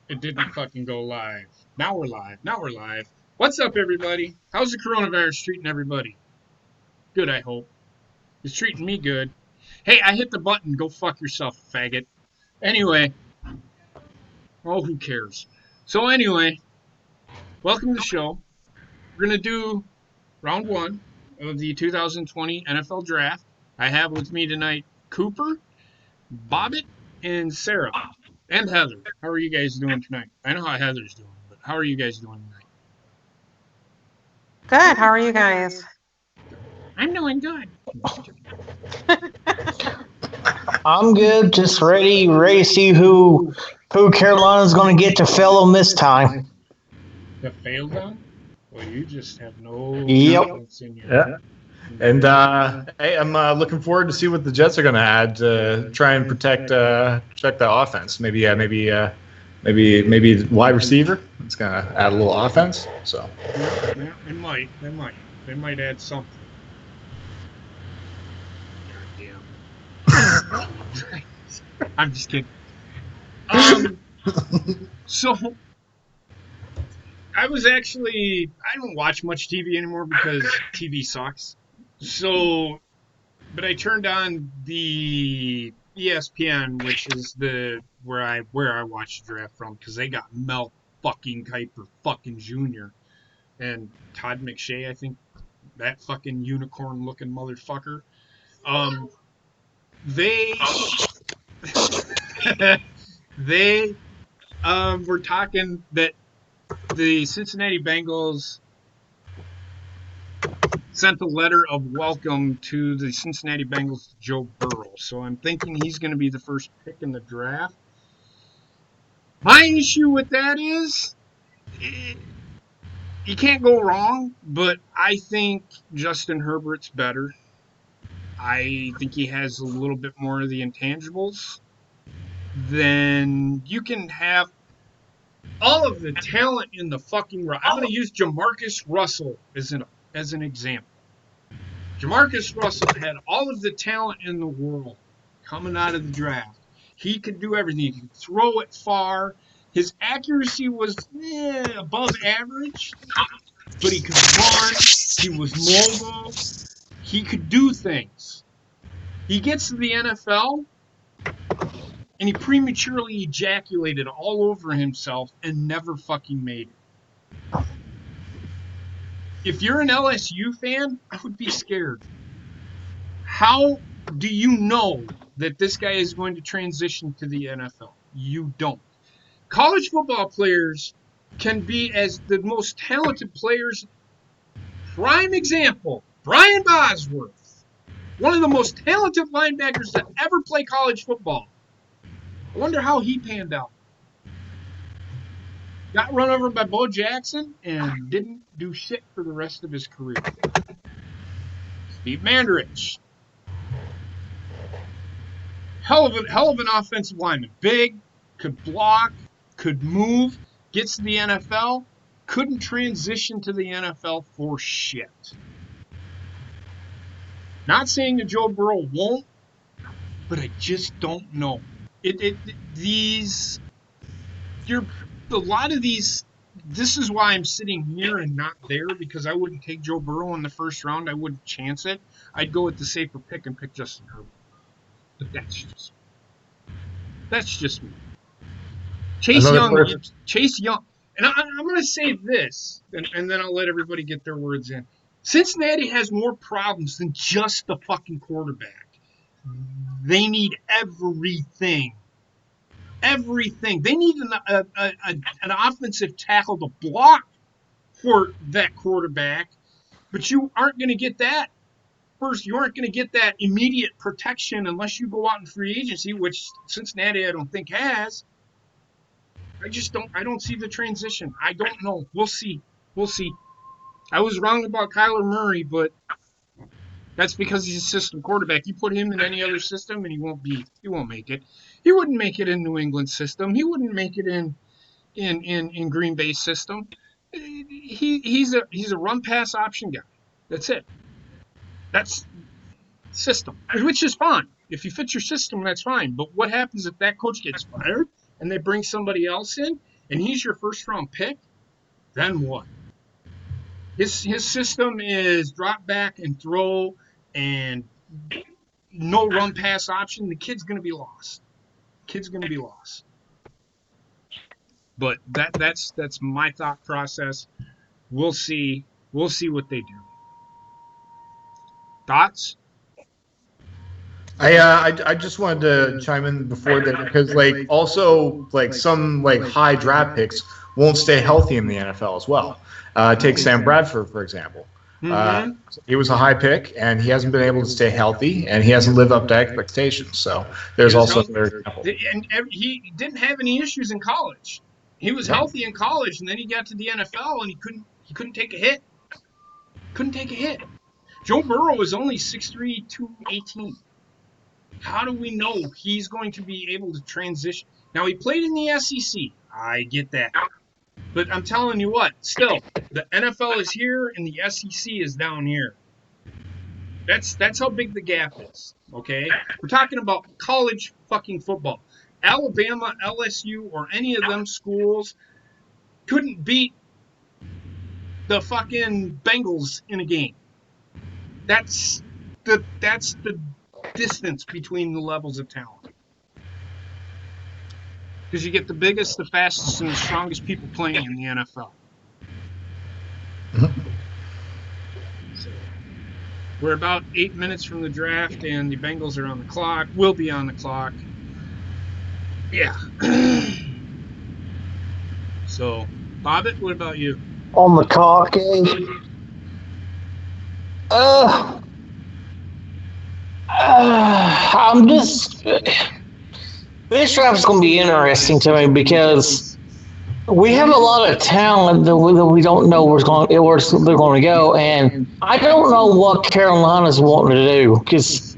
It didn't fucking go live. Now we're live. Now we're live. What's up, everybody? How's the coronavirus treating everybody? Good, I hope. It's treating me good. Hey, I hit the button. Go fuck yourself, faggot. Anyway, oh, who cares? So anyway, welcome to the show. We're gonna do round one of the 2020 NFL Draft. I have with me tonight Cooper, Bobbitt, and Sarah, and Heather. How are you guys doing tonight? I know how Heather's doing, but how are you guys doing tonight? Good. How are you guys? I'm doing good. I'm good, just ready to see who Carolina's going to get to fill them this time. That failed them? Well, you just have no Yep. confidence in your. Yeah. And hey, I'm looking forward to see what the Jets are going to add to try and protect the offense. Maybe wide receiver. It's going to add a little offense. So Yeah, they might. They might add something. God damn. I'm just kidding. So I don't watch much TV anymore because TV sucks. So, but I turned on the ESPN, which is where I watch the draft from, because they got Mel fucking Kiper fucking Jr. and Todd McShay, I think, that fucking unicorn looking motherfucker. They they were talking that the Cincinnati Bengals sent a letter of welcome to the Cincinnati Bengals to Joe Burrow. So I'm thinking he's going to be the first pick in the draft. My issue with that is you can't go wrong, but I think Justin Herbert's better. I think he has a little bit more of the intangibles. Then you can have all of the talent in the fucking world. I'm going to use Jamarcus Russell as an example. Jamarcus Russell had all of the talent in the world coming out of the draft. He could do everything. He could throw it far. His accuracy was above average, but he could run. He was mobile. He could do things. He gets to the NFL, and he prematurely ejaculated all over himself and never fucking made it. If you're an LSU fan, I would be scared. How do you know that this guy is going to transition to the NFL? You don't. College football players can be as the most talented players. Prime example, Brian Bosworth, one of the most talented linebackers to ever play college football. I wonder how he panned out. Got run over by Bo Jackson and didn't do shit for the rest of his career. Steve Mandarich. Hell of an offensive lineman. Big, could block, could move, gets to the NFL, couldn't transition to the NFL for shit. Not saying that Joe Burrow won't, but I just don't know. A lot of these, this is why I'm sitting here and not there, because I wouldn't take Joe Burrow in the first round. I wouldn't chance it. I'd go with the safer pick and pick Justin Herbert. But that's just me. Chase Young. And I'm going to say this, and then I'll let everybody get their words in. Cincinnati has more problems than just the fucking quarterback. They need everything. Everything. They need an offensive tackle to block for that quarterback, but you aren't going to get that. First, you aren't going to get that immediate protection unless you go out in free agency, which Cincinnati I don't think has. I don't see the transition. I don't know. We'll see. I was wrong about Kyler Murray, but that's because he's a system quarterback. You put him in any other system and he won't make it. He wouldn't make it in New England system. He wouldn't make it in Green Bay system. He's a run pass option guy. That's it. That's system, which is fine. If you fit your system, that's fine. But what happens if that coach gets fired and they bring somebody else in and he's your first round pick, then what? His system is drop back and throw and no run pass option. The kid's going to be lost. Kid's going to be lost. But that's my thought process. We'll see. We'll see what they do. Thoughts? I just wanted to chime in before that because also some high draft picks won't stay healthy in the NFL as well. Take Sam Bradford for example. Mm-hmm. He was a high pick and he hasn't been able to stay healthy and he hasn't lived up to expectations. So there's also another example. And he didn't have any issues in college. He was healthy in college, and then he got to the NFL and he couldn't take a hit. Couldn't take a hit. Joe Burrow was only 6'3", 218. How do we know he's going to be able to transition? Now, he played in the SEC. I get that. But I'm telling you what, still, the NFL is here and the SEC is down here. That's how big the gap is, okay? We're talking about college fucking football. Alabama, LSU, or any of them schools couldn't beat the fucking Bengals in a game. That's the distance between the levels of talent. Because you get the biggest, the fastest, and the strongest people playing in the NFL. So, we're about 8 minutes from the draft, and the Bengals are on the clock. Will be on the clock. Yeah. So, Bobbitt, what about you? On the clock, I'm just. This draft is going to be interesting to me because we have a lot of talent that we don't know where they're going to go, and I don't know what Carolina's wanting to do because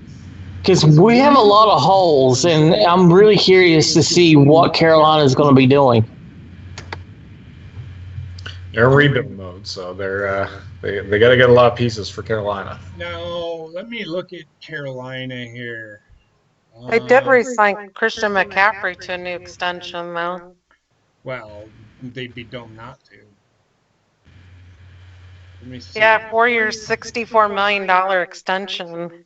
we have a lot of holes, and I'm really curious to see what Carolina's going to be doing. They're in rebuild mode, so they got to get a lot of pieces for Carolina. Now, let me look at Carolina here. They did re-sign Christian McCaffrey to a new extension, though. Well, they'd be dumb not to. Let me see. Yeah, 4 years, $64 million extension.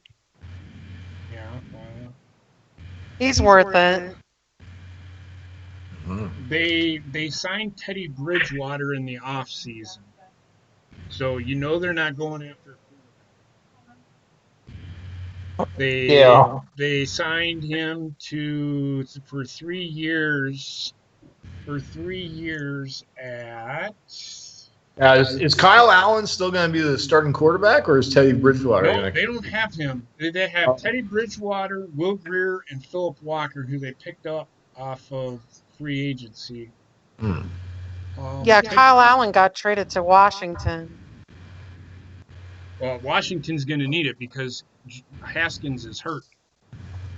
Yeah, well, He's worth it. they signed Teddy Bridgewater in the off season, so you know they're not going after. They signed him for 3 years. For 3 years at. Is Kyle Allen still going to be the starting quarterback, or is Teddy Bridgewater? No, they don't have him. They have Teddy Bridgewater, Will Grier, and Philip Walker, who they picked up off of free agency. Kyle Allen got traded to Washington. Well, Washington's going to need it because Haskins is hurt.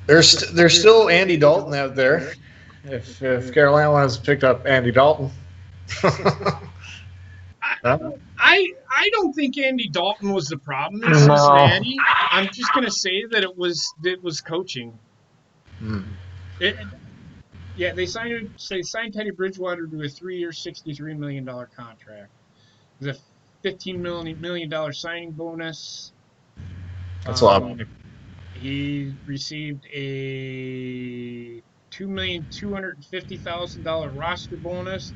There's still Andy Dalton out there. If Carolina has picked up Andy Dalton. I don't think Andy Dalton was the problem in Cincinnati. I'm just going to say that it was coaching. They signed Teddy Bridgewater to a 3-year, $63 million contract. There's a $15 million signing bonus. That's a lot of money. He received a $2,250,000 roster bonus.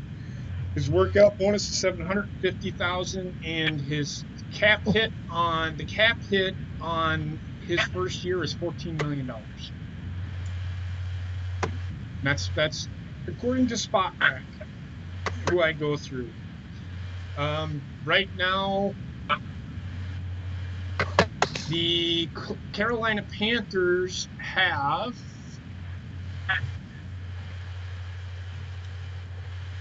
His workout bonus is $750,000, and his cap hit on his first year is $14 million. That's according to SpotRack, who I go through. Right now, the Carolina Panthers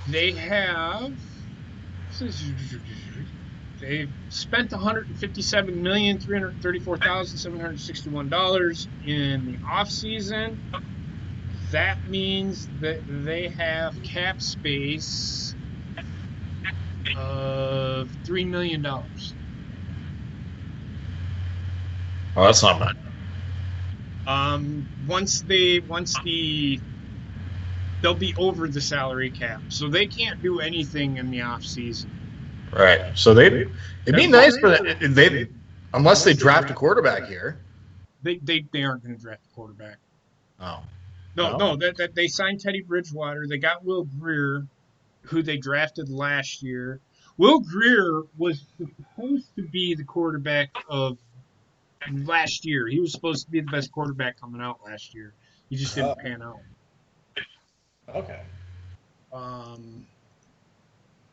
they've spent $157,334,761 in the offseason. That means that they have cap space of $3 million. Oh, that's not bad. Once the they'll be over the salary cap, so they can't do anything in the off season. Right. So it'd be nice for they unless they draft a quarterback here. They aren't going to draft a quarterback. Oh. No, that they signed Teddy Bridgewater. They got Will Greer, who they drafted last year. Will Greer was supposed to be the quarterback of last year. He was supposed to be the best quarterback coming out last year. He just didn't pan out. Okay.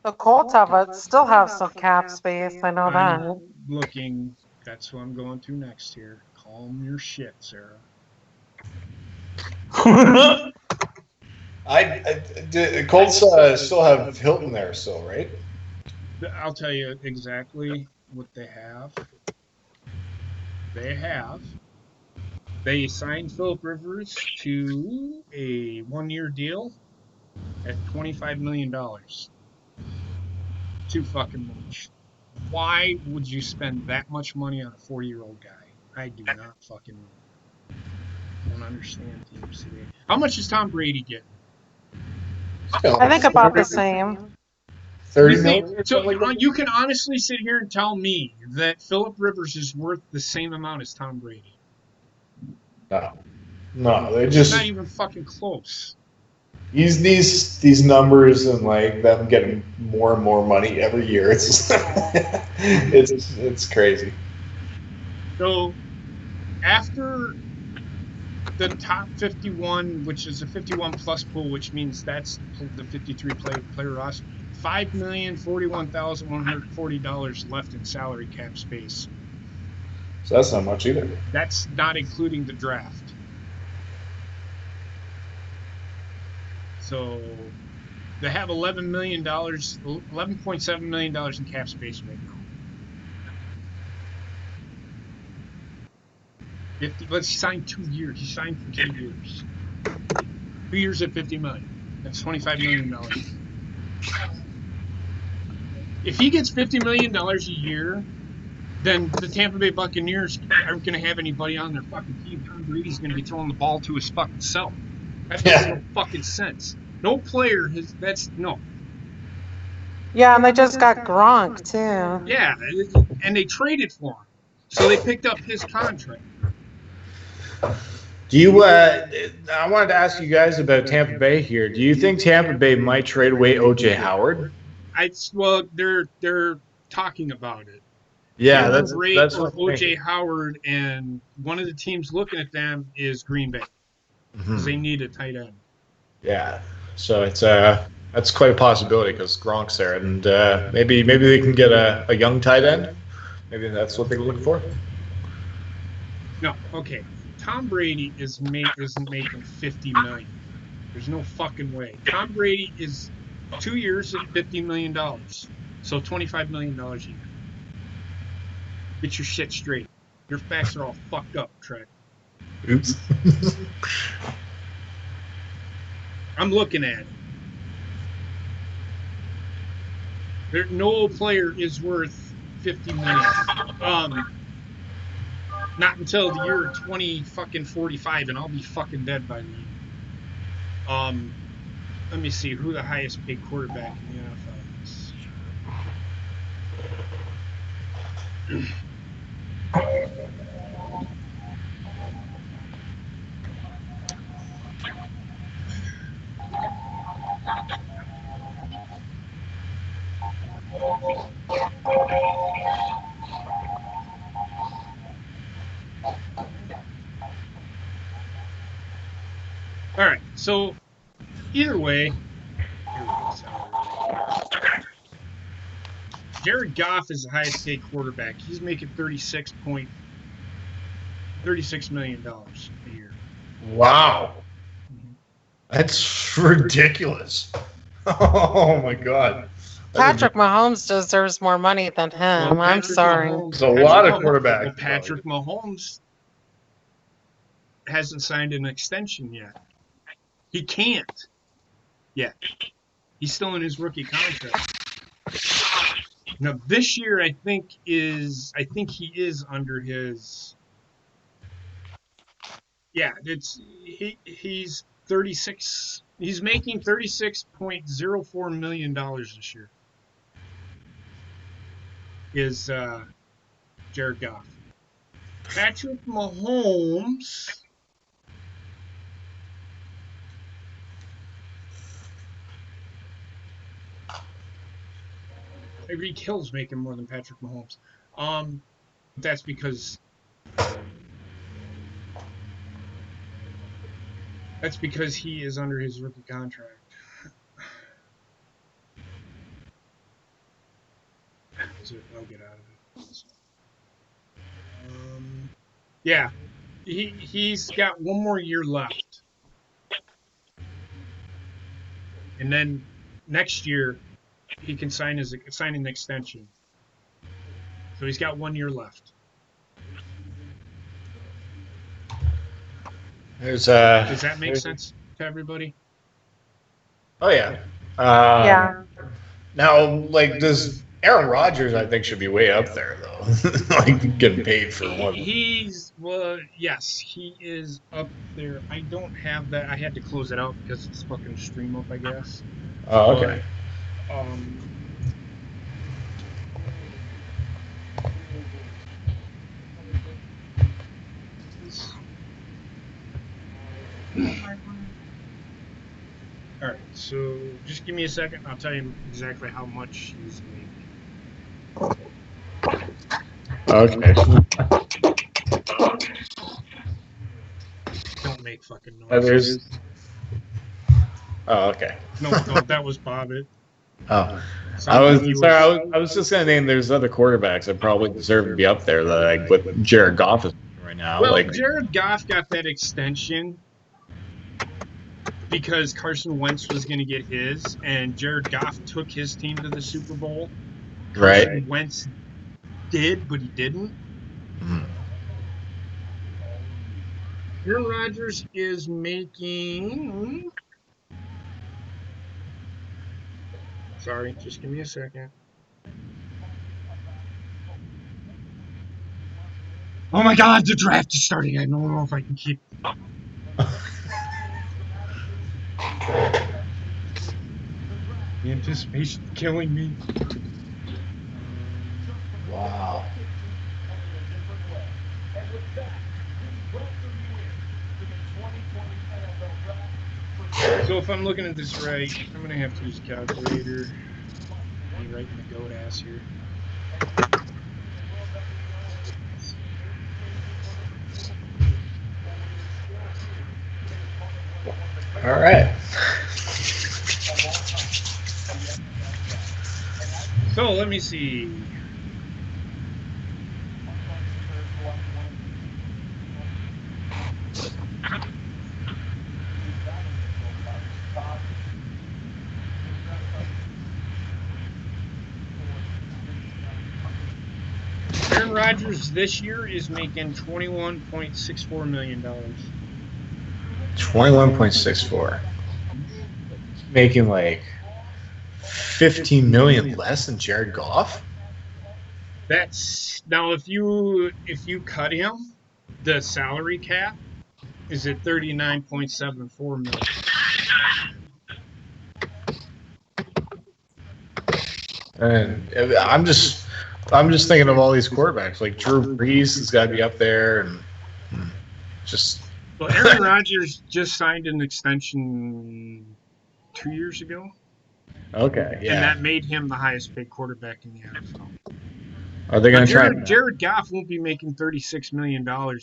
The Colts still have some cap space. I know that. Looking, that's what I'm going to next here. Calm your shit, Sarah. Colts still have Hilton there, still, right? I'll tell you exactly what they have. They signed Philip Rivers to a 1-year deal at $25 million. Too fucking much. Why would you spend that much money on a 4-year-old guy? I do not fucking know. I don't understand teams today. How much is Tom Brady getting? I think about the same. 30 million. So you can honestly sit here and tell me that Philip Rivers is worth the same amount as Tom Brady? No, they It's just not even fucking close. these numbers and like them getting more and more money every year. It's it's crazy. So after the top 51, which is a 51 plus pool, which means that's the 53 player roster, $5,041,140 left in salary cap space. So that's not much either. That's not including the draft. So they have $11 million, $11.7 million in cap space right now. Let's sign 2 years. He signed for 2 years. 2 years at $50 million. That's $25 million. If he gets $50 million a year, then the Tampa Bay Buccaneers aren't going to have anybody on their fucking team. Tom Brady's going to be throwing the ball to his fucking self. That makes no fucking sense. No player has. That's no. Yeah, and they just got Gronk too. Yeah, and they traded for him, so they picked up his contract. Do you? I wanted to ask you guys about Tampa Bay here. Do you think Tampa Bay might trade away OJ Howard? Well, they're talking about it. Yeah, that's or OJ Howard, and one of the teams looking at them is Green Bay because they need a tight end. Yeah, so it's that's quite a possibility because Gronk's there, and maybe they can get a young tight end. Maybe that's what they look for. No, okay. Tom Brady isn't making $50 million. There's no fucking way. Tom Brady is 2 years at $50 million, so $25 million a year. Get your shit straight. Your facts are all fucked up, Trek. Oops. I'm looking at it. No player is worth $50 million. Not until the year 2045, and I'll be fucking dead by then. Let me see who the highest paid quarterback in the NFL is. All right, so either way, here we go. Jared Goff is the highest paid quarterback. He's making $36 million a year. Wow. That's ridiculous. Oh my God. Patrick Mahomes deserves more money than him. I'm sorry. There's a lot of quarterbacks. Well, Patrick Mahomes hasn't signed an extension yet. He can't yet. He's still in his rookie contract. Now this year, I think he is under his. Yeah, he's 36 He's making $36.04 million this year. Is Jared Goff. Patrick Mahomes. Tyreek Hill's making more than Patrick Mahomes. That's because he is under his rookie contract. So I'll get out of it. Yeah, he's got one more year left, and then next year he can sign an extension. So he's got 1 year left. Does that make sense to everybody? Oh yeah. Yeah. Now, like, does Aaron Rodgers? I think should be way up there though, like getting paid for one. Yes, he is up there. I don't have that. I had to close it out because it's fucking stream up, I guess. Oh, okay. But, all right, so just give me a second. I'll tell you exactly how much he's making. Okay. Don't make fucking noises. Oh, okay. No, that was Bobbitt. Oh, I was just gonna name. There's other quarterbacks that probably deserve to be up there. Like what Jared Goff is right now. Well, like Jared Goff got that extension because Carson Wentz was going to get his, and Jared Goff took his team to the Super Bowl. Carson Wentz did, but he didn't. Aaron Rodgers is making. Sorry, just give me a second. Oh my God, the draft is starting. I don't know if I can keep. The anticipation's killing me. Wow. So if I'm looking at this right, I'm gonna have to use a calculator. Me right in the goat ass here. All right. So let me see. Aaron Rodgers this year is making $21.64 million. 21.64. Making like 15 million less than Jared Goff. That's now if you cut him, the salary cap is at $39.74 million. And I'm just thinking of all these quarterbacks. Like Drew Brees has got to be up there, and just. Well, Aaron Rodgers just signed an extension 2 years ago. Okay, yeah. And that made him the highest paid quarterback in the NFL. Are they going to try? Jared Goff won't be making $36 million. Aaron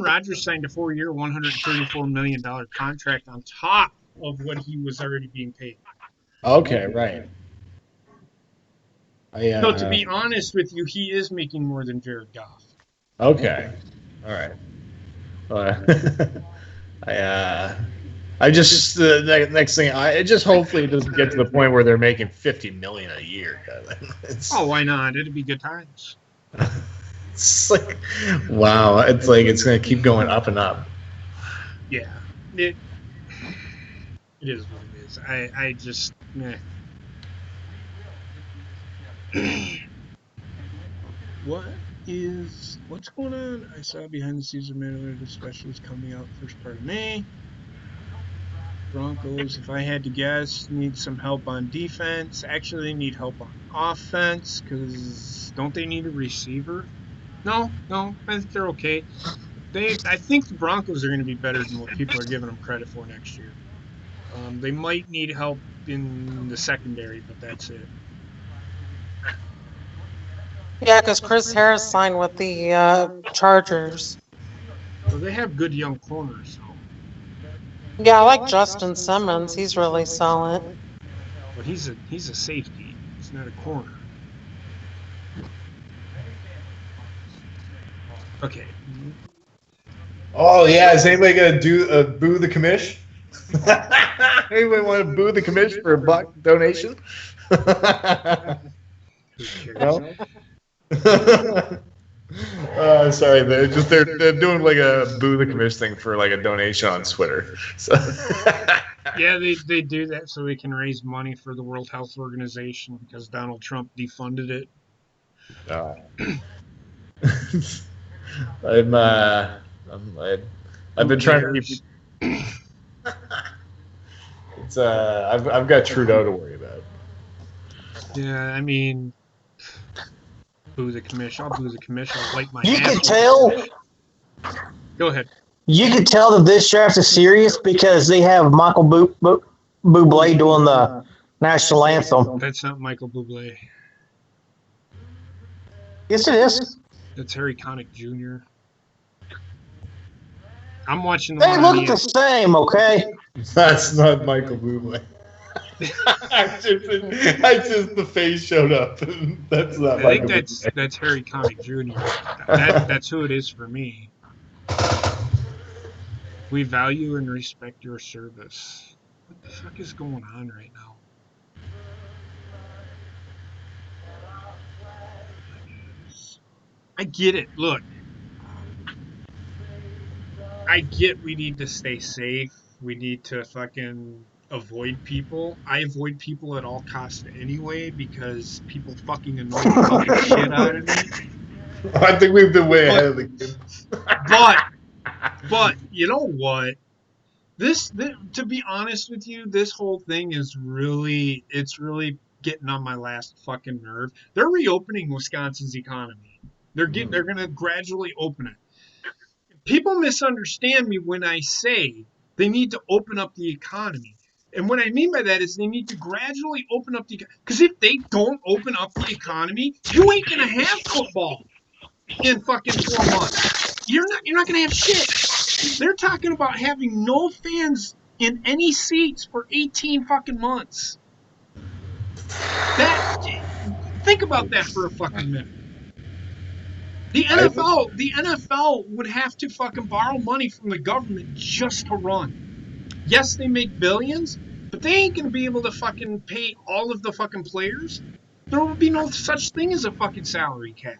Rodgers signed a 4-year, $134 million contract on top of what he was already being paid. Okay, right. So to be honest with you, he is making more than Jared Goff. Okay. All right. I just the next thing it just hopefully it doesn't get to the point where they're making $50 million a year. Why not? It'd be good times. It's like, wow! It's like it's gonna keep going up and up. Yeah, it is what it is. I just meh. What's going on? I saw behind the scenes of Mandalorian specials coming out first part of May. Broncos, if I had to guess, need some help on defense. Actually, they need help on offense because don't they need a receiver? No, I think they're okay. I think the Broncos are going to be better than what people are giving them credit for next year. They might need help in the secondary, but that's it. Yeah, because Chris Harris signed with the Chargers. Well, they have good young corners, though. Yeah, I like Justin Simmons. He's really solid. But he's a safety. He's not a corner. Okay. Oh yeah, is anybody gonna do boo the commish? Anybody want to boo the commish for a buck donation? Who cares? No. Sorry, they're doing like a boo the commish thing for like a donation on Twitter. So. Yeah, they do that so they can raise money for the World Health Organization because Donald Trump defunded it. I've been trying to keep. It's I've got Trudeau to worry about. Yeah, I mean, boo the commish. I'll boo the commish. I'll wipe my You ass can with the tell. commish. Go ahead. You can tell that this draft is serious because they have Michael Bublé doing the national anthem. That's not Michael Bublé. Yes, it is. That's Harry Connick Jr. I'm watching They them look on the same, okay? That's not Michael Bublé. I just the face showed up. That's not. I think that's Harry Connick Jr. That's who it is for me. We value and respect your service. What the fuck is going on right now? I get it. Look, I get we need to stay safe. We need to fucking avoid people. I avoid people at all costs anyway because people fucking annoy the fucking shit out of me. I think we've been way ahead of the game. But you know what? This, to be honest with you, this whole thing is really getting on my last fucking nerve. They're reopening Wisconsin's economy. They're going to gradually open it. People misunderstand me when I say they need to open up the economy. And what I mean by that is they need to gradually open up the because if they don't open up the economy, you ain't going to have football in fucking 4 months. You're not going to have shit. They're talking about having no fans in any seats for 18 fucking months. Think about that for a fucking minute. The NFL would have to fucking borrow money from the government just to run. Yes, they make billions, but they ain't gonna be able to fucking pay all of the fucking players. There will be no such thing as a fucking salary cap.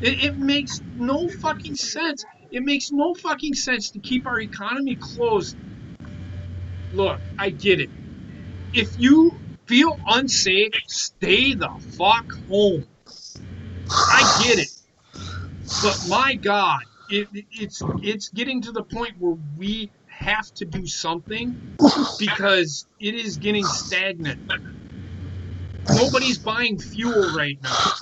It makes no fucking sense. It makes no fucking sense to keep our economy closed. Look, I get it. If you feel unsafe, stay the fuck home. I get it. But my God, it's getting to the point where we have to do something because it is getting stagnant. Nobody's buying fuel right now.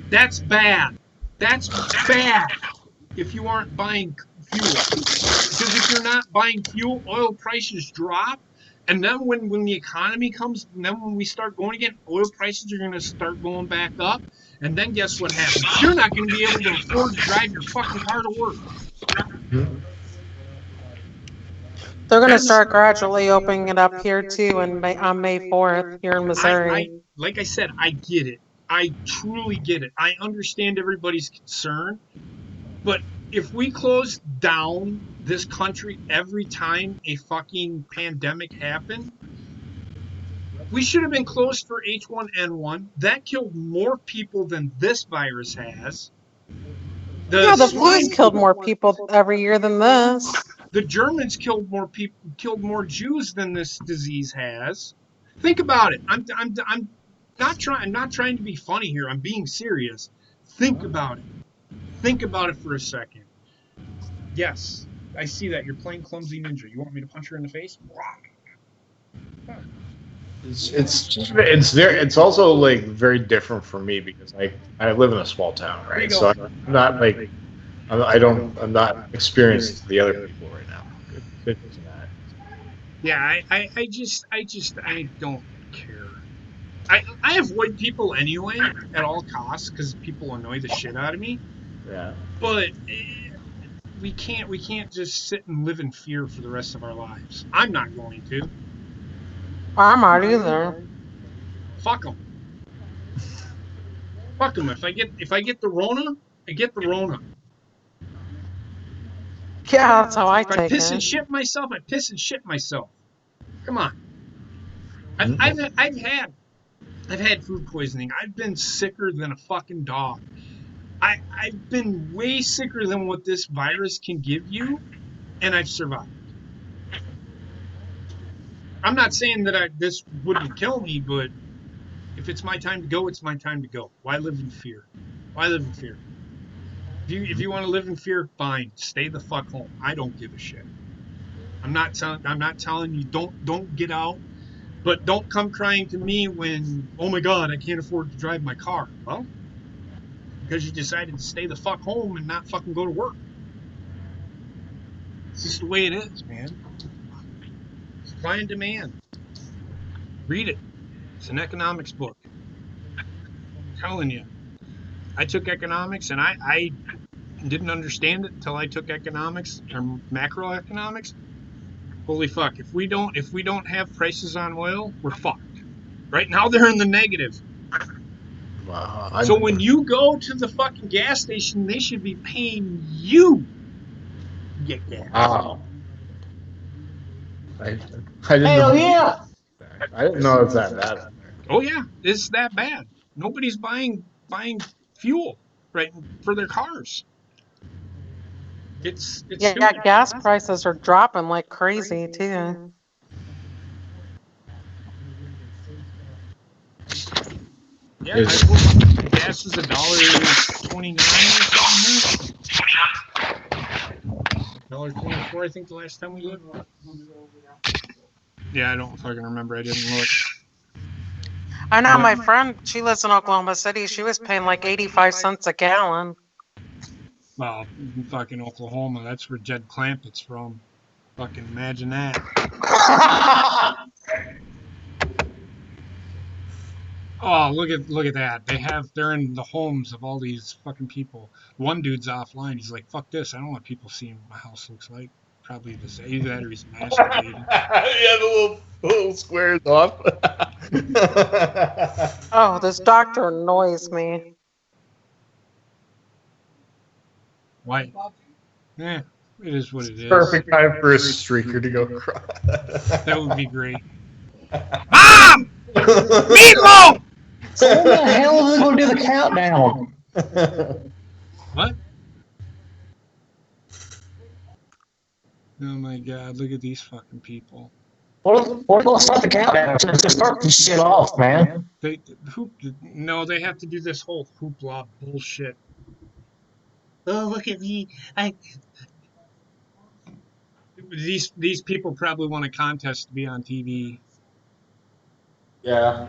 That's bad. That's bad if you aren't buying fuel. Because if you're not buying fuel, oil prices drop. And then when the economy comes, and then when we start going again, oil prices are going to start going back up. And then guess what happens? You're not going to be able to afford to drive your fucking car to work. They're going to start gradually opening it up here too on May 4th here in Missouri. Like I said, I get it. I truly get it. I understand everybody's concern. But if we close down this country every time a fucking pandemic happened, we should have been closed for H1N1. That killed more people than this virus has. The flu's killed more people every year than this. The Germans killed more Jews than this disease has. Think about it. I'm not trying to be funny here. I'm being serious. Think about it. Think about it for a second. Yes, I see that. You're playing clumsy ninja. You want me to punch her in the face? It's also like very different for me because I live in a small town, There you right? go. So I'm not like I'm not experienced to the other people right now. It's different than that. Yeah, I don't care. I avoid people anyway at all costs because people annoy the shit out of me. Yeah. But we can't just sit and live in fear for the rest of our lives. I'm not going to. I'm not either. Fuck them. Fuck them. If I get the Rona, I get the Rona. Yeah, that's how I If I take piss and it. shit myself, I piss and shit myself. Come on. I've Mhm. I've I've had I've had food poisoning. I've been sicker than a fucking dog. I've been way sicker than what this virus can give you, and I've survived. I'm not saying that this wouldn't kill me, but if it's my time to go, it's my time to go. Why live in fear? Why live in fear? If you want to live in fear, fine. Stay the fuck home. I don't give a shit. I'm not telling you don't get out, but don't come crying to me when, oh my god, I can't afford to drive my car. Well, because you decided to stay the fuck home and not fucking go to work. It's just the way it is, man. Supply and demand. Read it. It's an economics book. I'm telling you. I took economics and I didn't understand it until I took economics or macroeconomics. Holy fuck. If we don't have prices on oil, we're fucked. Right now they're in the negative. Wow. So when you go to the fucking gas station, they should be paying you to get gas. Wow. I, I didn't Hell know. yeah! I didn't know it's that bad. Oh yeah, it's that bad. Nobody's buying fuel right for their cars. It's Yeah, stupid. gas prices are dropping like crazy too. Yeah, Is gas is $1.29 or something here. $1.24, I think the last time we looked. Yeah, I don't fucking remember. I didn't look. I know But my friend, she lives in Oklahoma City. She was paying like 85 cents a gallon. well, fucking Oklahoma, that's where Jed Clampett's from. Fucking imagine that. Oh, look at that. They're in the homes of all these fucking people. One dude's offline. He's like, "Fuck this. I don't want people seeing what my house looks like." Probably either that or he's masturbating. yeah, the little squares off. Oh, this doctor annoys me. Why? Eh, it is what it is. Perfect time for a streaker to go cry. That would be great. Mom! Meatloaf! So when the hell is it going to do the countdown? What? Oh my god, look at these fucking people. We're going to start the countdown. Just start this shit off, man. They no, they have to do this whole hoopla bullshit. Oh, look at me. These people probably won a contest to be on TV. Yeah.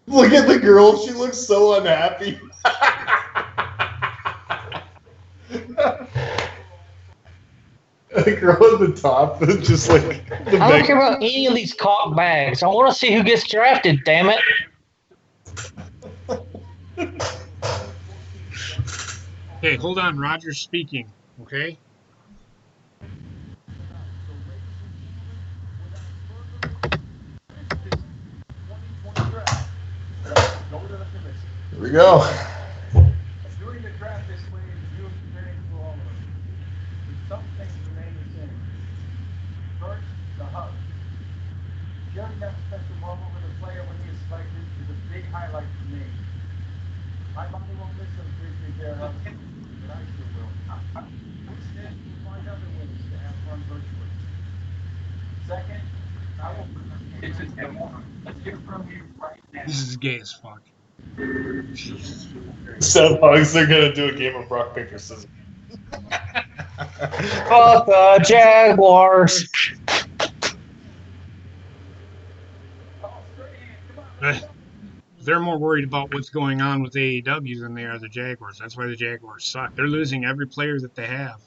Look at the girl. She looks so unhappy. The girl at the top is just like the I don't care about any of these cock bags. I want to see who gets drafted, damn it. Hey, hold on. Roger's speaking. Okay. Here we go. During the draft this way is new experience for all of us. But some things remain the same. First, the hug. Sharing that special moment with a player when he is selected is a big highlight for me. My body won't miss those briefly there hugs, but I sure will. Instead, we'll find other ways to have fun virtually. Second, I will. It's a demo. Let's hear from you right now. This is gay as fuck. So Bugs, they're gonna do a game of rock paper scissors. Fuck the Jaguars. They're more worried about what's going on with AEW than they are the Jaguars. That's why the Jaguars suck. They're losing every player that they have.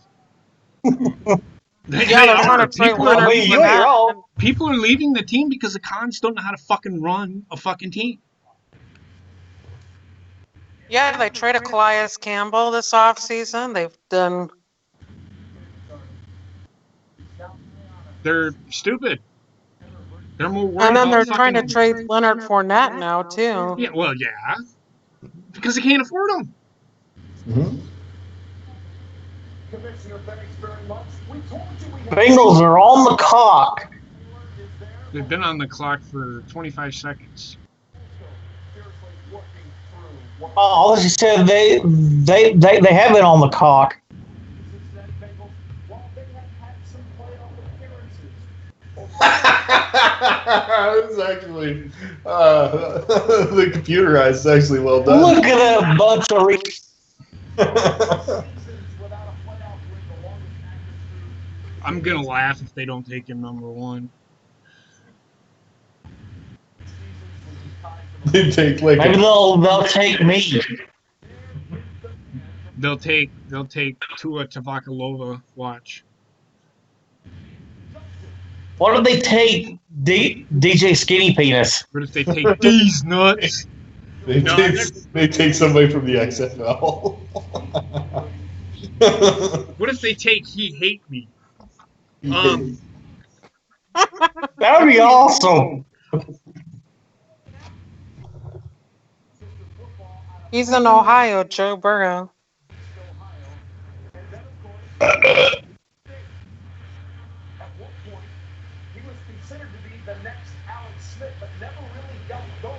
They Yeah, they're trying are. to trade People are Leonard you leaving. ain't wrong. People are leaving the team because the cons don't know how to fucking run a fucking team. Yeah, they traded Calais Campbell this offseason. They've done. They're stupid. They're more worried And then about they're trying to fucking. trade Leonard Fournette now, too. Yeah, well, yeah, because they can't afford them. Mm-hmm. Commissioner, thanks very much. We told you we had Bengals are on the clock. They've been on the clock for 25 seconds. seriously working through what Oh, as you said, they have been on the clock. Cincinnati Bengals, while they have had some playoff appearances. This is actually the computerized is actually well done. Look at that bunch of Seasons without a playoff win, the longest active streak. I'm gonna laugh if they don't take him number one. They take like maybe they'll take me. They'll take Tua Tagovailoa. Watch. What if they take DJ Skinny Penis? What if they take these nuts? they No, take somebody from the XFL. What if they take He Hate Me? That would be awesome. He's in Ohio, Joe Burrow. At one point, he was considered to be the next Alex Smith, but never really got going.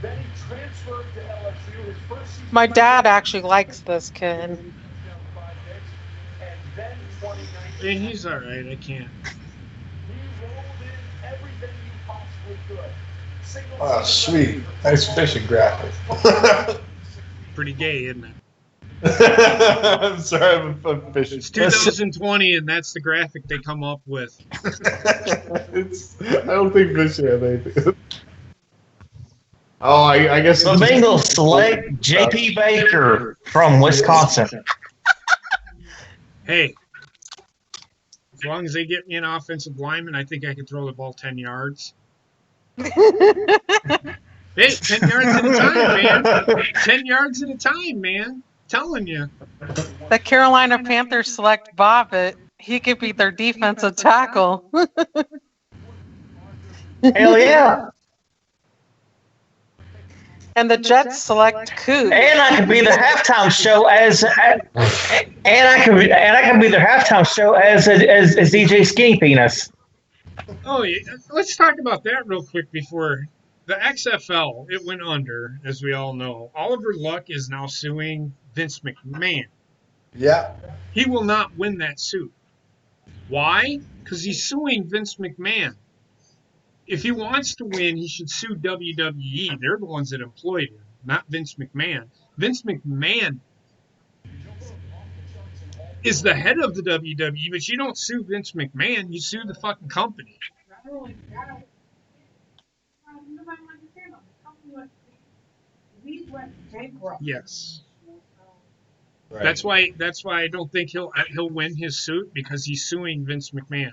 Then he transferred to LSU. His first season. My dad actually likes this kid. And then 2019. And he's all right. I can't. He rolled in everything he possibly could. Single Oh, season sweet. record for Nice fishing graphic. Pretty gay, isn't it? I'm sorry, I'm fishing. It's 2020, and that's the graphic they come up with. I don't think fishing had anything. Oh, I guess The Bengals select J.P. Baker from Wisconsin. Hey, as long as they get me an offensive lineman, I think I can throw the ball 10 yards. Hey, 10 yards at a time, man. 10 yards at a time, man. Telling you. The Carolina Panthers select Bobbitt. He could be their defensive tackle. Hell yeah! And the Jets select Coop. And I could be the halftime show as I could be their halftime show as DJ Skinny Penis. Oh, yeah. Let's talk about that real quick before the XFL. It went under, as we all know. Oliver Luck is now suing Vince McMahon. Yeah. He will not win that suit. Why? Because he's suing Vince McMahon. If he wants to win, he should sue WWE. They're the ones that employed him, not Vince McMahon. Vince McMahon is the head of the WWE, but you don't sue Vince McMahon. You sue the fucking company. Yes. Right. That's why I don't think he'll win his suit, because he's suing Vince McMahon.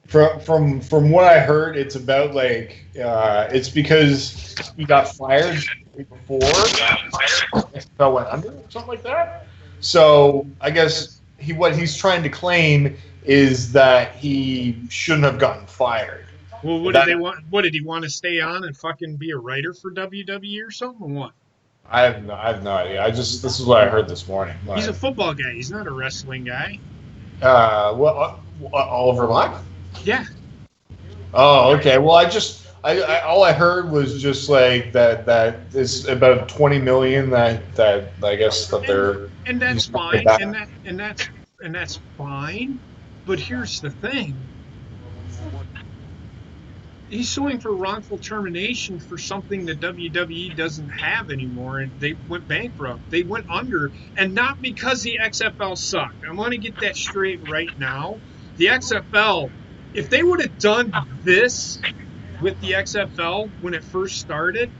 From what I heard, it's about like it's because he got fired before XFL went under, something like that. So I guess what he's trying to claim is that he shouldn't have gotten fired. Well, what did they want? What did he want to stay on and fucking be a writer for WWE or something, or what? I have no idea. This is what I heard this morning. He's a football guy. He's not a wrestling guy. Oliver Black? Yeah. Oh, okay. Well, I all I heard was just like that it's about 20 million that I guess that they're and that's fine, and that's fine. But here's the thing: He's suing for wrongful termination for something that WWE doesn't have anymore, and they went bankrupt. They went under, and not because the XFL sucked. I want to get that straight right now. The XFL, if they would have done this with the XFL when it first started,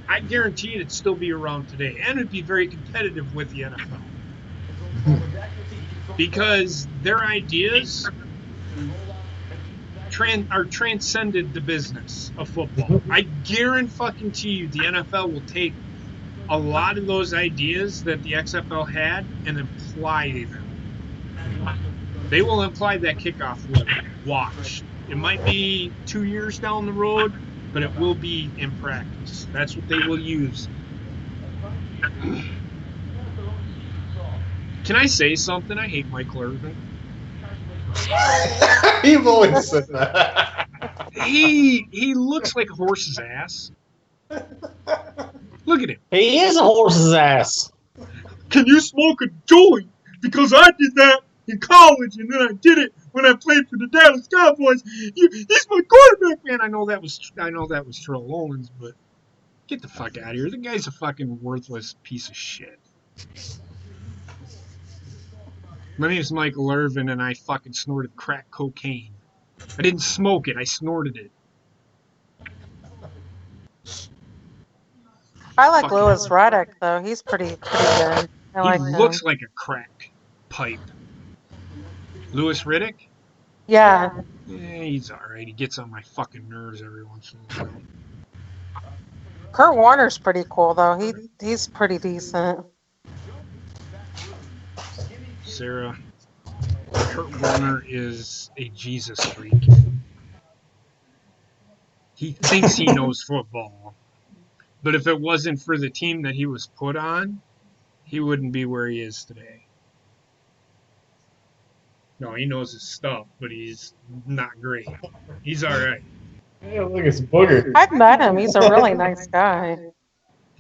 I guarantee it'd still be around today, and it'd be very competitive with the NFL because their ideas transcended the business of football. I guarantee you the NFL will take a lot of those ideas that the XFL had and apply them. They will apply that kickoff rule. Watch. It might be 2 years down the road, but it will be in practice. That's what they will use. Can I say something? I hate Michael Irvin. You've always said that. He looks like a horse's ass. Look at him. He is a horse's ass. Can you smoke a joint? Because I did that in college, and then I did it when I played for the Dallas Cowboys. He's my quarterback, man. I know that was Terrell Owens, but get the fuck out of here. The guy's a fucking worthless piece of shit. My name is Michael Irvin, and I fucking snorted crack cocaine. I didn't smoke it. I snorted it. I like Louis Riddick though. He's pretty good. I like He him. looks like a crack pipe. Louis Riddick? Yeah. Yeah, he's alright. He gets on my fucking nerves every once in a while. Kurt Warner's pretty cool though. He's pretty decent. Sarah, Kurt Warner is a Jesus freak. He thinks he knows football. But if it wasn't for the team that he was put on, he wouldn't be where he is today. No, he knows his stuff, but he's not great. He's alright. Yeah, look, it's a booger. I've met him. He's a really nice guy.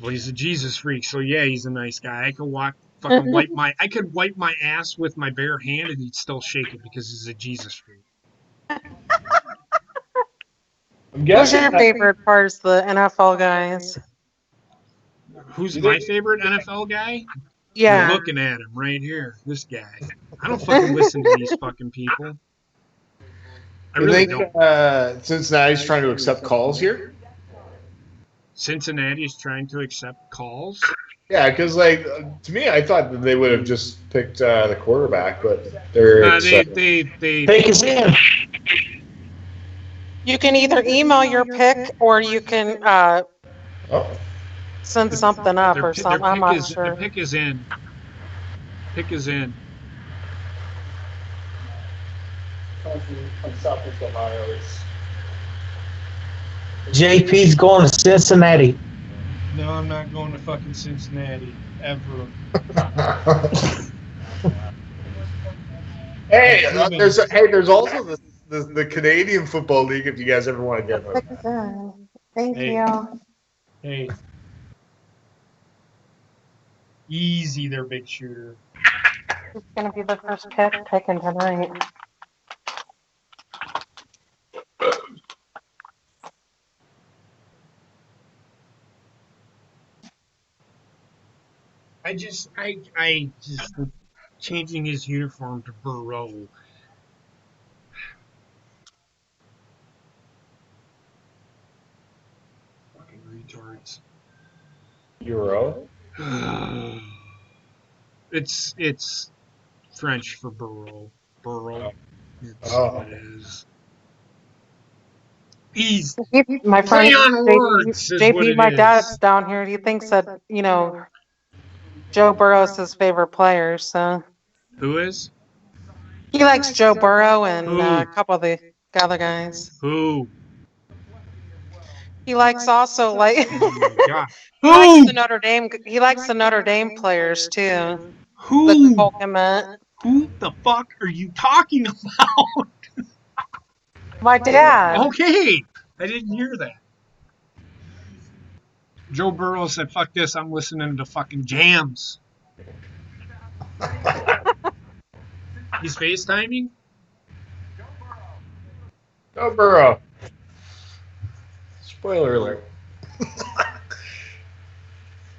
Well, he's a Jesus freak, so yeah, he's a nice guy. I could wipe my ass with my bare hand and he'd still shake it because he's a Jesus freak. Who's your favorite parts, the NFL guys? Who's my favorite NFL guy? Yeah. You're looking at him right here. This guy. I don't fucking listen to these fucking people. I really don't. Cincinnati's trying to accept calls here? Cincinnati is trying to accept calls? Yeah, because to me, I thought that they would have just picked the quarterback, but they're they Pick us in. You can either email your pick or you can send something up or something. I'm not sure. The pick is in. Pick is in. JP's going to Cincinnati. No, I'm not going to fucking Cincinnati ever. There's also the Canadian Football League if you guys ever want to get them. Thank you. Hey. Easy there, big shooter. It's going to be the first pick taken tonight. I just changing his uniform to Burrow. Fucking retards. Euro? It's French for Burrow. Burrow. It's what it is. He's my friend JP, my dad's down here. He thinks that, Joe Burrow's his favorite player, so. Who is? He likes Joe Burrow and a couple of the other guys. Who? He likes also like Oh he likes the Notre Dame. He likes the Notre Dame players too. Who? Who the fuck are you talking about? My dad. Okay, I didn't hear that. Joe Burrow said, "Fuck this! I'm listening to fucking jams." He's FaceTiming. Joe Burrow. Spoiler alert. And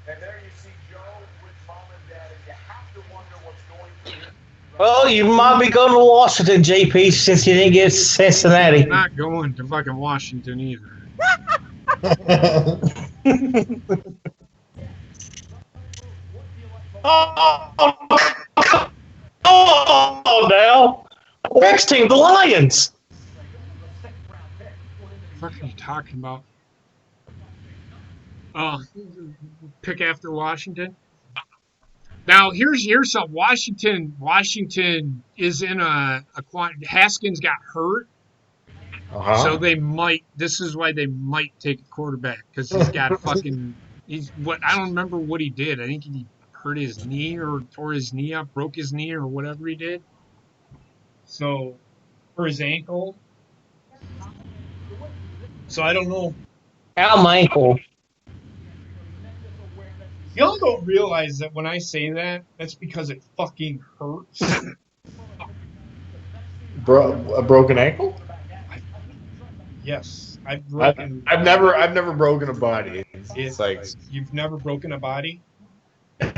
there you see Joe with mom and dad, and you have to wonder what's going through his. Well, you might be going to Washington, JP, since you didn't get Cincinnati. I'm not going to fucking Washington either. Oh, now. Next team, the Lions. What are you talking about? Pick after Washington. Now here's something. Washington is in a Haskins got hurt, so they might. This is why they might take a quarterback because he's got fucking. He's what I don't remember what he did. I think he hurt his knee or tore his knee up, broke his knee or whatever he did. So, or his ankle. So I don't know. Al Michael. Y'all don't realize that when I say that, that's because it fucking hurts. A broken ankle? Yes, I've broken. I've never broken a body. It's like You've never broken a body. Yeah,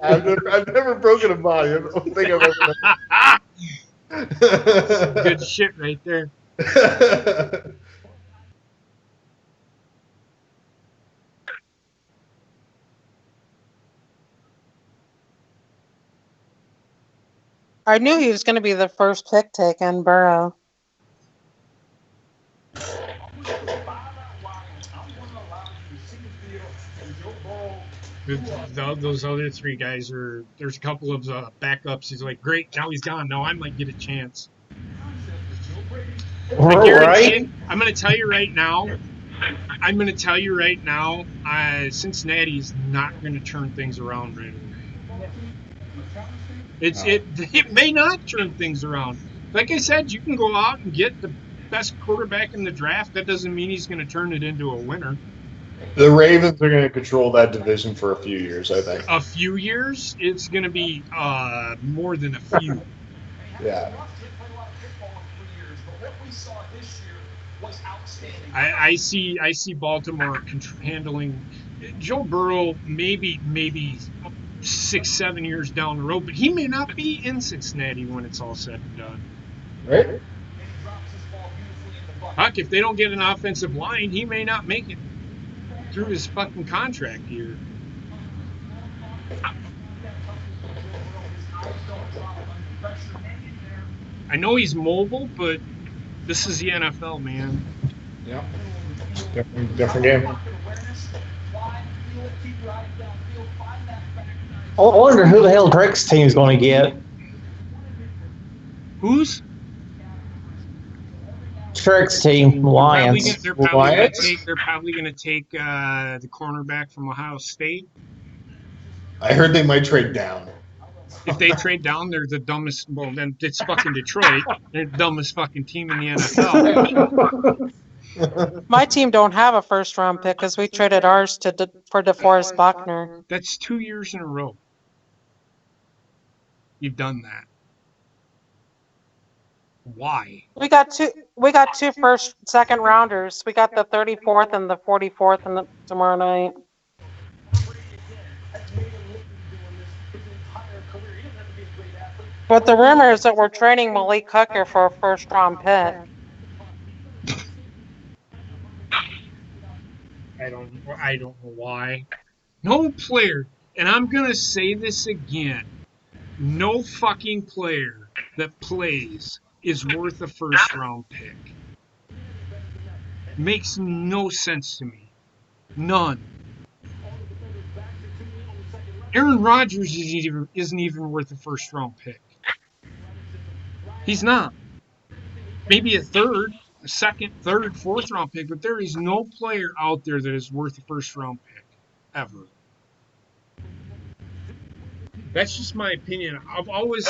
I've never broken a body. I don't think I've ever. Good shit right there. I knew he was going to be the first pick taken, Burrow. Those other three guys are. There's a couple of backups. He's like, great, now he's gone. Now I might get a chance. I guarantee it. I'm going to tell you right now. Cincinnati's not going to turn things around right away. It may not turn things around. Like I said, you can go out and get the best quarterback in the draft. That doesn't mean he's going to turn it into a winner. The Ravens are going to control that division for a few years, I think. A few years? It's going to be more than a few. Yeah. I see Baltimore handling Joe Burrow maybe 6-7 years down the road, but he may not be in Cincinnati when it's all said and done. Right? Heck, if they don't get an offensive line, he may not make it through his fucking contract year. I know he's mobile, but this is the NFL, man. Yeah. Different game. I wonder who the hell Greg's team's going to get. Who's? Shrek's team, Lions. They're probably going to take the cornerback from Ohio State. I heard they might trade down. If they trade down, they're the dumbest. Well, then it's fucking Detroit. They're the dumbest fucking team in the NFL. My team don't have a first-round pick because we traded ours for DeForest Buckner. That's 2 years in a row. You've done that. Why? We got two second rounders. We got the 34th and the 44th tomorrow night. But the rumor is that we're trading Malik Hooker for a first-round pick. I don't know why. No player, and I'm gonna say this again. No fucking player that plays is worth a first-round pick. Makes no sense to me. None. Aaron Rodgers isn't even worth a first-round pick. He's not. Maybe a second, third, fourth-round pick, but there is no player out there that is worth a first-round pick ever. That's just my opinion. I've always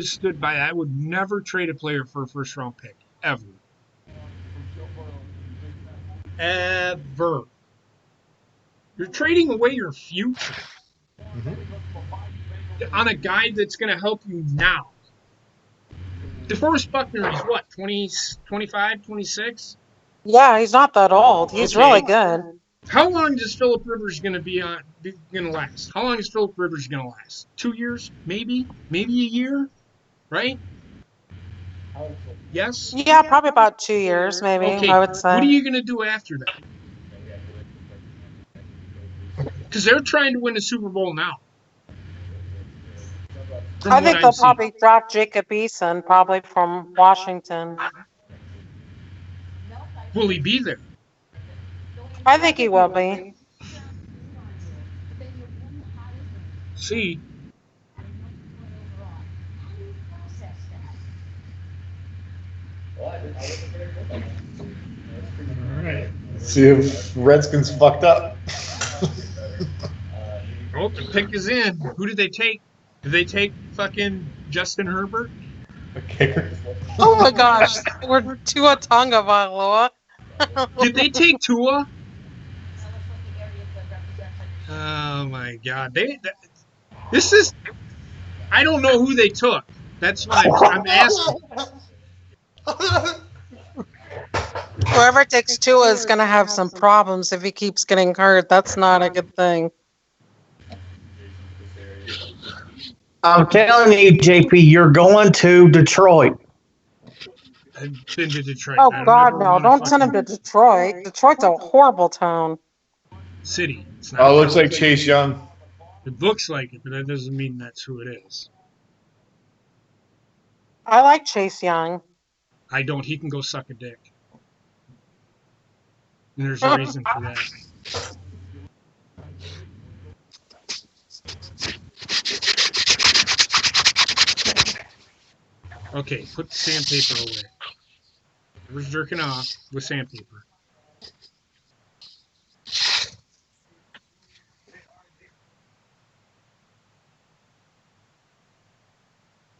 stood by that. I would never trade a player for a first-round pick ever. Ever. You're trading away your future. on a guy that's going to help you now. DeForest Buckner is what, 20, 25, 26? Yeah, he's not that old. He's Okay. really good. How long is Philip Rivers going to be going to last? How long is Philip Rivers going to last? 2 years, maybe a year, right? Yes. Yeah, probably about 2 years, maybe, Okay. I would What say. are you going to do after that? Because they're trying to win the Super Bowl now. From I what think I'm they'll seeing. probably draft Jacob Eason, probably from Washington. Will he be there? I think he will be. See, All right. Let's see if Redskins fucked up. oh, the pick is in. Who did they take? Did they take fucking Justin Herbert? The kicker. Oh my gosh, we're Tua Tagovailoa. Did they take Tua? Oh my God! This is. I don't know who they took. That's why I'm asking. Whoever takes Tua is going to have some problems if he keeps getting hurt. That's not a good thing. I'm telling you, JP, you're going to Detroit. I've been to Detroit. Oh I don't God, ever no! want to Don't send him to fucking Detroit. Detroit's a horrible town. city. It's not. Oh, a it looks town. like Chase Young. It looks like it, but that doesn't mean that's who it is. I like Chase Young. I don't. He can go suck a dick. And there's a reason for that. Okay, put the sandpaper away. Whoever's jerking off with sandpaper.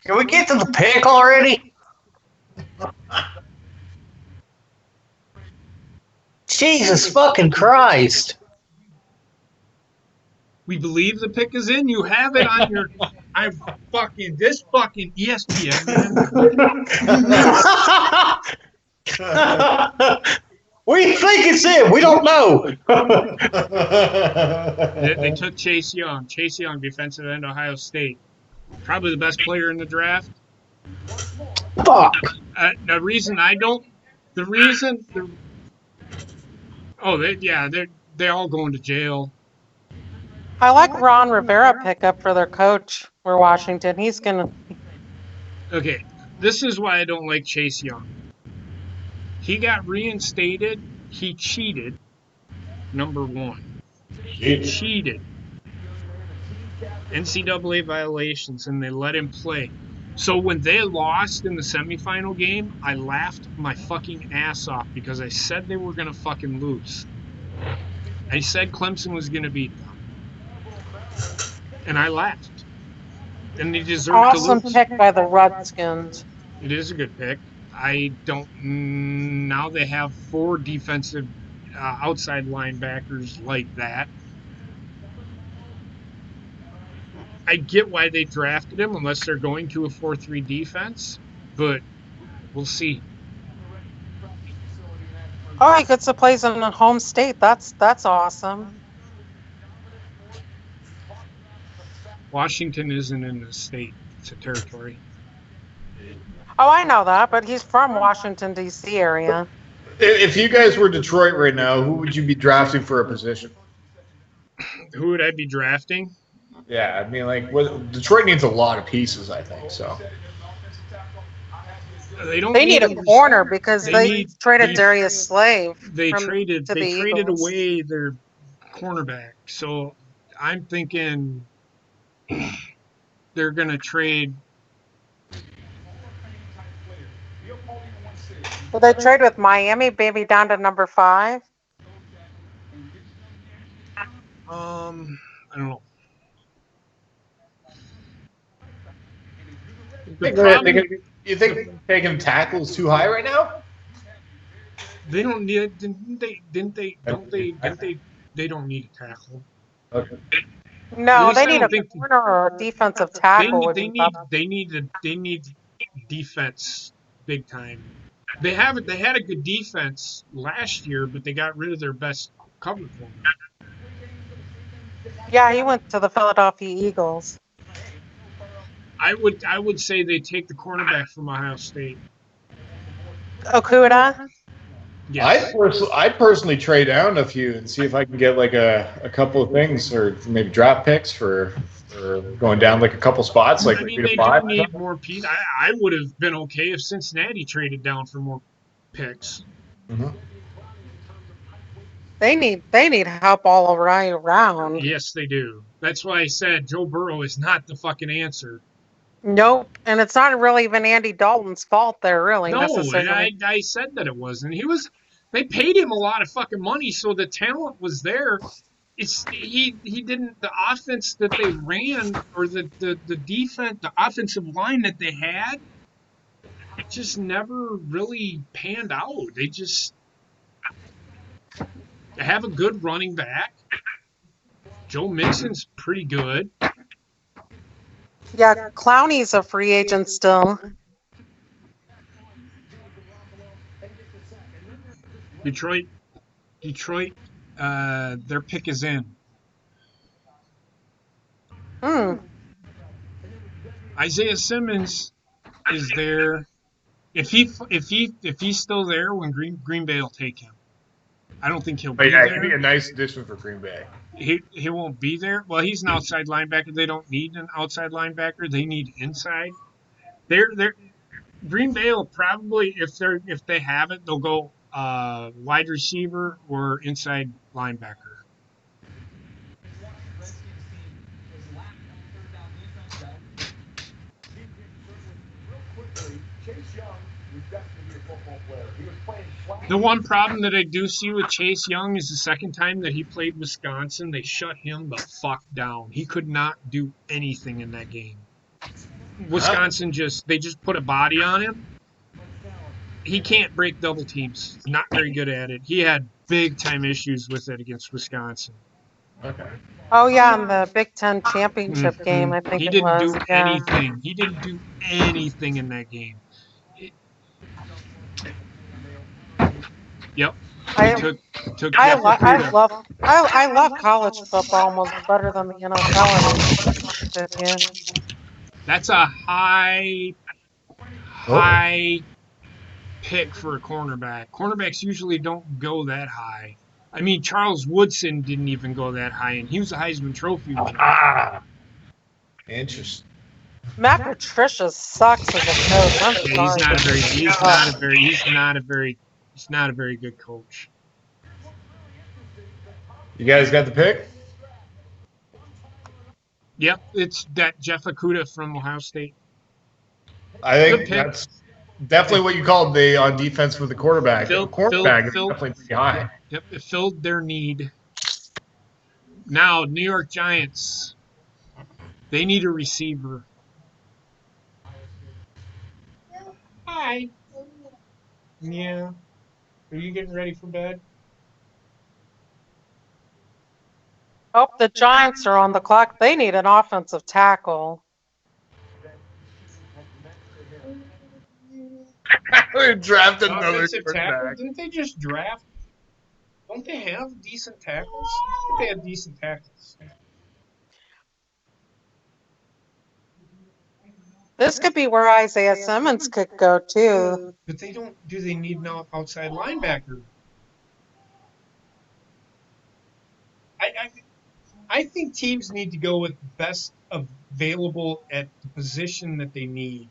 Can we get to the pick already? Jesus fucking Christ. We believe the pick is in. You have it on your. This fucking ESPN, man. We think it's in. We don't know. They took Chase Young. Chase Young, defensive end, Ohio State. Probably the best player in the draft. Fuck. The reason I don't. The reason. They're all going to jail. I like Ron Rivera pickup for their coach for Washington. He's gonna. Okay, this is why I don't like Chase Young. He got reinstated. He cheated. Number one. He cheated. NCAA violations, and they let him play. So when they lost in the semifinal game, I laughed my fucking ass off because I said they were going to fucking lose. I said Clemson was going to beat them. And I laughed. And they deserved Awesome to lose. pick by the Redskins. It is a good pick. I don't. Now they have 4 defensive outside linebackers like that. I get why they drafted him unless they're going to a 4-3 defense, but we'll see. Oh, he gets to play in a home state. That's awesome. Washington isn't in the state; it's a territory. Oh, I know that, but he's from Washington, D.C. area. If you guys were Detroit right now, who would you be drafting for a position? Who would I be drafting? Yeah, I mean, Detroit needs a lot of pieces, I think. So They don't. They need a corner because they traded Darius Slave. They traded Eagles. away their cornerback. So I'm thinking they're going to trade. Will they trade with Miami, maybe down to number 5? I don't know. You think taking tackles too high right now? They don't need. Didn't they? They don't need a tackle. Okay. At No, least they I need don't a think corner or a defensive they tackle need would they be better. need they need they need defense big time. They had a good defense last year, but they got rid of their best cover corner. Yeah, he went to the Philadelphia Eagles. I would say they take the cornerback from Ohio State. Okuda? Yes. I'd personally trade down a few and see if I can get like a couple of things or maybe draft picks for going down like a couple spots, like I mean, 3 to 5. they do need more Pete. I would have been okay if Cincinnati traded down for more picks. Mm-hmm. They need help all right around. Yes, they do. That's why I said Joe Burrow is not the fucking answer. Nope. And it's not really even Andy Dalton's fault there, really, No, and necessarily. I said that it wasn't. They paid him a lot of fucking money, so the talent was there. It's he didn't the offense that they ran or the defense the offensive line that they had, it just never really panned out. They just have a good running back. Joe Mixon's pretty good. Yeah, Clowney's a free agent still. Detroit Detroit their pick is in. Hmm. Isaiah Simmons is there. If he's still there when Green Bay will take him. I don't think he'll But be yeah, he'd be there. a nice addition for Green Bay. He won't be there. Well, he's an outside linebacker. They don't need an outside linebacker. They need inside. They're Green Bay will probably if they have it, they'll go wide receiver or inside linebacker. Chase Young was destined to be a football player. He was playing flat. The one problem that I do see with Chase Young is the second time that he played Wisconsin, they shut him the fuck down. He could not do anything in that game. Wisconsin they just put a body on him. He can't break double teams. He's not very good at it. He had big time issues with it against Wisconsin. Okay. Oh yeah, in the Big Ten championship game, Mhm. I think He it didn't was. do Yeah. anything. He didn't do anything in that game. Yep. He I took Jeff Okuda. I love college football almost better than the NFL. To be honest with you. That's a Oh, high pick for a cornerback. Cornerbacks usually don't go that high. I mean, Charles Woodson didn't even go that high, and he was a Heisman Trophy winner. interesting. Matt Patricia sucks as a coach. I'm Yeah, sorry. he's not a very good coach. You guys got the pick? Yep, it's that Jeff Okuda from Ohio State. I Good think pick. that's definitely what you called the on defense with the quarterback. Cornerback is Phil, definitely pretty high. yep, it filled their need. Now, New York Giants, they need a receiver. Hi. Yeah. Are you getting ready for bed? Oh, the Giants are on the clock. They need an offensive tackle. We drafted another Offensive tackle? quarterback. Didn't they just draft? Don't they have decent tackles? I think they have decent tackles. This could be where Isaiah Simmons could go too. But they don't. Do they need an outside linebacker? I, I I think teams need to go with best available at the position that they need.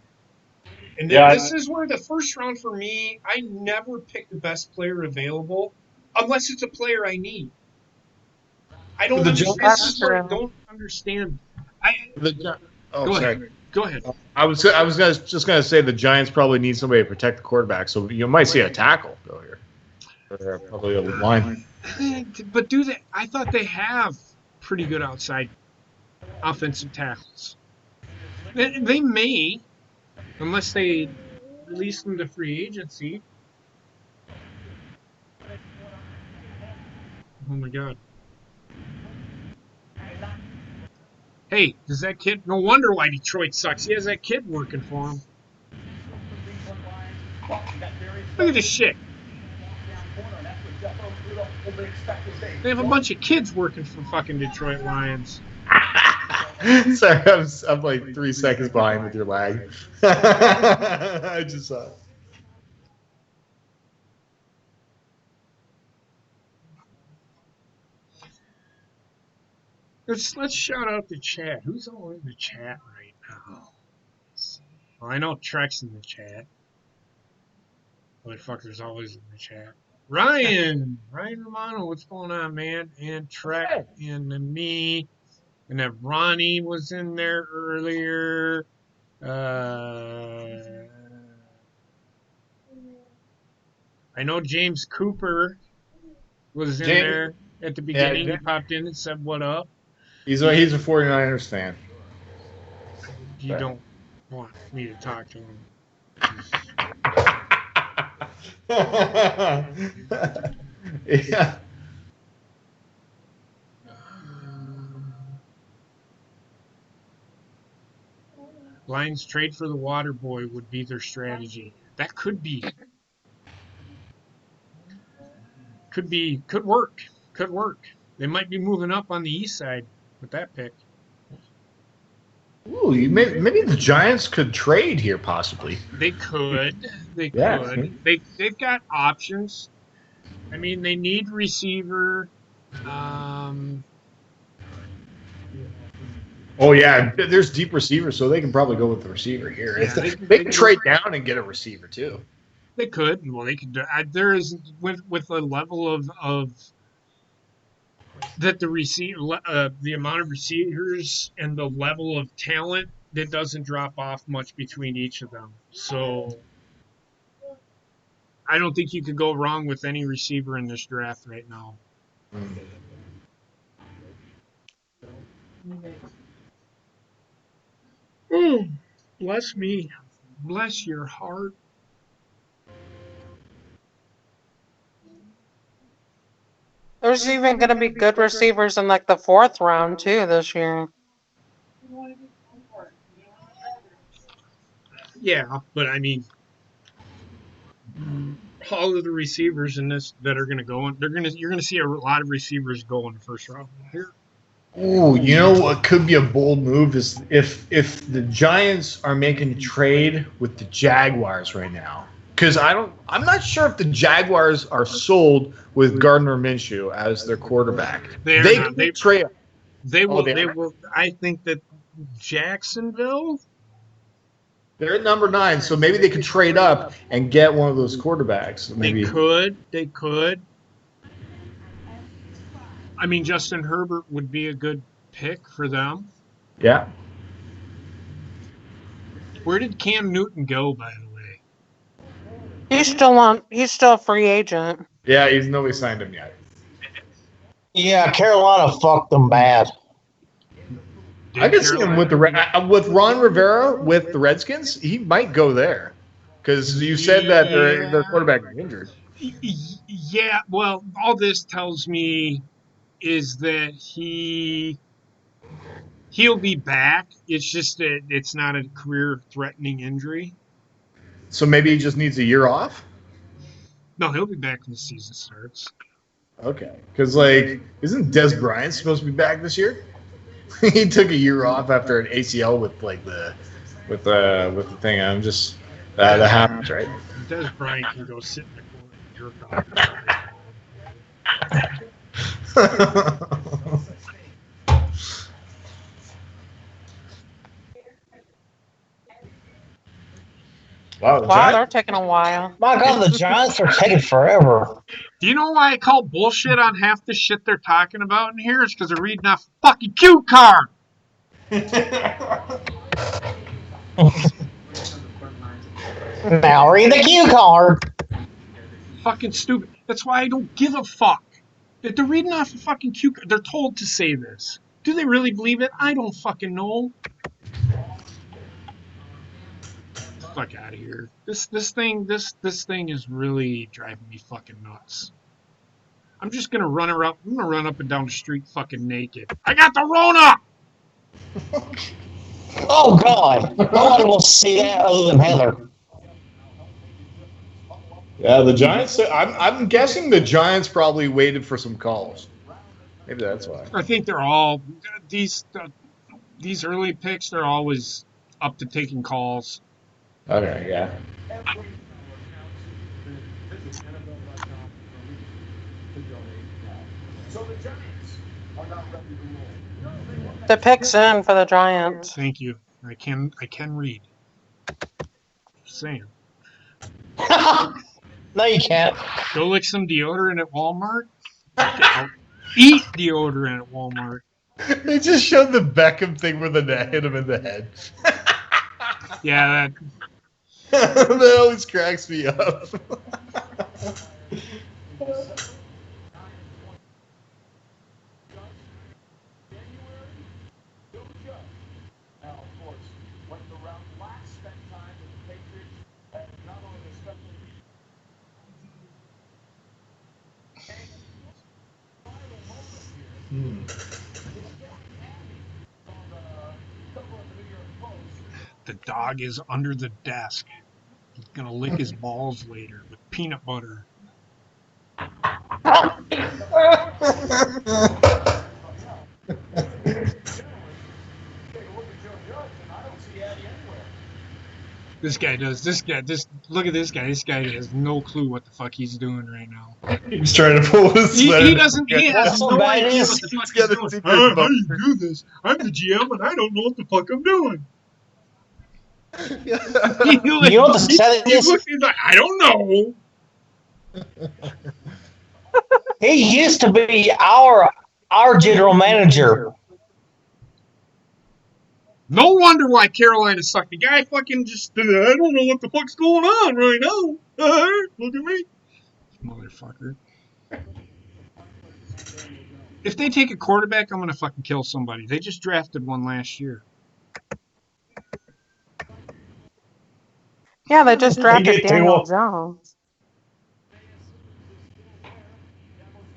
And this is where the first round for me, I never pick the best player available unless it's a player I need. I For don't the understand. This That's is what I true. don't understand. I Oh, Go sorry. ahead. Go ahead. Just gonna say the Giants probably need somebody to protect the quarterback, so you might see a tackle go here, or probably a line. But do they? I thought they have pretty good outside offensive tackles. They may, unless they release them to free agency. Oh my God. Hey, does that kid? No wonder why Detroit sucks. He has that kid working for him. Look at this shit. They have a bunch of kids working for fucking Detroit Lions. Sorry, I'm like 3 seconds behind with your lag. I just saw it. Let's shout out the chat. Who's all in the chat right now? Well, I know Trek's in the chat. Motherfucker's always in the chat. Ryan Romano, what's going on, man? And Trek and me. And then Ronnie was in there earlier. I know James Cooper was in there at the beginning. He popped in and said, "What up?" He's a 49ers fan. You don't want me to talk to him. Yeah. Lions trade for the water boy would be their strategy. That could be. Could work. Could work. They might be moving up on the east side with that pick. Ooh, maybe the Giants could trade here, possibly. They could. They Yeah. could. They've got options. I mean, they need receiver. Oh yeah, there's deep receivers, so they can probably go with the receiver here. Yeah, they can trade down and get a receiver too. They could. Well, they could. There is with the level of that the amount of receivers and the level of talent that doesn't drop off much between each of them. So I don't think you could go wrong with any receiver in this draft right now. Oh, bless me. Bless your heart. There's even going to be good receivers in like the 4th round too this year. Yeah, but I mean, all of the receivers in this that are going to go in, you're going to see a lot of receivers go in the first round here. Ooh, you know what could be a bold move is if the Giants are making a trade with the Jaguars right now. Because I'm not sure if the Jaguars are sold with Gardner Minshew as their quarterback. They trade. They will. I think that Jacksonville. They're at number 9, so maybe they could trade up and get one of those quarterbacks. Maybe. They could. I mean, Justin Herbert would be a good pick for them. Yeah. Where did Cam Newton go, by the way? He's still a free agent. Yeah, nobody signed him yet. Yeah, Carolina fucked them bad. I could see him with Ron Rivera with the Redskins. He might go there because you said that their quarterback is injured. Yeah, well, all this tells me is that he'll be back. It's just that it's not a career-threatening injury. So maybe he just needs a year off? No, he'll be back when the season starts. Okay. Because, isn't Des Bryant supposed to be back this year? He took a year off after an ACL with the thing. I'm just that happens, right? Des Bryant can go sit in the corner and jerk off. Wow, they're taking a while. My God, the Giants are taking forever. Do you know why I call bullshit on half the shit they're talking about in here? It's because they're reading off a fucking cue card. Now read the cue card. Fucking stupid. That's why I don't give a fuck. If they're reading off a fucking cue card, they're told to say this. Do they really believe it? I don't fucking know. Fuck out of here. This thing is really driving me fucking nuts. I'm just gonna run up and down the street fucking naked. I got the Rona! Oh God! Nobody wants to see that other than Heather. Yeah, the Giants. I'm guessing the Giants probably waited for some calls. Maybe that's why. I think they're all these early picks. They're always up to taking calls. Okay, yeah. So the Giants are not ready to roll. The pick's in for the Giants. Thank you. I can read. Just saying. No, you can't. Go lick some deodorant at Walmart. Eat deodorant at Walmart. They just showed the Beckham thing where the net hit him in the head. Yeah, That always cracks me up. Now, of course, when the round last spent time with the Patriots, and not only the special the dog is under the desk. He's gonna lick his balls later with peanut butter. This guy does. This look at this guy. This guy has no clue what the fuck he's doing right now. He's trying to pull his sweater. He doesn't. He has That's no what that idea is. what the fuck He's he's got a doing. secret How do bunker. you do this? I'm the GM and I don't know what the fuck I'm doing. You know what the sad He is? looks. He's like, I don't know. He used to be our general manager. No wonder why Carolina sucked. The guy fucking just. I don't know what the fuck's going on right now. Look at me, motherfucker. If they take a quarterback, I'm gonna fucking kill somebody. They just drafted one last year. Yeah, they just drafted did too. Daniel Jones.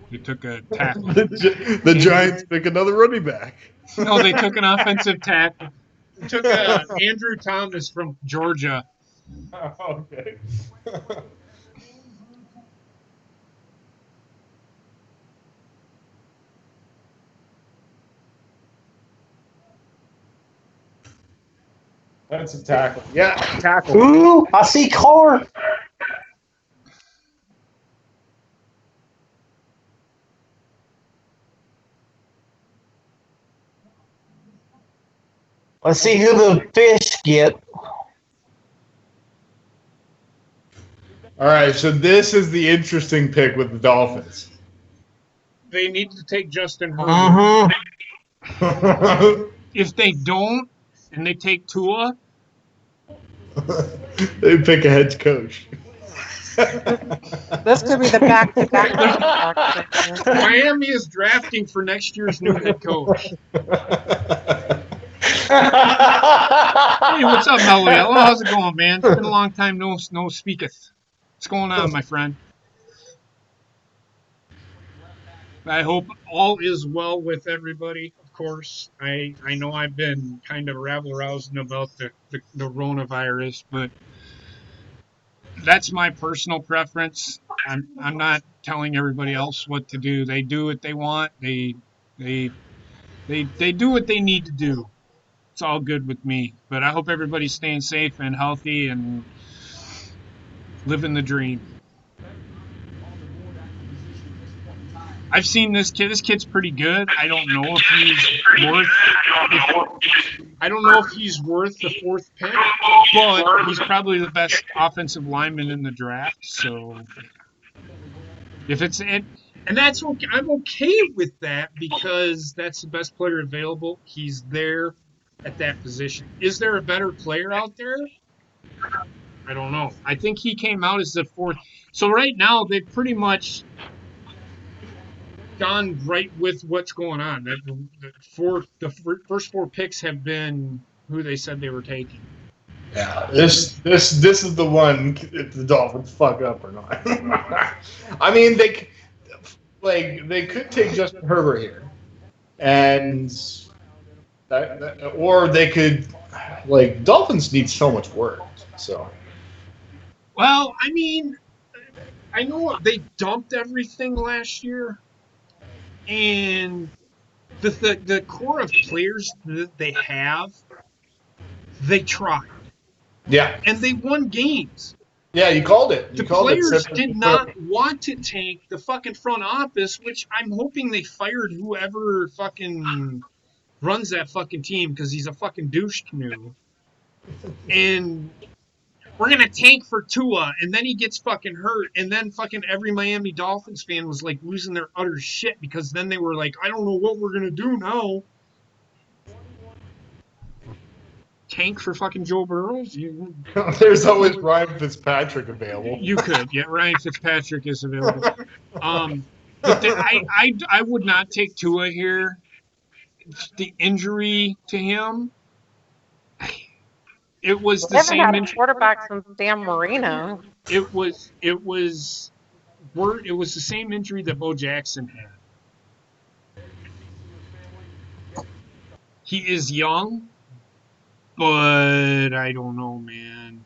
They took a tackle. The Giants pick another running back. No, they took an offensive tackle. They took Andrew Thomas from Georgia. Okay. That's a tackle. Yeah, tackle. Ooh, I see Carr. Let's see who the fish get. All right, so this is the interesting pick with the Dolphins. They need to take Justin Herbert. If they don't, and they take Tua, They pick a head coach. This could be the back-to-back. Miami is drafting for next year's new head coach. Hey, what's up, Mello Yellow? How's it going, man? It's been a long time no speaketh. What's going on, my friend? I hope all is well with everybody. Of course, I know I've been kind of rabble-rousing about the coronavirus, but that's my personal preference. I'm not telling everybody else what to do. They do what they want. They do what they need to do. It's all good with me. But I hope everybody's staying safe and healthy and living the dream. I've seen this kid. This kid's pretty good. I don't know if he's worth the fourth pick, but he's probably the best offensive lineman in the draft. So if it's it, and that's okay. I'm okay with that because that's the best player available. He's there at that position. Is there a better player out there? I don't know. I think he came out as the fourth. So right now they've pretty much gone right with what's going on. The first four picks have been who they said they were taking. Yeah, this is the one if the Dolphins fuck up or not. I mean, they could take Justin Herbert here, and Or they could, like, Dolphins need so much work. So Well, I mean, I know they dumped everything last year, and the core of players that they have, they tried yeah, and they won games. yeah, you called it. You The called it. players did not want to tank the fucking front office, which I'm hoping they fired whoever fucking runs that fucking team because he's a fucking douche canoe. And we're gonna tank for Tua, and then he gets fucking hurt, and then fucking every Miami Dolphins fan was like losing their utter shit because then they were like, I don't know what we're gonna do now. Tank for fucking Joe Burrow? There's always Ryan Fitzpatrick available. You could, yeah. Ryan Fitzpatrick is available. But I would not take Tua here. The injury to him, it was They the haven't had same a injury. quarterback since Dan Marino. It was the same injury that Bo Jackson had. He is young, but I don't know, man.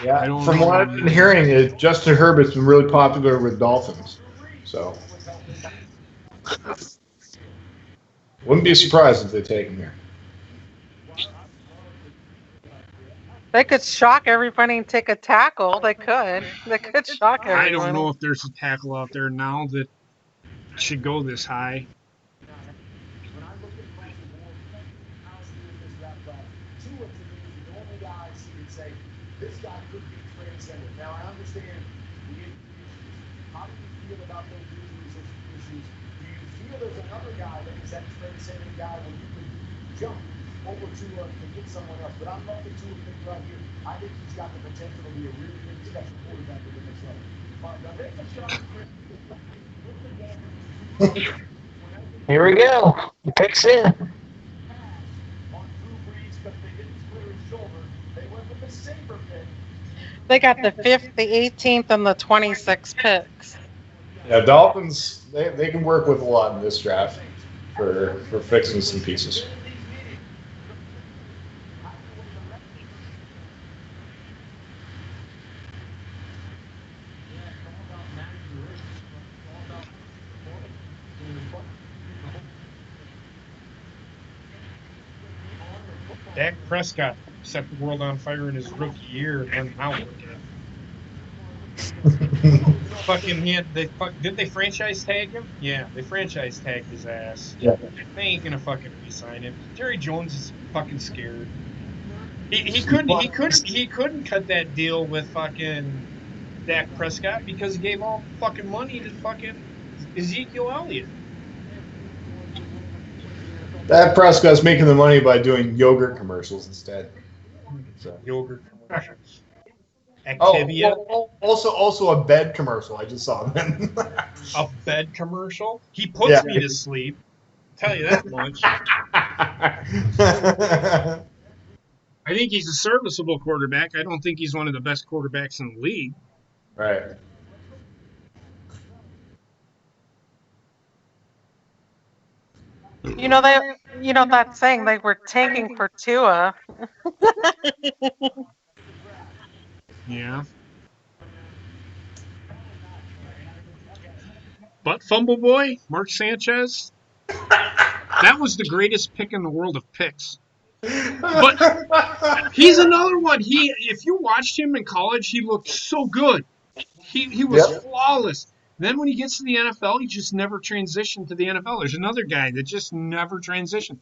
Yeah, from what I've been hearing, is Justin Herbert's been really popular with Dolphins. So wouldn't be surprised if they take him here. They could shock everybody and take a tackle. They could. They could shock everyone. I don't know if there's a tackle out there now that should go this high. This guy could be transcendent. Now, I understand the injury issues. How do you feel about those injuries issues? Do you feel there's another guy that is that transcendent guy where you can jump over to get someone else? But I'm looking to a pick right here. I think he's got the potential to be a really big special quarterback in the next level. Now, there's a shot. Here we go. The pick's in. On Drew Brees, because they didn't clear his shoulder. They went with the safer pick. They got the 5th, the 18th, and the 26th picks. Yeah, Dolphins, they can work with a lot in this draft for fixing some pieces. Dak Prescott set the world on fire in his rookie year, and then now look at him. Fucking did they franchise tag him? Yeah, they franchise tagged his ass. Yeah. They ain't gonna fucking re-sign him. Jerry Jones is fucking scared. He couldn't cut that deal with fucking Dak Prescott because he gave all fucking money to fucking Ezekiel Elliott. That Prescott's making the money by doing yogurt commercials instead. So. Yogurt commercials. Activia. Also a bed commercial. I just saw them. A bed commercial? He puts me to sleep. Tell you that much. I think he's a serviceable quarterback. I don't think he's one of the best quarterbacks in the league. Right. You know that saying they were tanking for Tua. Yeah. But Fumble Boy, Mark Sanchez, that was the greatest pick in the world of picks. But he's another one. If you watched him in college, he looked so good. He was flawless. Then when he gets to the NFL, he just never transitioned to the NFL. There's another guy that just never transitioned.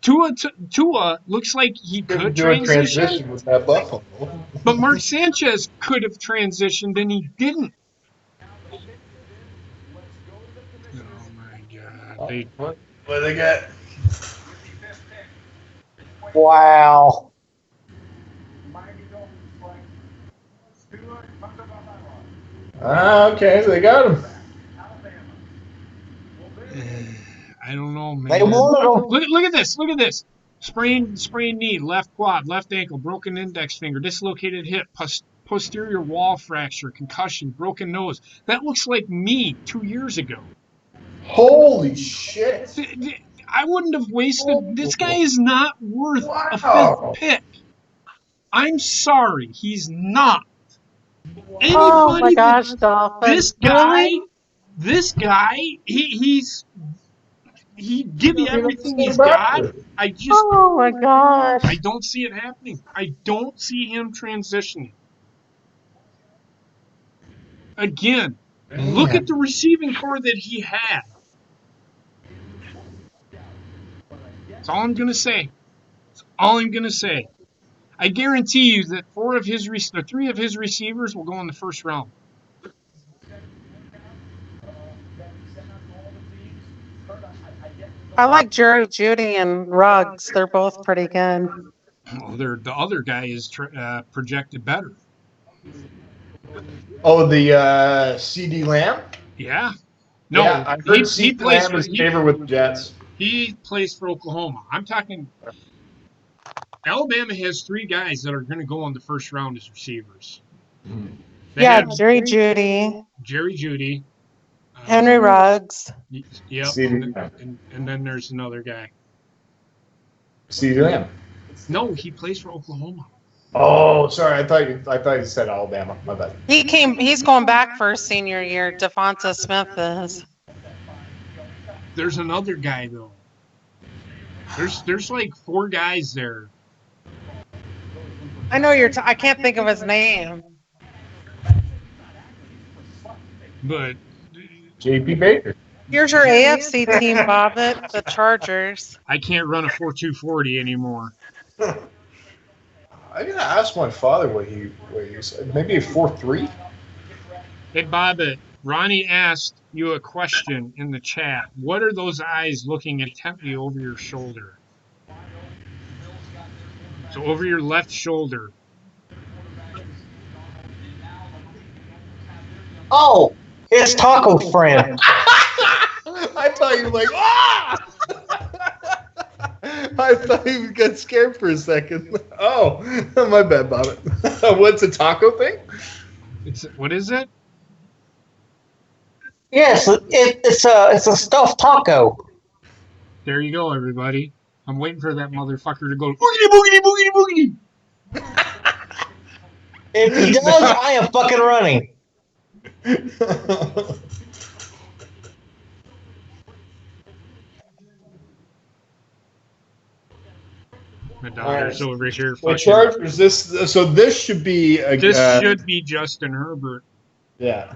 Tua looks like he could transition with that Buffalo. But Mark Sanchez could have transitioned and he didn't. Oh my God! What do they get? Wow. Okay, they got him. I don't know, man. They wanted him. Look at this. Look at this. Sprained knee, left quad, left ankle, broken index finger, dislocated hip, posterior wall fracture, concussion, broken nose. That looks like me 2 years ago. Holy shit! I wouldn't have wasted. This guy is not worth a fifth Wow. pick. I'm sorry, he's not. Oh my Anybody that gosh, Dolphin. this guy, Really? this guy, he'd give you Because he doesn't everything stay he's got. back. I just Oh my I gosh. don't see it happening. I don't see him transitioning. Again, look at Man. the receiving core that he had. That's all I'm gonna say. All I'm gonna say. I guarantee you that three of his receivers will go in the first round. I like Jerry Judy and Ruggs. They're both pretty good. Oh, the other guy is projected better. Oh, the CD Lamb? Yeah. Yeah, No, I heard he CD plays Lamb for is favored with the Jets. he plays for Oklahoma. I'm talking Alabama has three guys that are going to go in the first round as receivers. They Yeah, have Jerry Judy, Jerry Judy. Henry Ruggs. Yep, CD Lamb. and then there's another guy. CD Lamb. No, he plays for Oklahoma. Oh, sorry. I thought you said Alabama. My bad. He's going back for his senior year. Devonta Smith is. There's another guy though. There's like four guys there. I know I can't think of his name. But JP Baker. Here's your AFC team, Bobbitt, the Chargers. I can't run a 4.240 anymore. I'm gonna ask my father what he said. Maybe a 4.3. Hey Bobbitt, Ronnie asked you a question in the chat. What are those eyes looking intently over your shoulder? So over your left shoulder. Oh, his taco friend. I thought you were like, ah! I thought you got scared for a second. Oh, my bad, Bob. What's a taco thing? What is it? Yes, it's a stuffed taco. There you go, everybody. I'm waiting for that motherfucker to go boogity boogity boogity boogity. If he does, I am fucking running. My daughter's over here Well, fucking. Chargers. This should be. This should be Justin Herbert. Yeah.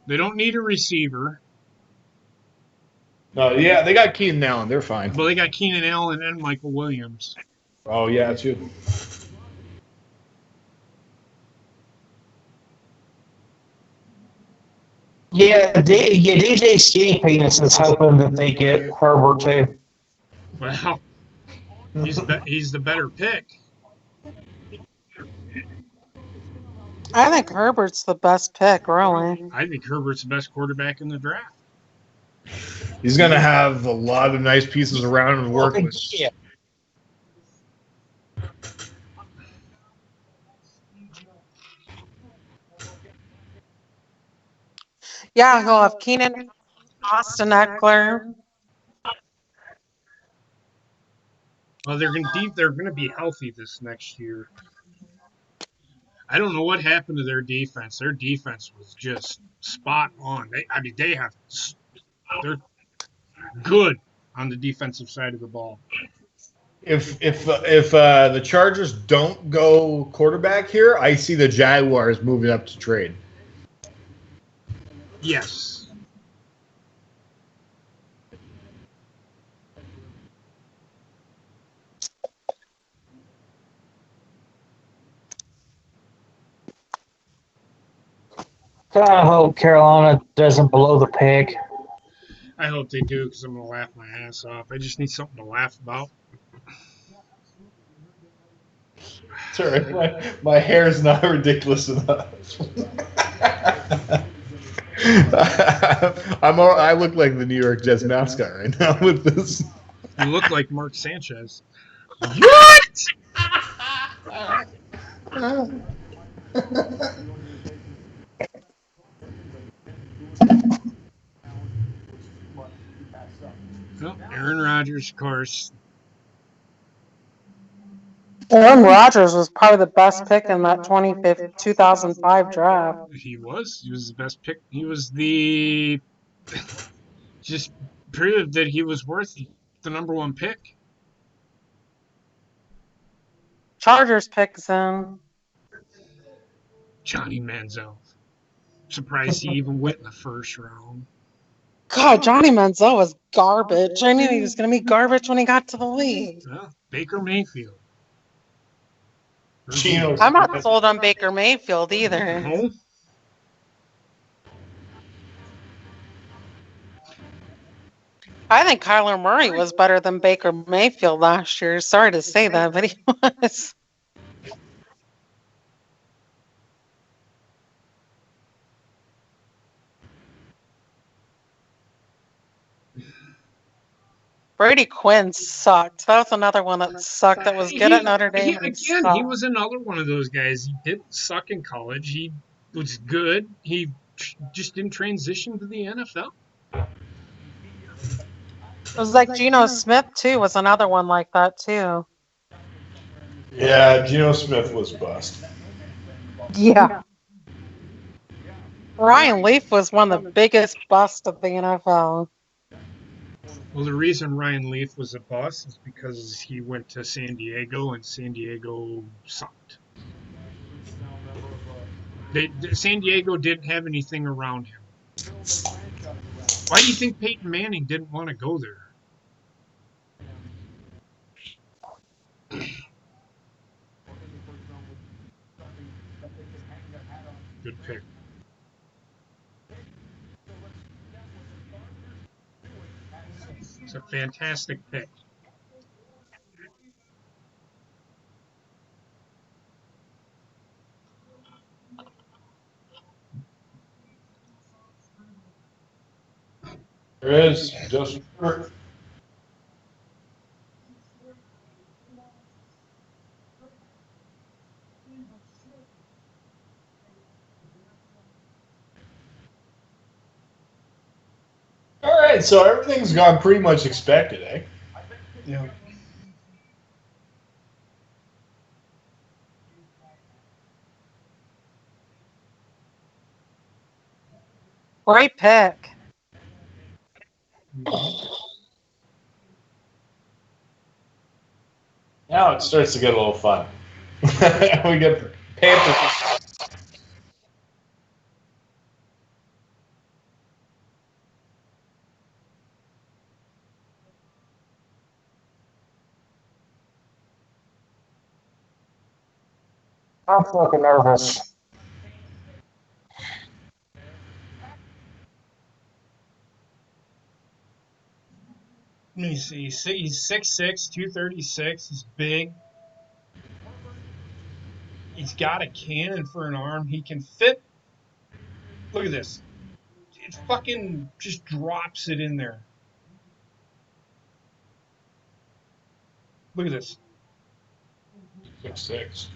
They don't need a receiver. No, yeah, they got Keenan Allen. They're fine. But they got Keenan Allen and Michael Williams. Oh yeah, too. Yeah, DJ Ski Penis is hoping that they get Herbert too. Well, he's the better pick. I think Herbert's the best pick, really. I think Herbert's the best quarterback in the draft. He's gonna have a lot of nice pieces around him to work with. Yeah. Yeah, he'll have Keenan, Austin Eckler. Well, they're gonna be healthy this next year. I don't know what happened to their defense. Their defense was just spot on. They're good on the defensive side of the ball. If the Chargers don't go quarterback here, I see the Jaguars moving up to trade. Yes. I hope Carolina doesn't blow the peg. I hope they do because I'm gonna laugh my ass off. I just need something to laugh about. Sorry, my hair is not ridiculous enough. I look like the New York Jets mascot right now with this. You look like Mark Sanchez. What? Well, Aaron Rodgers, of course. Aaron Rodgers was probably the best pick in that 2005 draft. He was. He was the best pick. He was the just proved that he was worth the number one pick. Chargers picks in. Johnny Manziel. Surprised he even went in the first round. God, Johnny Manziel was garbage. I knew he was going to be garbage when he got to the league. Well, Baker Mayfield. Geno I'm not Smith. sold on Baker Mayfield either. No. I think Kyler Murray was better than Baker Mayfield last year. Sorry to say that, but he was. Brady Quinn sucked. That was another one that sucked. That was good at Notre Dame. He was another one of those guys. He didn't suck in college. He was good. He just didn't transition to the NFL. It was like Geno Smith too. Was another one like that too. Yeah, Geno Smith was bust. Yeah. Ryan Leaf was one of the biggest busts of the NFL. Well, the reason Ryan Leaf was a bust is because he went to San Diego, and San Diego sucked. San Diego didn't have anything around him. Why do you think Peyton Manning didn't want to go there? Good pick. It's a fantastic pick. There is Justin Herbert. All right, so everything's gone pretty much expected, eh? Yeah. Great pick. Now it starts to get a little fun. We get the Panthers. I'm fucking nervous. Let me see. He's 6'6", 236. He's big. He's got a cannon for an arm. He can fit. Look at this. It fucking just drops it in there. Look at this. 6'6".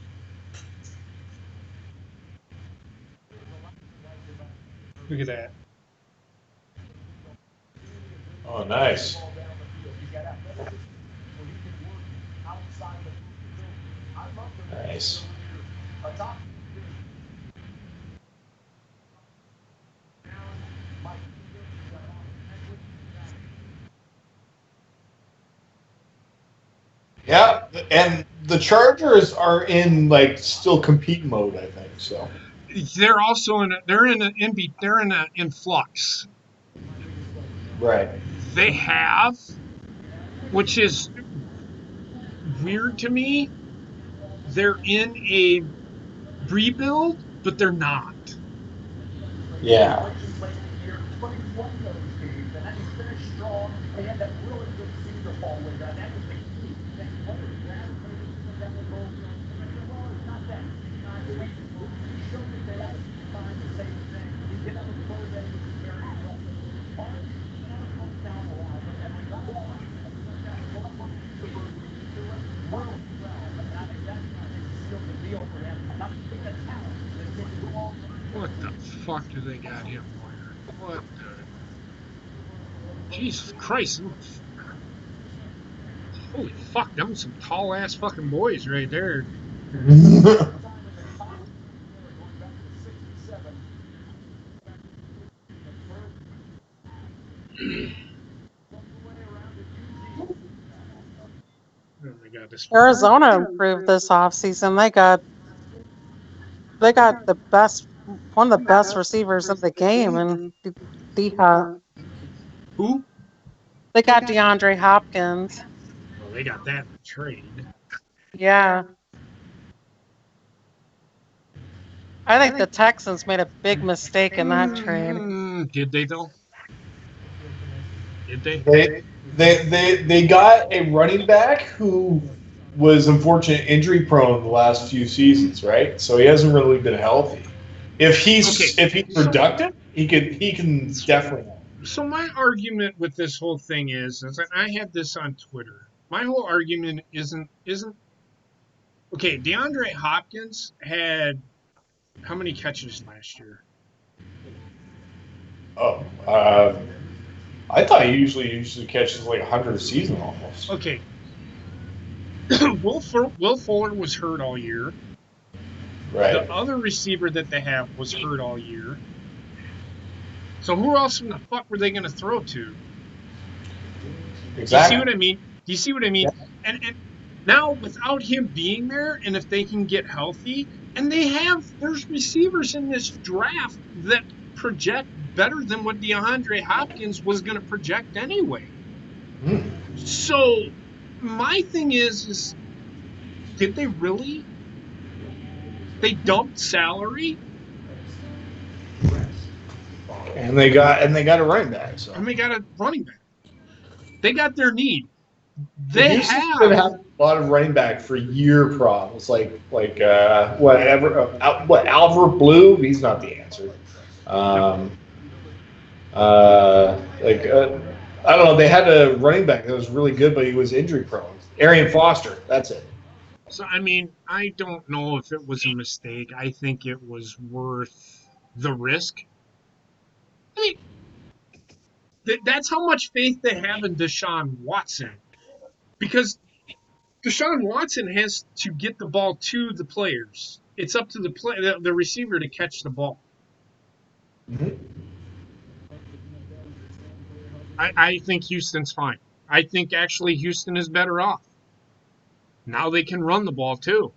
Look at that. Oh, nice. Nice. Yeah, and the Chargers are in like still compete mode, I think. So They're also in flux. right. They have, which is weird to me. They're in a rebuild, but they're not. Yeah. What the fuck do they got him wearing? What the Jesus Christ. Holy fuck, them some tall ass fucking boys right there. Oh my god, this Arizona improved this offseason. They got one of the best receivers in the game, and who? they got DeAndre Hopkins. Well, they got that in the trade. Yeah. I think the Texans made a big mistake in that trade. Did they though? Did they? They got a running back who was unfortunately injury prone the last few seasons, right? So he hasn't really been healthy. If he's productive, he can definitely. So my argument with this whole thing is that I had this on Twitter. My whole argument isn't okay. DeAndre Hopkins had how many catches last year? Oh, I thought he usually catches like 100 a season almost. Okay. Will Fuller was hurt all year. Right. The other receiver that they have was hurt all year. So who else in the fuck were they going to throw to? Exactly. Do you see what I mean? Do you see what I mean? Yeah. And now without him being there, and if they can get healthy, and there's receivers in this draft that project better than what DeAndre Hopkins was going to project anyway. So my thing is did they really? They dumped salary, and they got a running back. So. And they got a running back. They got their need. They have a lot of running back for year problems, like whatever. Alvaro Blue? He's not the answer. I don't know. They had a running back that was really good, but he was injury prone. Arian Foster. That's it. So, I mean, I don't know if it was a mistake. I think it was worth the risk. I mean, that's how much faith they have in Deshaun Watson. Because Deshaun Watson has to get the ball to the players. It's up to the receiver to catch the ball. Mm-hmm. I think Houston's fine. I think actually Houston is better off. Now they can run the ball too.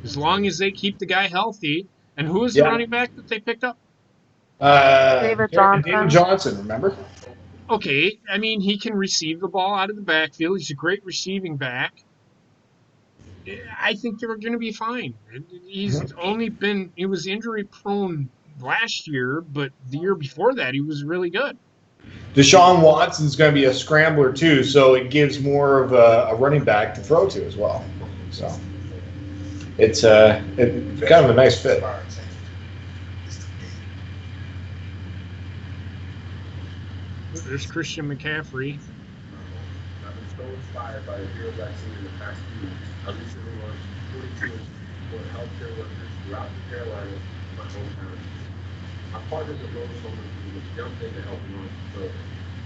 As long as they keep the guy healthy. And who is the running back that they picked up? David Johnson. David Johnson, remember? Okay, I mean, he can receive the ball out of the backfield. He's a great receiving back. I think they're going to be fine. He was injury prone last year, but the year before that, he was really good. Deshaun Watson's going to be a scrambler too, so it gives more of a running back to throw to as well. So it's kind of a nice fit. There's Christian McCaffrey. I've been so inspired by the heroes I've seen in the past few weeks. I recently launched 42 for healthcare workers throughout the Carolinas, my hometown. I partnered with Lowe's Home Improvement, jumped in to help launch the program.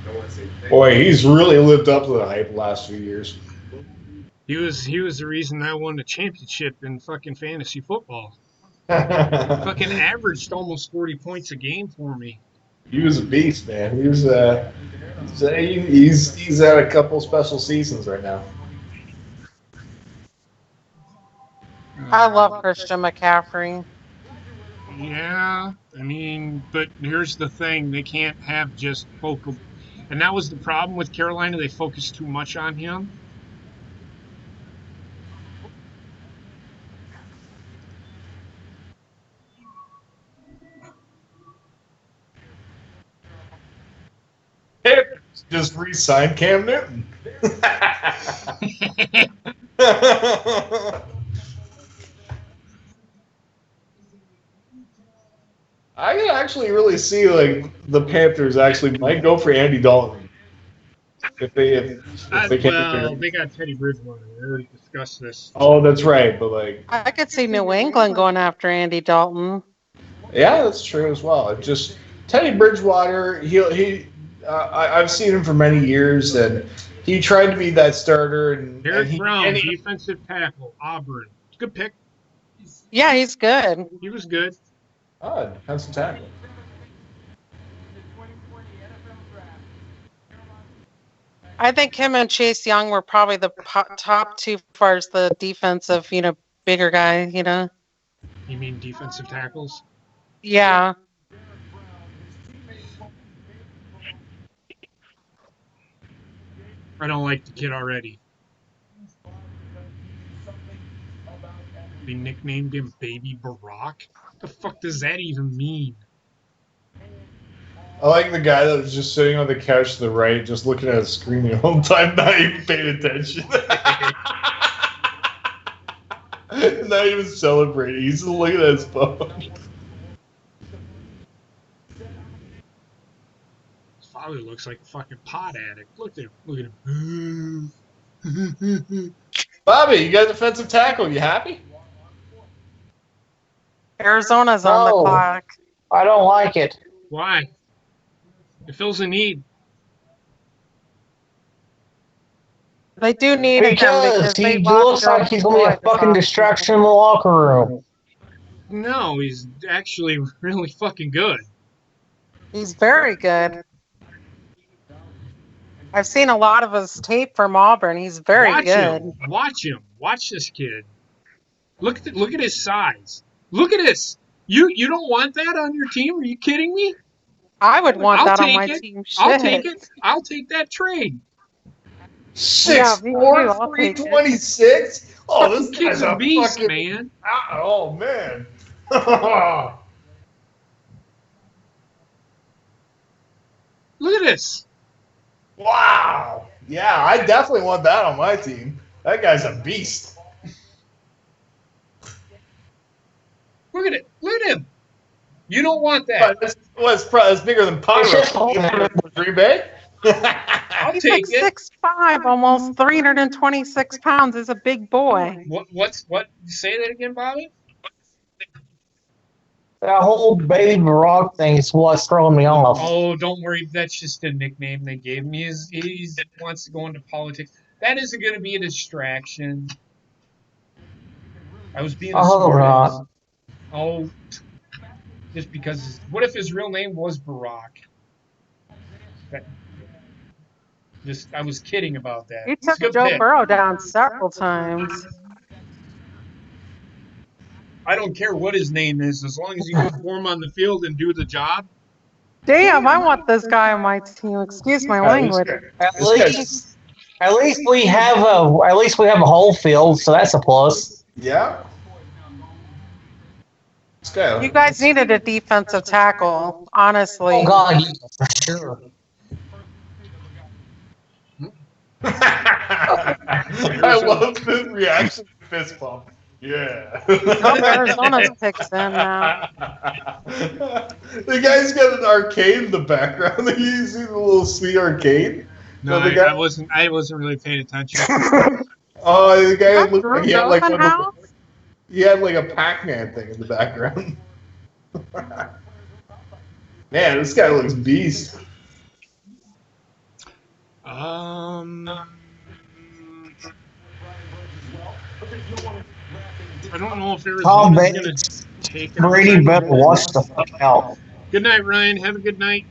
I want to say thank you. Boy, he's really lived up to the hype the last few years. He was the reason I won the championship in fucking fantasy football. Fucking averaged almost 40 points a game for me. He was a beast, man. He was he's had a couple special seasons right now. I love Christian McCaffrey. Yeah, I mean, but here's the thing: they can't have just focal, and that was the problem with Carolina. They focused too much on him. Just re-signed Cam Newton. I can actually really see like the Panthers actually might go for Andy Dalton if they can't. They got Teddy Bridgewater. We already discussed this. Oh, that's right. But like, I could see New England going after Andy Dalton. Yeah, that's true as well. It just Teddy Bridgewater, I've seen him for many years, and he tried to be that starter, and Derek he Brown, and he. defensive tackle, Auburn. Good pick. Yeah, he's good. He was good. Oh, defensive tackle. I think him and Chase Young were probably the top two as far as the defensive, bigger guy, You mean defensive tackles? Yeah. I don't like the kid already. They nicknamed him Baby Barack. The fuck does that even mean? I like the guy that was just sitting on the couch to the right, just looking at a screen the whole time, not even paying attention. Not even celebrating. He's just looking at his phone. His father looks like a fucking pot addict. Look at him. Look at him. Bobby, you got a defensive tackle. You happy? Arizona's on the No. clock. I don't like it. Why? It fills a need. They do need him Because because they he lost looks like he's going to be a Floyd this fucking offseason. distraction in the locker room. No, he's actually really fucking good. He's very good. I've seen a lot of his tape from Auburn. He's very Watch good. him. Watch him. Watch this kid. Look at his size. Look at this. You don't want that on your team? Are you kidding me? I would want I'll that on take my it. team. Shit. I'll take it. I'll take that trade. 6'4", I'll take it. 326. Oh, this Fucking guy's kid's a a beast, fucking. man. Oh man. Look at this. Wow. Yeah, I definitely want that on my team. That guy's a beast. Look at it. Look at him. You don't want that. It's bigger than Potter. It's just- Green Bay. I'll He's take like it. 6'5", almost 326 pounds. Is a big boy. What? Say that again, Bobby. That whole baby Barack thing is what's throwing me off. Oh, don't worry. That's just a nickname they gave me. He wants to go into politics. That isn't going to be a distraction. I was being a Oh, smart ass. God. Oh, just because. What if his real name was Barack? I was kidding about that. You It's a took good Joe pick. Burrow down several times. I don't care what his name is, as long as he can perform on the field and do the job. Damn, I want this guy on my team. Excuse my language. At least we have a whole field, so that's a plus. Yeah. This guy. You guys needed a defensive tackle, honestly. Oh God, yeah, for sure. I love this reaction to fist bump. Yeah. Oh, Arizona's picks in now. The guy's got an arcade in the background. You see the little sweet arcade? No, So the guy- I wasn't really paying attention. Oh, the guy That's looked like he had like Rosen one of House? the, he had like a Pac-Man thing in the background. Man, this guy looks beast. I don't know if Tom Arizona's Brady, going to take it. Brady better watch the fuck out. Good night, Ryan. Have a good night.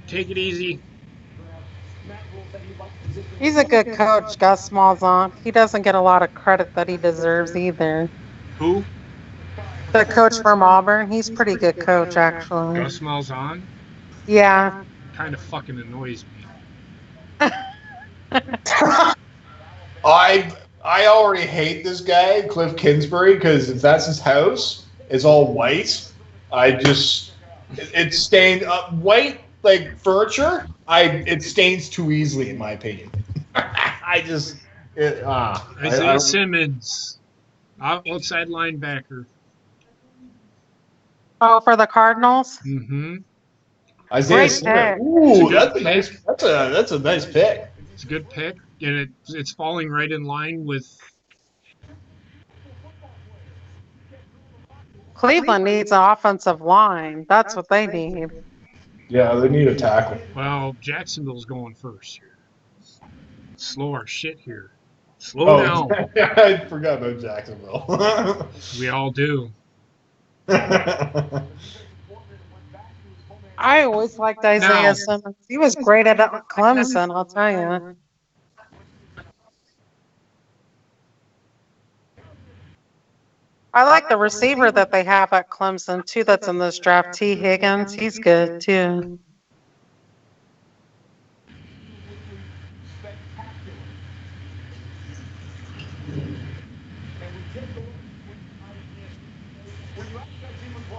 Take it easy. He's a good coach, Gus Malzahn. He doesn't get a lot of credit that he deserves either. Who? The coach from Auburn, he's pretty good coach, actually. Gus Malzahn? Yeah. Kind of fucking annoys me. I already hate this guy, Cliff Kingsbury, because if that's his house, it's all white. It's stained white like furniture. It stains too easily, in my opinion. Isaiah Simmons, outside linebacker. Oh, for the Cardinals? Mm-hmm. Isaiah Great Simmons. pick. Ooh, that's a nice pick. It's a good pick, and it's falling right in line with. Cleveland needs an offensive line. That's what they need. Yeah, they need a tackle. Well, Jacksonville's going first here. Slow our shit here. Slow Oh, down. I forgot about Jacksonville. We all do. I always liked Isaiah Now, Simmons. He was great at Clemson, I'll tell you. I like the receiver that they have at Clemson too. That's in this draft, T. Higgins. He's good too.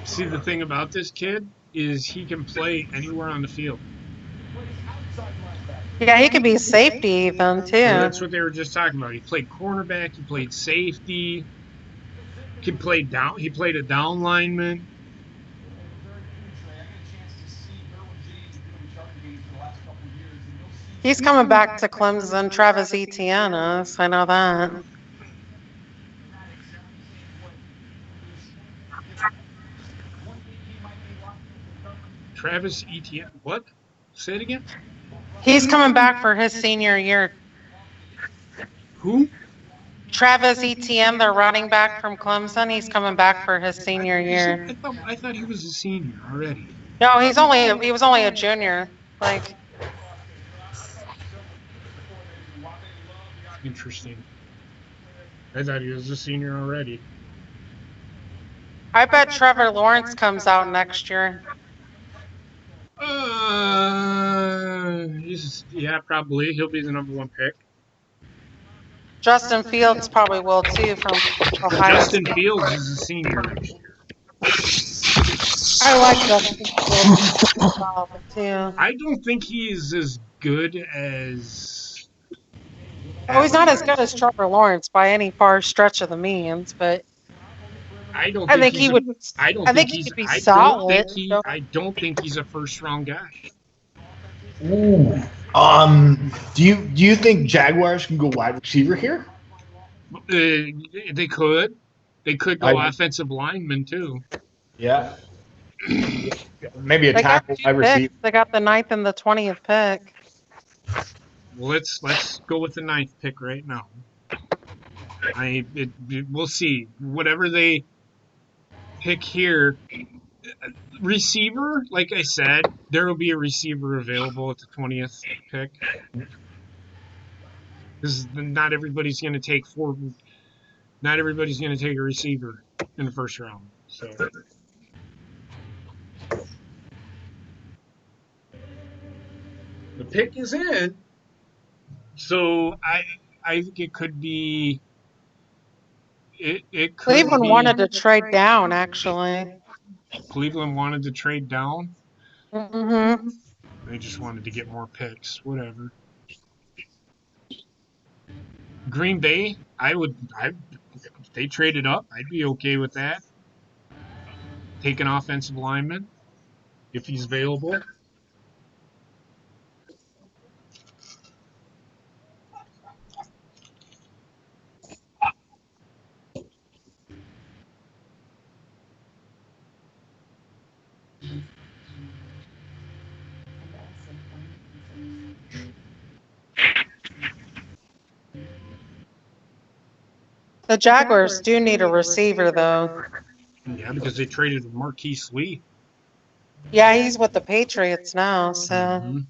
see, the thing about this kid is he can play anywhere on the field. Yeah, he could be safety even Well, too. that's what they were just talking about. He played cornerback. He played safety. He played down. He played a down lineman. He's coming back to Clemson. Travis Etienne is. I know that. Travis Etienne. What? Say it again. He's coming back for his senior year. Who? Travis Etienne, their running back from Clemson. He's coming back for his senior year. I thought he was a senior already. No, he was only a junior. Like, Interesting. I thought he was a senior already. I bet Trevor Lawrence comes out next year. Yeah, probably. He'll be the number one pick. Justin Fields probably will too from Ohio Justin State. Fields is a senior next year. I like Justin Fields too. I don't think he is as good as. Oh, he's not as good as Trevor Lawrence by any far stretch of the means, but I don't I think think he's. he would. I don't I think think he he's. could be I don't solid. think he. I don't think he's a first round guy. Ooh. Do you think Jaguars can go wide receiver here? They could. They could go offensive lineman too. Yeah. Maybe a They got tackle, 2 wide receiver. picks. They got the 9th and the 20th pick. Well, let's go with the 9th pick right now. We'll see. Whatever they pick here, receiver. Like I said, there will be a receiver available at the 20th pick. Because not everybody's going to take four. Not everybody's going to take a receiver in the first round. So the pick is in. So I think it could be. It could Cleveland be. wanted to trade down, actually. Cleveland wanted to trade down. Mm-hmm. They just wanted to get more picks. Whatever. Green Bay, if they traded up, I'd be okay with that. Take an offensive lineman if he's available. The Jaguars do need a receiver, though. Yeah, because they traded Marquise Lee. Yeah, he's with the Patriots now, so. Mhm.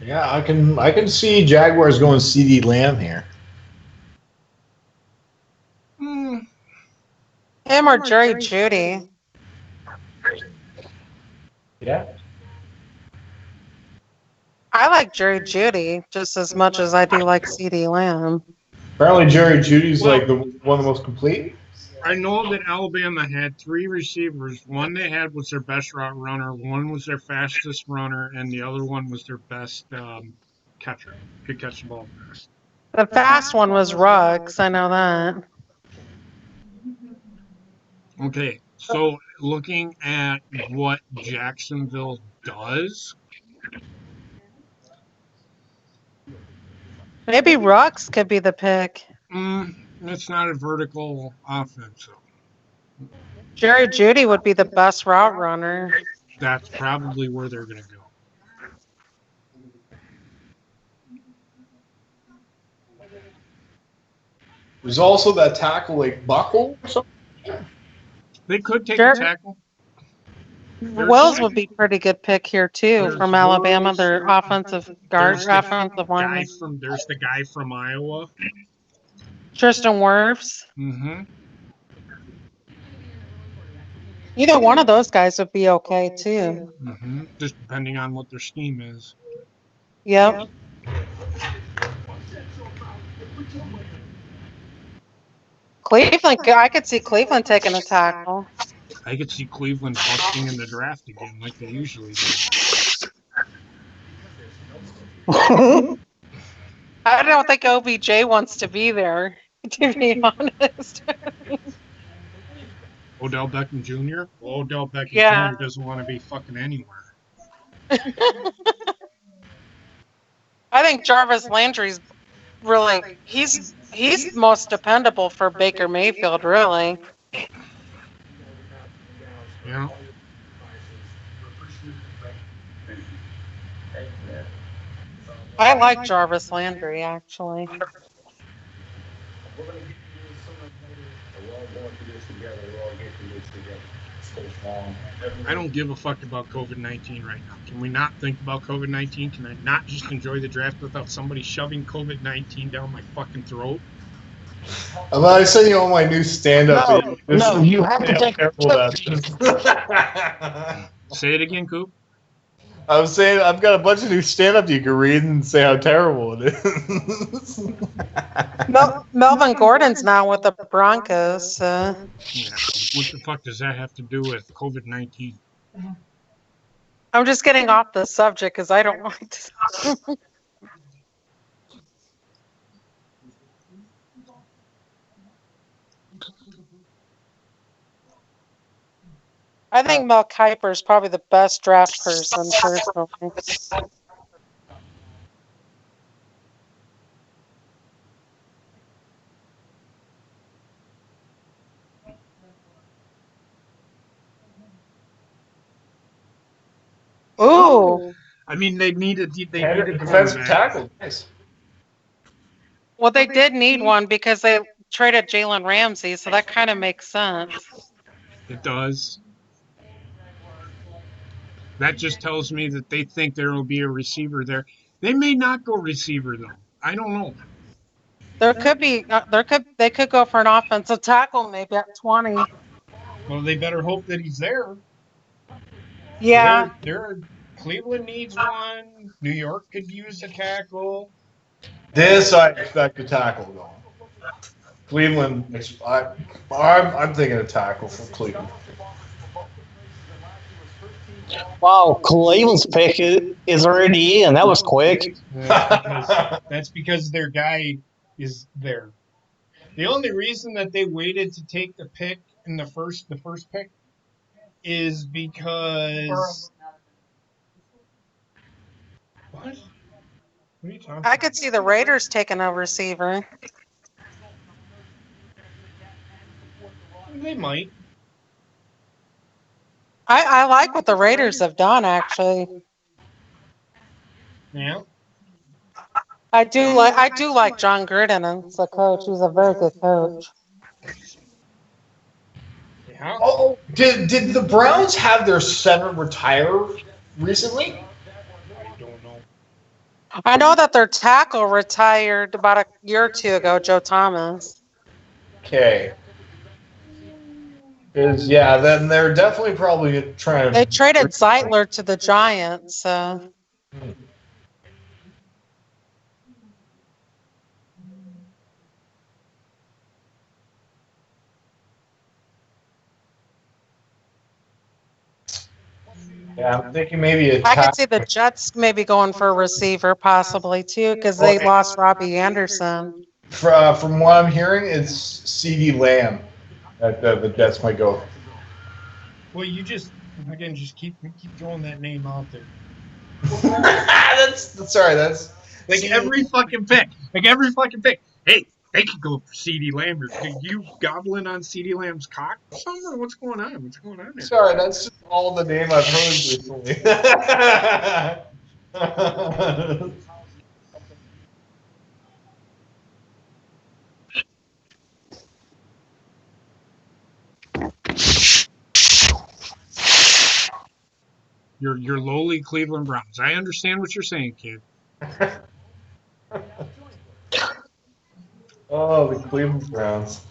Yeah, I can see Jaguars going CD Lamb here. Mm, Him or Jerry Jeudy. Yeah. I like Jerry Jeudy just as much as I do like CeeDee Lamb. Apparently Jerry Judy's Well- like one of the most complete. I know that Alabama had 3 receivers. One they had was their best route runner, one was their fastest runner, and the other one was their best catcher. Could catch the ball fast. The fast one was Ruggs, I know that. Okay, so looking at what Jacksonville does, Maybe Rux could be the pick. It's not a vertical offense, so Jerry Judy would be the best route runner. that's probably where they're going to go. There's also that tackle like Buckle or something. They could take a Jer- tackle. Wells would be pretty good pick here too There's from Alabama. Wells. Their offensive guard, offensive lineman. There's the guy from Iowa. Tristan Wirfs. Mm-hmm. Either one of those guys would be okay too. Mm-hmm. Just depending on what their scheme is. Yep. Cleveland, I could see Cleveland taking a tackle. I could see Cleveland busting in the draft again like they usually do. I don't think OBJ wants to be there, to be honest. Odell Beckham Jr.? Well, Odell Beckham Yeah. Jr. doesn't want to be fucking anywhere. I think Jarvis Landry's really he's most dependable for Baker Mayfield, really. Yeah. I like Jarvis Landry actually. I don't give a fuck about COVID-19 right now. Can we not think about COVID-19? Can I not just enjoy the draft without somebody shoving COVID-19 down my fucking throat? I'm about to send you all my new stand-up. No, you have to take terrible that. Say it again, Coop. I was saying I've got a bunch of new stand-up you can read and say how terrible it is. Melvin Gordon's now with the Broncos. Yeah, what the fuck does that have to do with COVID-19? I'm just getting off the subject because I don't like to. I think Mel Kiper is probably the best draft person, personally. Ooh. I mean, they need a defensive quarterback. tackle. Nice. Well, they did need one because they traded Jalen Ramsey, so that kind of makes sense. It does. That just tells me that they think there will be a receiver there. They may not go receiver though. I don't know. There could be, they could go for an offensive tackle maybe at 20. Well, they better hope that he's there. Yeah. Cleveland needs one. New York could use a tackle. This I expect a tackle going. Cleveland, I'm thinking a tackle for Cleveland. Wow, Cleveland's pick is already in. That was quick. That's because their guy is there. The only reason that they waited to take the pick in the first pick is because what? What are you talking about? I could see the Raiders taking a receiver. They might. I like what the Raiders have done, actually. Yeah. I do like John Gruden as a coach. He's a very good coach. Yeah. Oh, did the Browns have their center retire recently? I don't know. I know that their tackle retired about a year or two ago, Joe Thomas. Okay. Yeah, then they're definitely probably trying to. They traded Zeitler to the Giants. So. Yeah, I'm thinking maybe I could see the Jets maybe going for a receiver possibly too because they lost Robbie Anderson. From what I'm hearing, it's C.D. Lamb that the Jets might go. Well, you just keep throwing that name out there. That's all right. Like every fucking pick. Hey, they could go for CD Lamb. Are you gobbling on CD Lamb's cock or something? Or what's going on? What's going on there? Sorry, that's just all the name I've heard recently. Your lowly Cleveland Browns. I understand what you're saying, kid. Oh, the Cleveland Browns.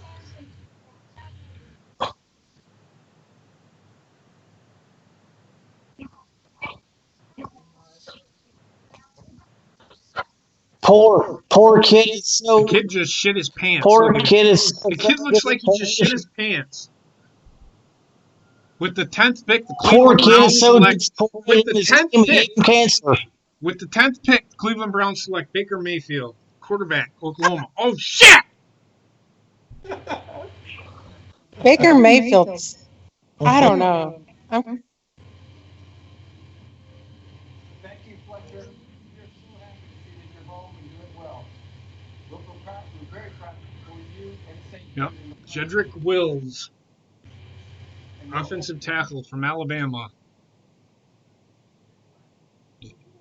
Poor kid is The so kid just shit his pants. poor Look at him. kid is so The kid looks like he just shit disappointed. his pants. With the 10th pick, the Poor Cleveland kid is Browns so select. With disappointed the in his 10th team. He pick, gave him cancer. with the 10th pick, the Cleveland Browns select Baker Mayfield, quarterback, Oklahoma. Oh shit! Baker Mayfield's, I don't know. Thank you, Fletcher. We're so happy to see that you're home and doing well. We're very proud for you and St. Yep. Jedrick Wills, offensive tackle from Alabama.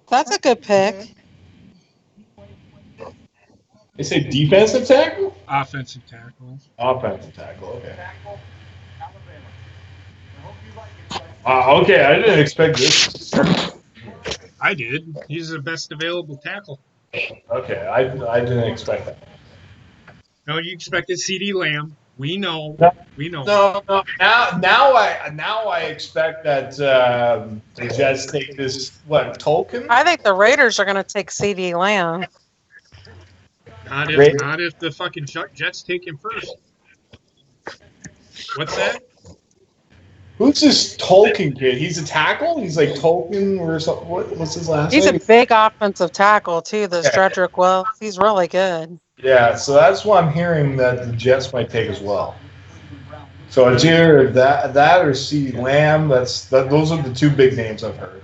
That's a good pick. They say defensive tackle? Offensive tackle. Offensive tackle, okay. Tackle, Alabama. I hope you like it, Fletcher. Okay, I didn't expect this. I did. He's the best available tackle. Okay, I didn't expect that. No, you expected CD Lamb. We know. We know. No. Now I expect that the Jets take this. What Tolkien? I think the Raiders are going to take CD Lamb. Not if the fucking Jets take him first. What's that? Who's this Tolkien kid? He's a tackle. He's like Tolkien or something. What's his last He's name? a big offensive tackle, too, this Yeah. Jedrick Wills. He's really good. Yeah, so that's what I'm hearing that the Jets might take as well. So it's either that or C. Lamb. Those are the two big names I've heard.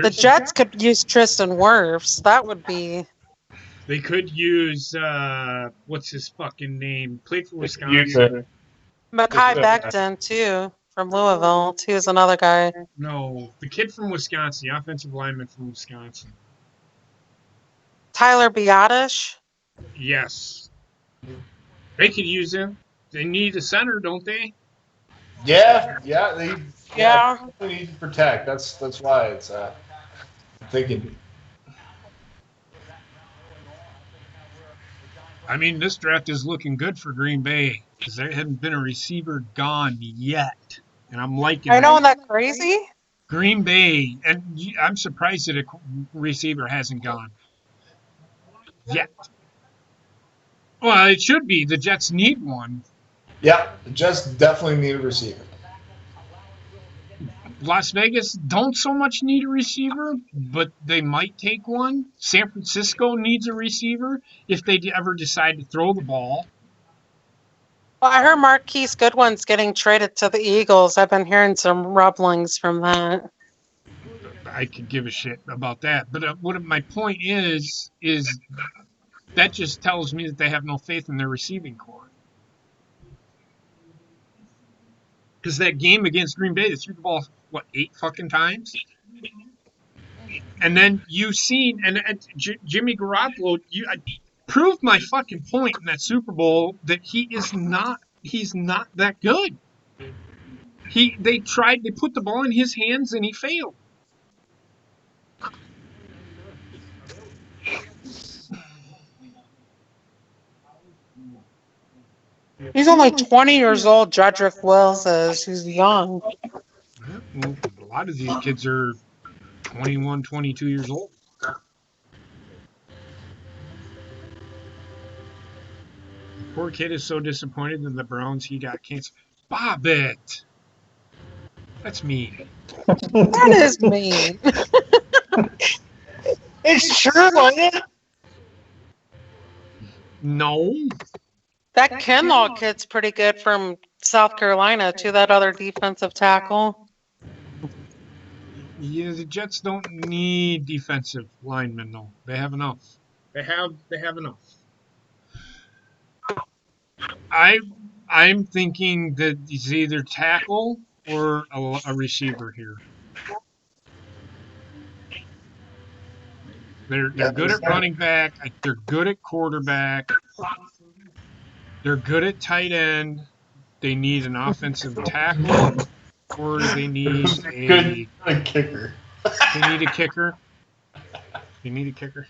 The Jets could use Tristan Wirfs. That would be. They could use what's his fucking name? Played for Wisconsin. Mekhi Becton, too, from Louisville, too, is another guy. No, the kid from Wisconsin, the offensive lineman from Wisconsin. Tyler Biadasz. Yes. They could use him. They need a center, don't they? Yeah, Yeah. they need to protect. That's why it's. I'm thinking. I mean, this draft is looking good for Green Bay because there hadn't been a receiver gone yet, and I'm liking I know, that. isn't that crazy? Green Bay, and I'm surprised that a receiver hasn't gone yet. Well, it should be. The Jets need one. Yeah, the Jets definitely need a receiver. Las Vegas don't so much need a receiver, but they might take one. San Francisco needs a receiver if they ever decide to throw the ball. Well, I heard Marquise Goodwin's getting traded to the Eagles. I've been hearing some rumblings from that. I could give a shit about that. But what my point is that just tells me that they have no faith in their receiving core. Because that game against Green Bay, they threw the ball, 8 fucking times? And then you've seen, Jimmy Garoppolo, I proved my fucking point in that Super Bowl that he's not that good. They put the ball in his hands and he failed. He's only 20 years old, Jedrick Wills is. He's young. Well, a lot of these kids are 21, 22 years old. The poor kid is so disappointed in the Browns he got cancer. Bob it. That's mean. That is mean. It's true, isn't it? No. That Kinlaw kid's pretty good from South Carolina, too, that other defensive tackle. Yeah, the Jets don't need defensive linemen though. They have enough. They have enough. I I'm thinking that it's either tackle or a receiver here. They're Yeah, good at running back. They're good at quarterback. They're good at tight end. They need an offensive tackle, or good kicker. they need a kicker. They need a kicker.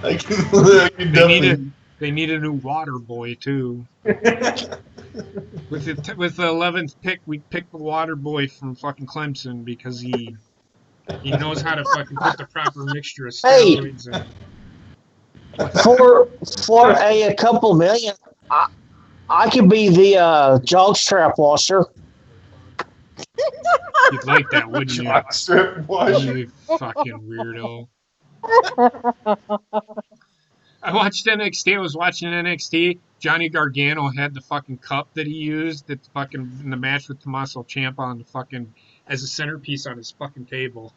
I can They need a definitely. they need a new water boy too. With the 11th pick, we picked the water boy from fucking Clemson because he knows how to fucking put the proper mixture of Hey, steroids and what. for a couple million, I could be the jockstrap washer. You'd like that, wouldn't you? Jock strip washer. You fucking weirdo. I watched NXT. I was watching NXT. Johnny Gargano had the fucking cup that he used at the fucking in the match with Tommaso Ciampa on the fucking as a centerpiece on his fucking table.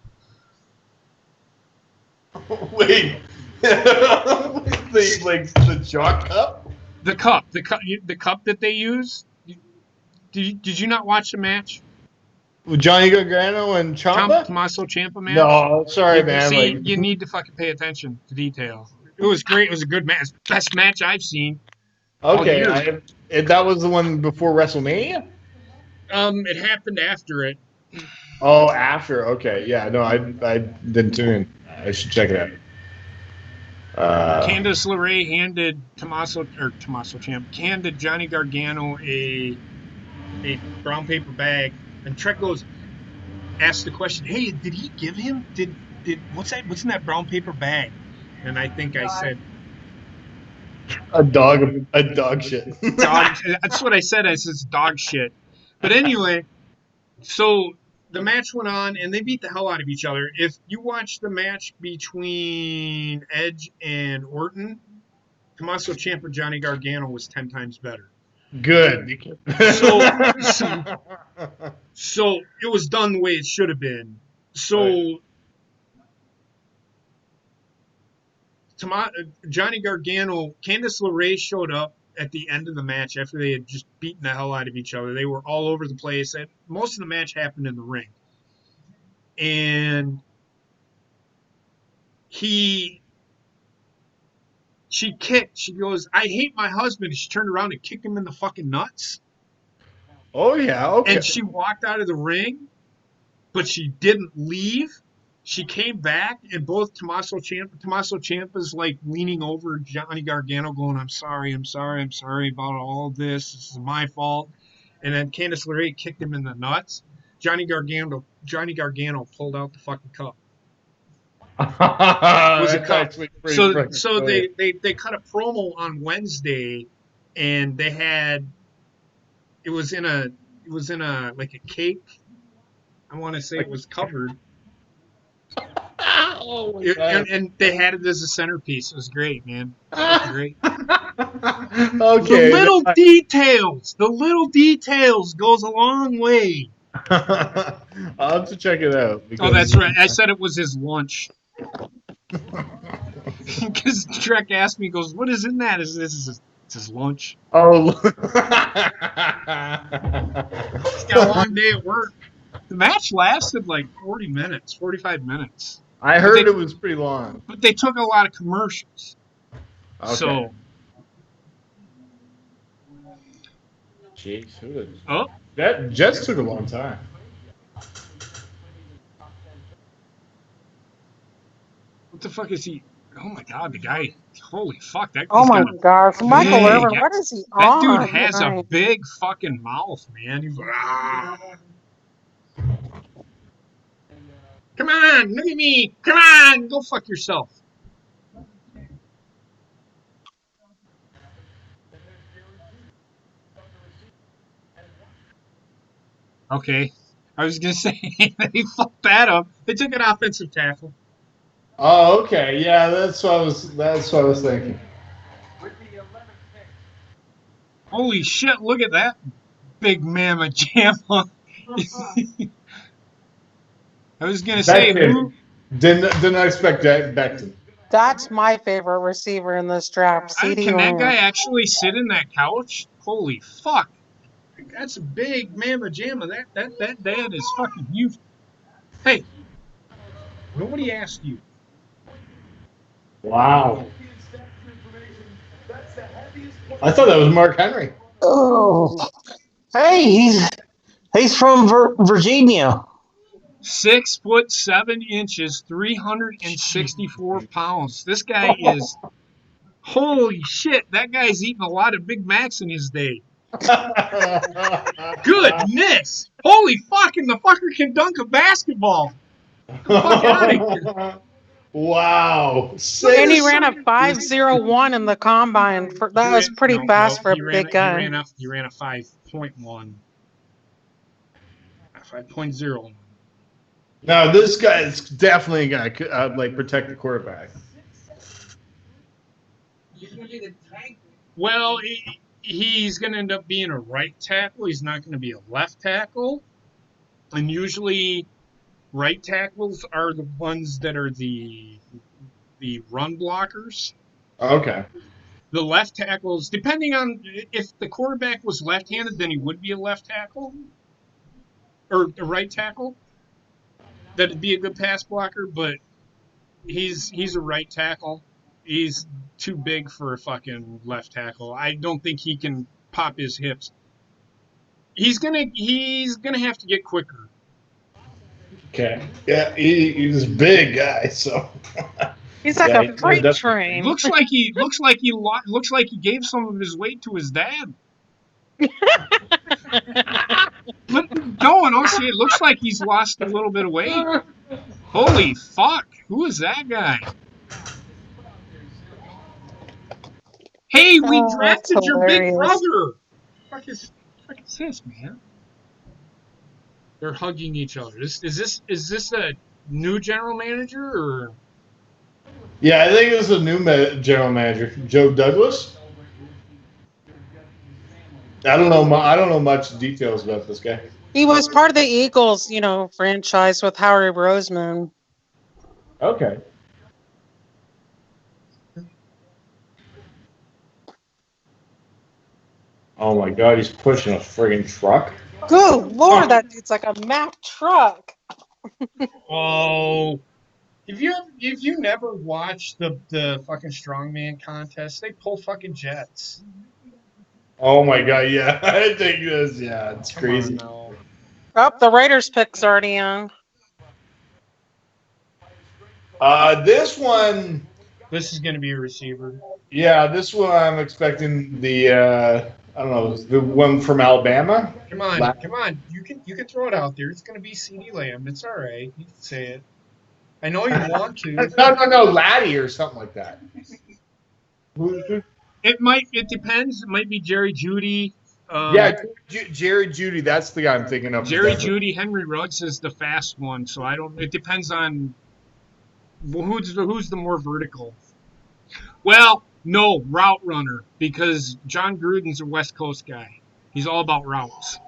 Wait. The jock cup? The cup that they use. Did you not watch the match? With Johnny Gargano and Ciampa? Tommaso Ciampa match? No, sorry, man. See, Like, you need to fucking pay attention to detail. It was great. It was a good match. Best match I've seen all okay, year. that was the one before WrestleMania. It happened after it. Oh, after. Okay, yeah. No, I didn't tune in. I should check it out. Candice LeRae handed handed Johnny Gargano a brown paper bag, and Trek goes asked the question, "Hey, did he give him did what's that? What's in that brown paper bag?" And I think I said, a dog shit. "Dog." That's what I said. I said, "Dog shit." But anyway, so the match went on, and they beat the hell out of each other. If you watch the match between Edge and Orton, Tommaso Ciampa Johnny Gargano was 10 times better. Good. So, so, so it was done the way it should have been. So Johnny Gargano, Candice LeRae showed up at the end of the match after they had just beaten the hell out of each other. They were all over the place. And most of the match happened in the ring. And she kicked. She goes, "I hate my husband." She turned around and kicked him in the fucking nuts. Oh yeah. Okay. And she walked out of the ring, but she didn't leave. She came back, and both Tommaso Ciampa's like leaning over Johnny Gargano, going, I'm sorry about all of this. This is my fault." And then Candice LeRae kicked him in the nuts. Johnny Gargano pulled out the fucking cup. It was a That's cup. actually pretty So freaking so funny. they cut a promo on Wednesday, and they had it was in a like a cake. I want to say it was covered. Oh my god. And they had it as a centerpiece. It was great, man. Fucking great. Okay. The little details goes a long way. I'll have to check it out. Oh, that's right. I said it was his lunch. Because Trek asked me, he goes, "What is in that?" It's his lunch. Oh. He's got a long day at work. The match lasted like 40 minutes, 45 minutes. I heard it was pretty long. But they took a lot of commercials. Okay. So, jeez, oh, that just took a long time. what the fuck is he? Oh my god, the guy! Holy fuck, that Oh he's my got a gosh, Michael big. Irvin, what is he That dude on has a tonight? big fucking mouth, man. He's like, ah. Come on, look at me. Come on, go fuck yourself. Okay, I was gonna say they fucked that up. They took an offensive tackle. Oh, okay. Yeah, that's what I was thinking. With the 11th pick, Holy shit! Look at that big mamma jamma. I was gonna say Becton. who. Didn't I expect that Becton? That's my favorite receiver in this draft, CD Can that guy Lamb. actually sit in that couch? Holy fuck! That's a big mamma jamma. That dad is fucking huge. Hey, nobody asked you. Wow. I thought that was Mark Henry. Oh, hey, he's from Virginia. 6 foot 7 inches, 364 pounds. This guy is holy shit. That guy's eaten a lot of Big Macs in his day. Goodness! Holy fucking the fucker can dunk a basketball. Get the fuck out of here. Wow. Look at And he this ran son a of a 5.01 in the combine. he That was ran pretty no fast no for a big guy. he ran a 5.1. 5.01. Now this guy is definitely a guy could like protect the quarterback. Well, he's going to end up being a right tackle. He's not going to be a left tackle. And usually right tackles are the ones that are the run blockers. Okay. The left tackles, depending on if the quarterback was left-handed, then he would be a left tackle or a right tackle. That'd be a good pass blocker, but he's a right tackle. He's too big for a fucking left tackle. I don't think he can pop his hips. He's gonna have to get quicker. Okay. Yeah, he's a big guy, so He's like yeah, a he's gonna freight definitely. train. Looks like he gave some of his weight to his dad. Look, going, oh shit, it looks like he's lost a little bit of weight. Holy fuck, who is that guy? Hey, we Oh, that's drafted your big hilarious. brother. Fuck is this, man? They're hugging each other. Is this a new general manager or? Yeah, I think this is a new general manager, Joe Douglas. I don't know much details about this guy. He was part of the Eagles, franchise with Howard Roseman. Okay. Oh my God, he's pushing a friggin' truck. Good Lord, that dude's like a Mack truck. Oh, if you never watched the fucking strongman contest, they pull fucking jets. Oh my God, yeah, I think this. Yeah, it's Come on crazy. now. Oh, the Raiders pick's already on. This one, This is going to be a receiver. yeah, this one I'm expecting the I don't know, the one from Alabama. Come on, come on. You can throw it out there. It's going to be CD Lamb. It's all right. You can say it. I know you want to. No, Laddie or something like that. It depends. It might be Jerry Judy. Yeah, Jerry Judy. That's the guy I'm thinking of. Jerry Judy, Henry Ruggs is the fast one. So I don't. It depends on who's the more vertical. Well, no, route runner because John Gruden's a West Coast guy. He's all about routes.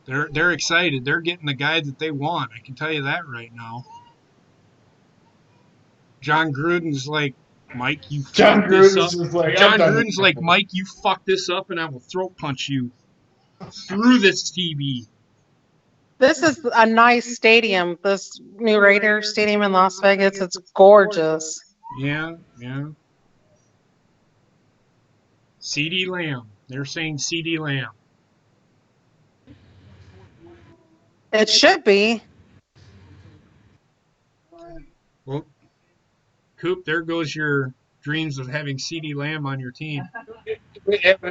They're excited. They're getting the guy that they want. I can tell you that right now. John Gruden's like, Mike, you John fuck this Gruden's up. just like, I'm John done. Gruden's like, Mike, you fuck this up, and I will throat punch you through this TV. This is a nice stadium, this new Raider stadium in Las Vegas. It's gorgeous. Yeah. CD Lamb. They're saying CD Lamb. It should be. Well, Coop, there goes your dreams of having CD Lamb on your team. It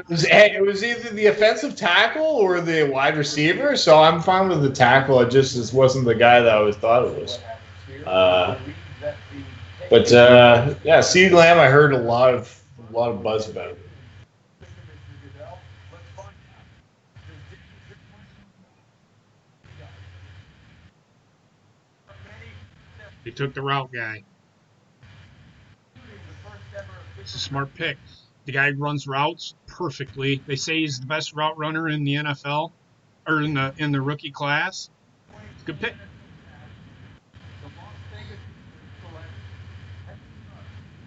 was either the offensive tackle or the wide receiver, so I'm fine with the tackle. It just wasn't the guy that I always thought it was. Yeah, CeeDee Lamb, I heard a lot of buzz about. They took the route guy. It's a smart pick. The guy runs routes perfectly. They say he's the best route runner in the NFL or in the rookie class. It's a good pick.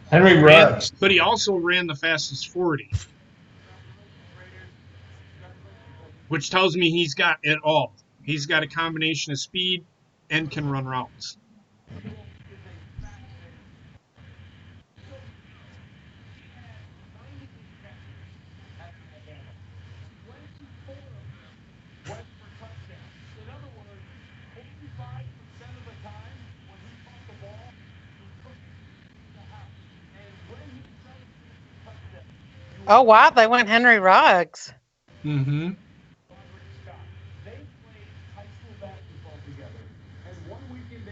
Henry Ruggs. But he also ran the fastest 40, which tells me he's got it all. He's got a combination of speed and can run routes. Oh, wow. They went Henry Ruggs. Mm-hmm.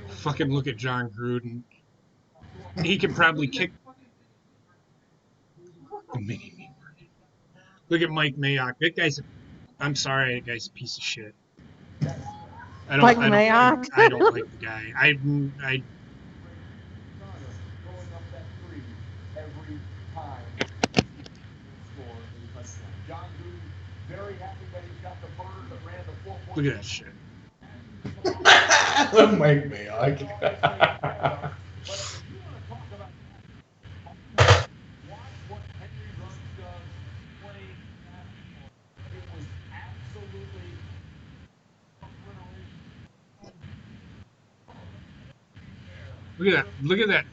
Fucking look at John Gruden. He can probably kick. Look at Mike Mayock. That guy's. I'm sorry, that guy's a piece of shit. Mike Mayock. I don't like the guy. I look at that shit. Mike Mayock. Look at that. Look at that.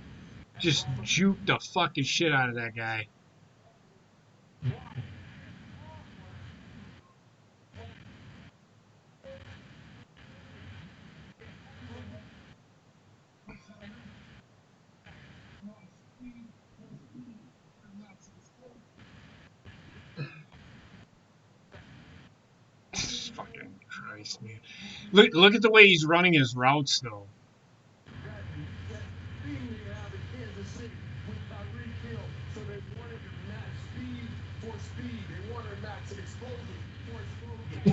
Just juke the fucking shit out of that guy. Fucking Christ, man. Look at the way he's running his routes though.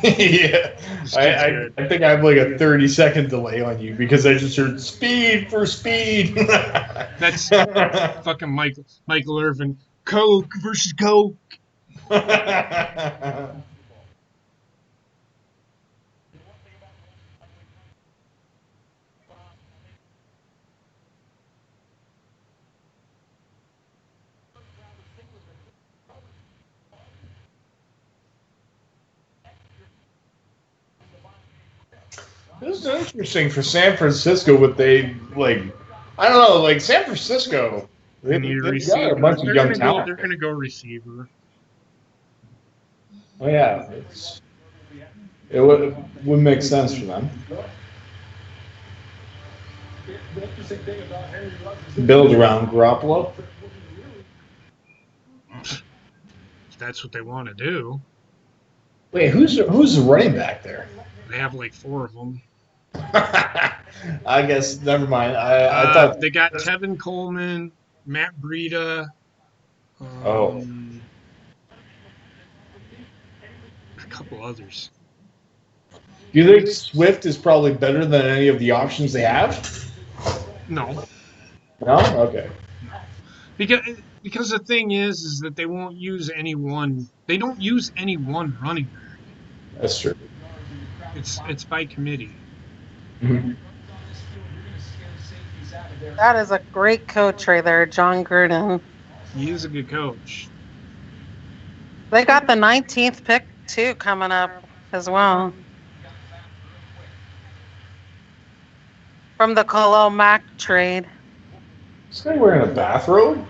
Yeah, This kid's I good. think I have like a 30-second delay on you because I just heard speed for speed. That's fucking Michael Irvin. Coke versus Coke. This is interesting for San Francisco. What they like, I don't know, like San Francisco. They need a They've receiver. got a bunch of young talent. They're gonna go receiver. Oh yeah, it would make sense for them. Build around Garoppolo. If that's what they want to do. Wait, who's the running back there? They have like 4 of them. I guess never mind. I thought They got Tevin Coleman, Matt Breida. Oh. A couple others. Do you think Swift is probably better than any of the options they have? No. No? Okay. Because the thing is that they won't use any one. They don't use any one running back. That's true. It's by committee. Mm-hmm. That is a great coach right there, John Gruden. He is a good coach. They got the 19th pick, too, coming up as well. From the Khalil Mack trade. This guy wearing a bathrobe?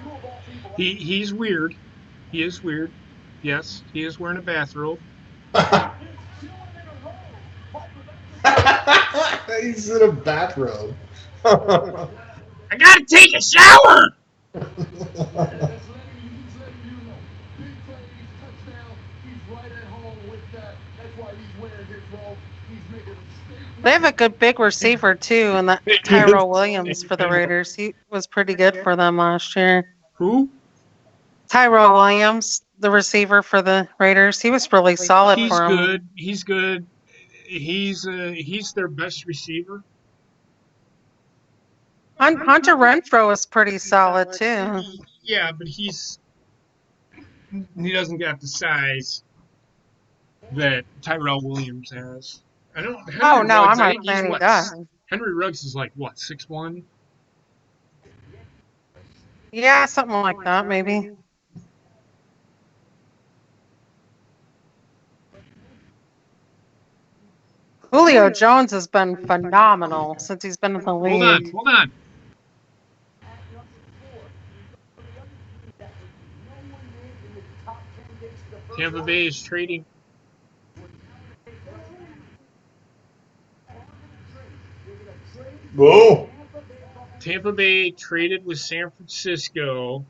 He's weird. He is weird. Yes, he is wearing a bathrobe. He's in a bathrobe. I gotta take a shower! They have a good big receiver, too, and that Tyrell Williams for the Raiders. He was pretty good for them last year. Who? Tyrell Williams, the receiver for the Raiders. He was really solid He's for them. good. He's good. He's their best receiver. Hunter Renfrow is pretty solid, too. Yeah, but he's he doesn't got the size that Tyrell Williams has. I don't. Oh Henry no, I'm Ruggs. I not think he's saying he what? does. Henry Ruggs is like what, 6'1"? Yeah, something like that, maybe. Julio Jones has been phenomenal since he's been in the Hold on, league. hold on. Tampa Bay is trading. Whoa. Tampa Bay traded with San Francisco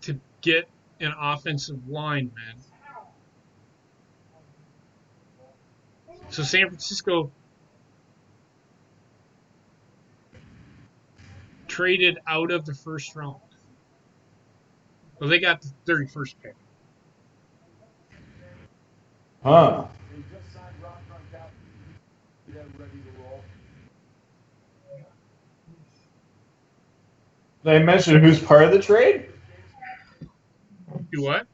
to get an offensive lineman. So San Francisco traded out of the first round. Well, they got the 31st pick. Huh. Did I mention who's part of the trade? Do what?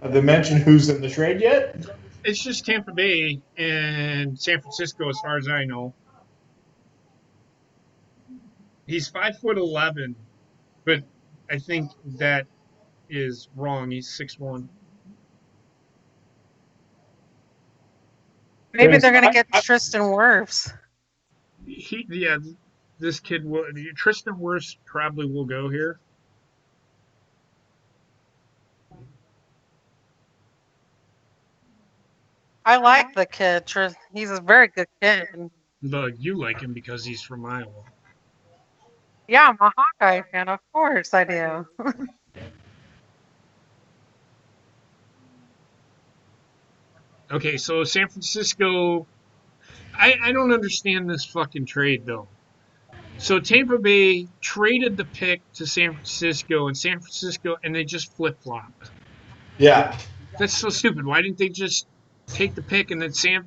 Have they mentioned who's in the trade yet? It's just Tampa Bay and San Francisco, as far as I know. He's 5'11", but I think that is wrong. He's 6'1". Maybe Because they're gonna get Tristan Wirfs. Yeah, this kid will. Tristan Wirfs probably will go here. I like the kid. He's a very good kid. But you like him because he's from Iowa. Yeah, I'm a Hawkeye fan. Of course I do. Okay, so San Francisco. I don't understand this fucking trade though. So Tampa Bay traded the pick to San Francisco, and they just flip flopped. yeah, That's so stupid. Why didn't they just take the pick and then San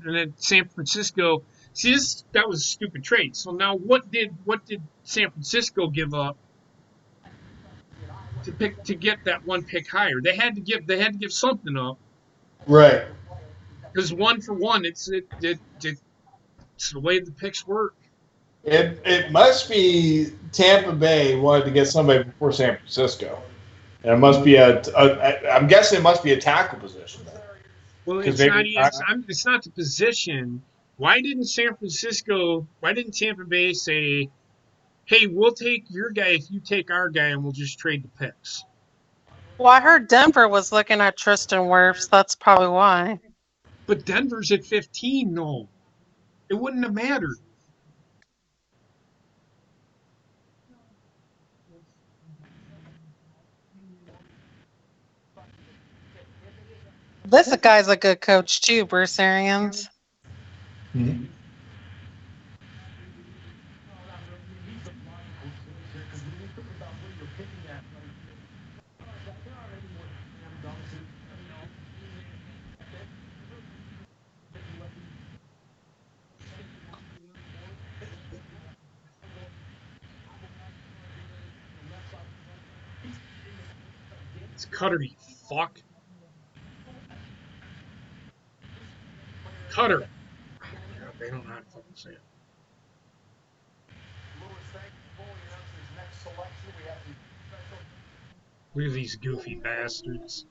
Francisco? See, that was a stupid trade. So now what did San Francisco give up to get that one pick higher? They had to give something up right. because one for one, it's the way the picks work. It must be Tampa Bay wanted to get somebody before San Francisco, and it must be I'm guessing it must be a tackle position then, Well, because it's not. maybe It's not the position. Why didn't Tampa Bay say, "Hey, we'll take your guy if you take our guy, and we'll just trade the picks"? Well, I heard Denver was looking at Tristan Wirfs. That's probably why. But Denver's at 15. No, it wouldn't have mattered. This guy's a good coach too, Bruce Arians. Mhm. It's Cutter, you fuck. Cutter. God, they don't know how to fucking say it. Look at these goofy bastards.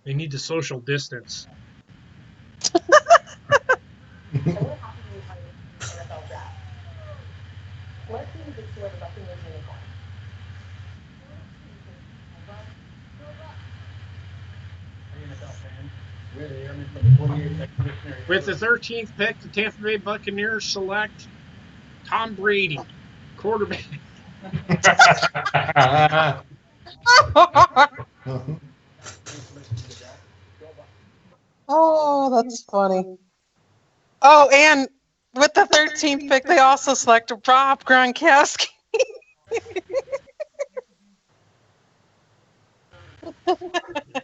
They need to social distance. With the 13th pick, the Tampa Bay Buccaneers select Tom Brady, quarterback. Oh, that's funny. Oh, and with the 13th pick, they also selected Rob Gronkowski.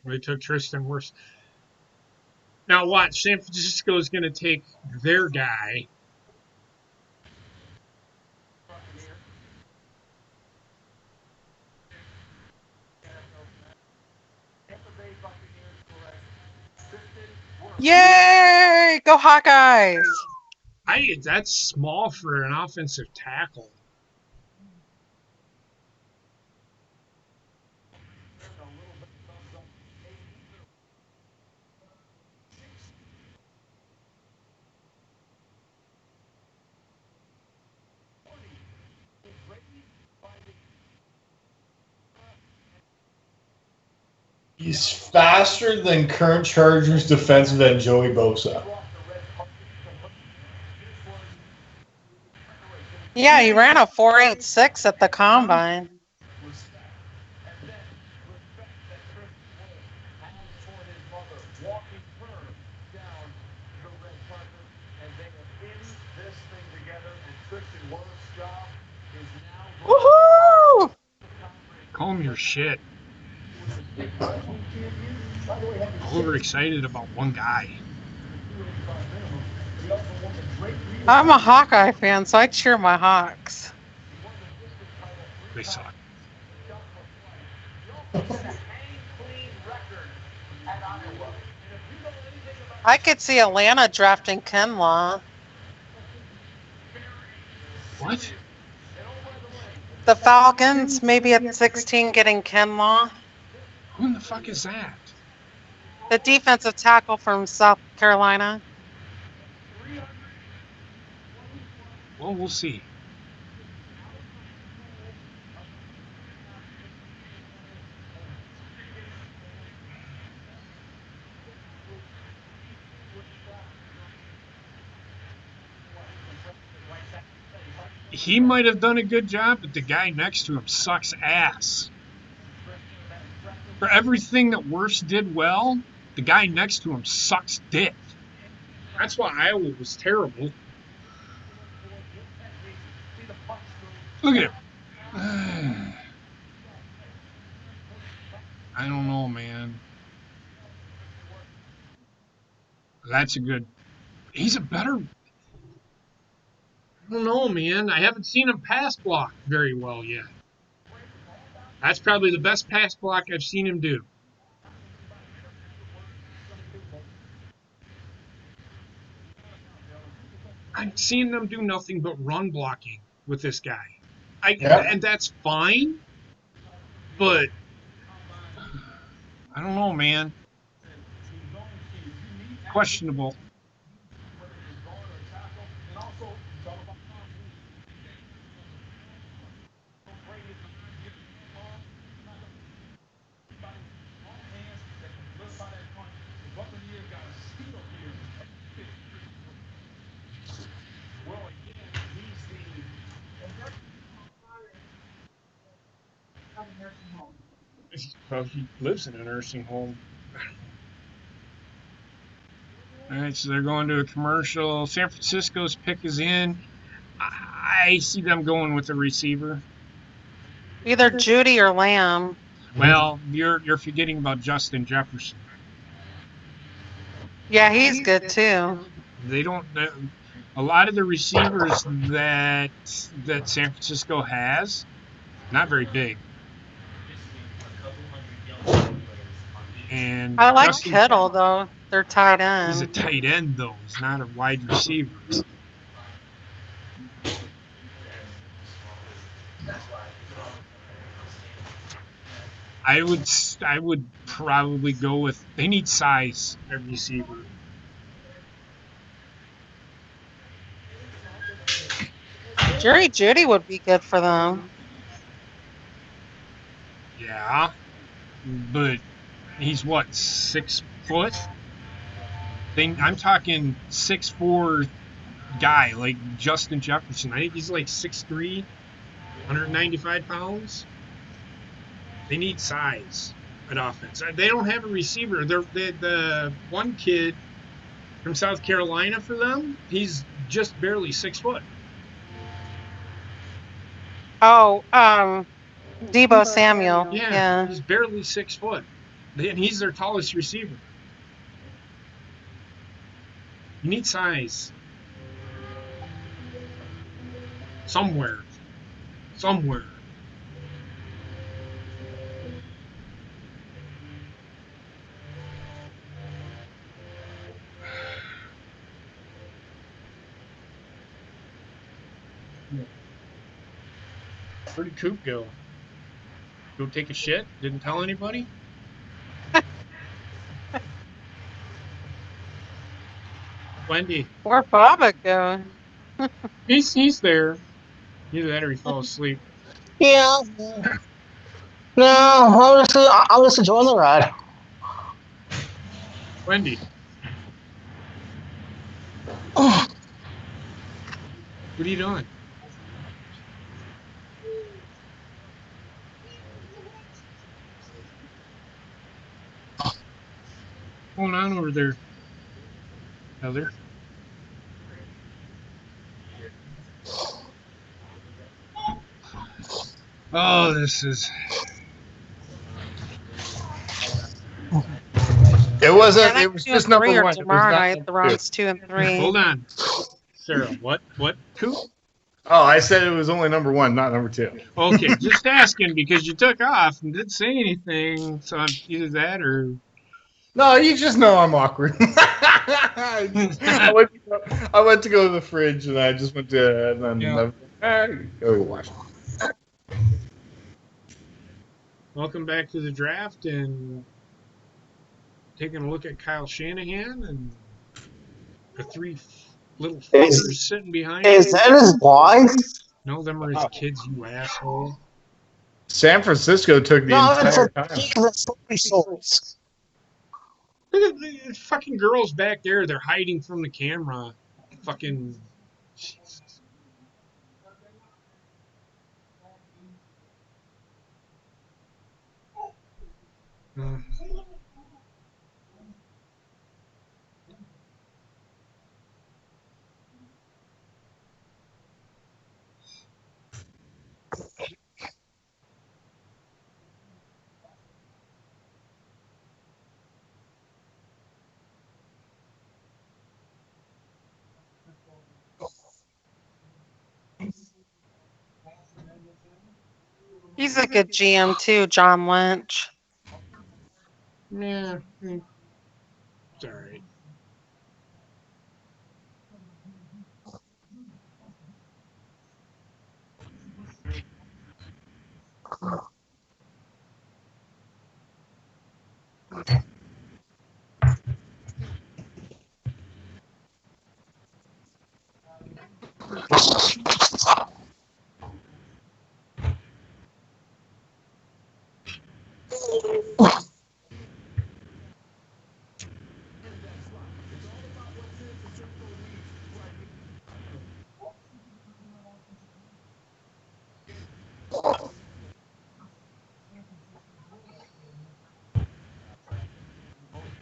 They took Tristan Wirfs. Now watch, San Francisco is going to take their guy. Yay! Go Hawkeyes! That's small for an offensive tackle. He's faster than current Chargers defensive end Joey Bosa. Yeah, he ran a 4.86 at the combine. Woohoo! Calm your shit. Overexcited about one guy. I'm a Hawkeye fan, so I cheer my Hawks. They suck. I could see Atlanta drafting Kinlaw. What? The Falcons, maybe at 16, getting Kinlaw. Who in the fuck is that? The defensive tackle from South Carolina. Well, we'll see. He might have done a good job, but the guy next to him sucks ass. For everything that Worst did well, the guy next to him sucks dick. That's why Iowa was terrible. Look at him. I don't know, man. That's a good. He's a better. I don't know, man. I haven't seen him pass block very well yet. That's probably the best pass block I've seen him do. I'm seeing them do nothing but run blocking with this guy. Yep. And that's fine, but I don't know, man. Questionable. Well, he lives in a nursing home. All right, so they're going to a commercial. San Francisco's pick is in. I see them going with the receiver. Either Judy or Lamb. Well, you're forgetting about Justin Jefferson. Yeah, he's good too. They don't. A lot of the receivers that San Francisco has, not very big. And I like Justin, Kittle though. They're tight he's a end. tight end though. He's not a wide receiver. I would probably go with. They need size at receiver. Jerry Judy would be good for them. Yeah, but he's what 6 foot. I'm talking 6'4" guy like Justin Jefferson. I think he's like 6'3", 195 pounds. They need size at offense. They don't have a receiver. The one kid from South Carolina for them, he's just barely 6 foot. Oh, Debo Samuel. Yeah, Yeah. he's barely 6 foot. And he's their tallest receiver. You need size. Somewhere. Somewhere. Where did Coop go? Go take a shit? Didn't tell anybody? Wendy. Where'd Baba go? He's there. Either that or he fell asleep. Yeah. No, I'm just enjoying the ride. Wendy. What are you doing? What's going on over there, Heather? Oh, this is. It Yeah, wasn't. I It think was 2 and just number 3 are one. It was tomorrow not night. number The two. rounds 2 and 3. Hold on, Sarah. What? Coop? Oh, I said it was only number one, not number two. Okay, just asking because you took off and didn't say anything. So either that or. No, you just know I'm awkward. I went to go to the fridge and I just went to and then Yeah. go wash. Welcome back to the draft and taking a look at Kyle Shanahan and the three little fuckers sitting behind Is him. that his wife? No, them are his kids, you asshole. San Francisco took the No, it's entire a time. chick that slippery souls. Look at the fucking girls back there. They're hiding from the camera. Fucking. Jesus. Uh, He's a good GM too, John Lynch. yeah, it's all right.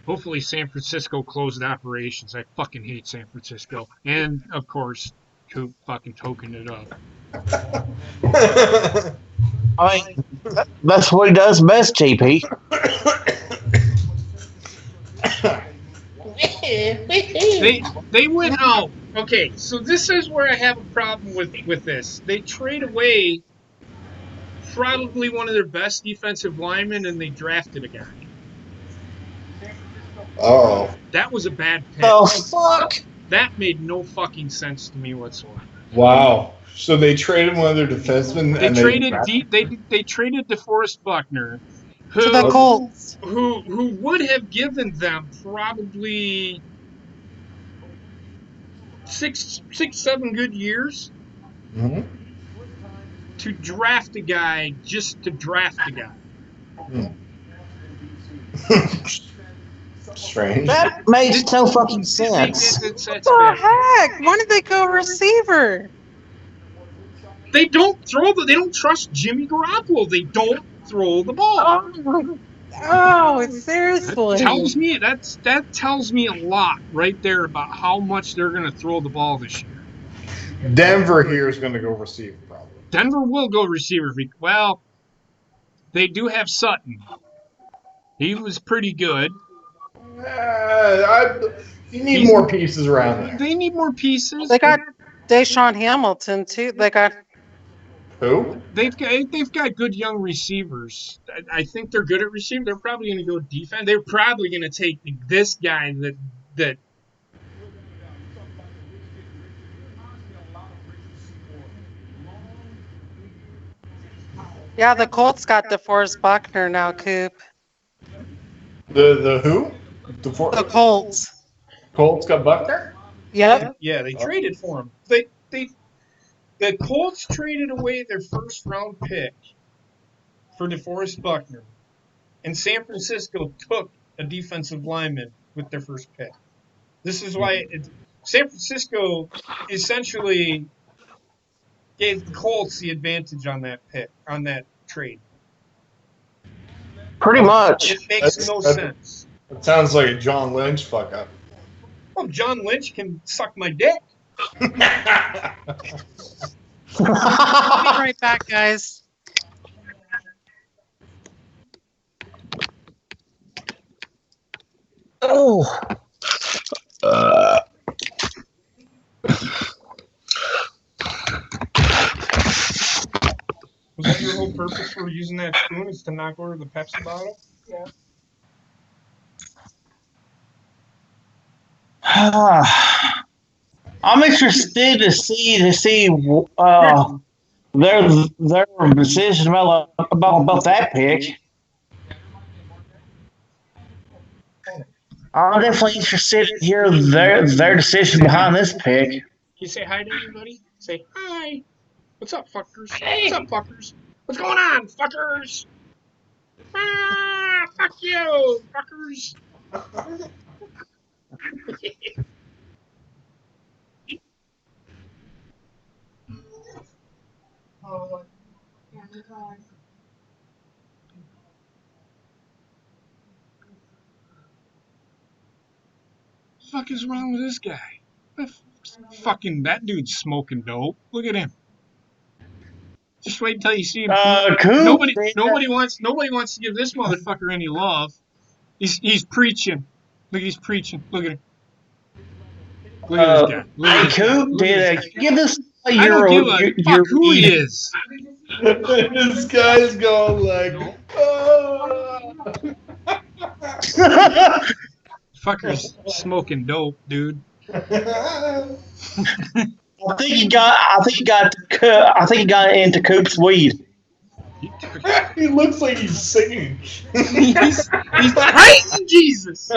Hopefully, San Francisco closed operations. I fucking hate San Francisco. And, of course, Coop fucking token it up. I mean, that's what he does best, JP. They went out. Okay, so this is where I have a problem with this. They trade away probably one of their best defensive linemen, and they drafted a guy. Oh, That was a bad pick. The fuck? That made no fucking sense to me whatsoever. wow. So they traded one of their defensemen They and traded they traded DeForest Buckner, To the who Colts. who would have given them probably six, 7 good years Mhm. to draft a guy just to draft a guy. Strange. That makes no fucking sense. That's What the bad. heck? Why did they go receiver? They don't trust Jimmy Garoppolo. They don't throw the ball. Oh, That seriously. that tells me a lot right there about how much they're going to throw the ball this year. Denver here is going to go receive probably. Denver will go receiver. Well, they do have Sutton. He was pretty good. You need more pieces around there. They need more pieces. They got Deshaun Hamilton too. They got Who? They've got good young receivers. I think they're good at receiver. They're probably going to go defense. They're probably going to take this guy that Yeah, the Colts got DeForest Buckner now, Coop. The who? The Colts. Colts got Buckner? Yep. Yeah, they traded for him. The Colts traded away their first round pick for DeForest Buckner, and San Francisco took a defensive lineman with their first pick. This is why San Francisco essentially gave the Colts the advantage on that pick, on that trade. Pretty much. It makes no sense. That sounds like a John Lynch fuck up. Oh, John Lynch can suck my dick. I'll be right back, guys. Oh. Was that your whole purpose for using that spoon, is to knock over the Pepsi bottle? Yeah. I'm interested to see their decision about that pick. I'm definitely interested to hear their decision behind this pick. Can you say hi to anybody? Say hi. What's up, fuckers? What's up, fuckers? What's going on, fuckers? Ah, fuck you, fuckers. Fuck is wrong with this guy? Fucking that dude's smoking dope. Look at him. Just wait until you see him. Coop. Nobody wants to give this motherfucker any love. He's preaching. Look, he's preaching. Look at him. Look at this guy. Look at this guy. Coop, give us I don't give a fuck who he is. This guy's going like, Fucker's smoking dope, dude. I think he got into Coop's weed. He looks like he's singing. he's praising Jesus.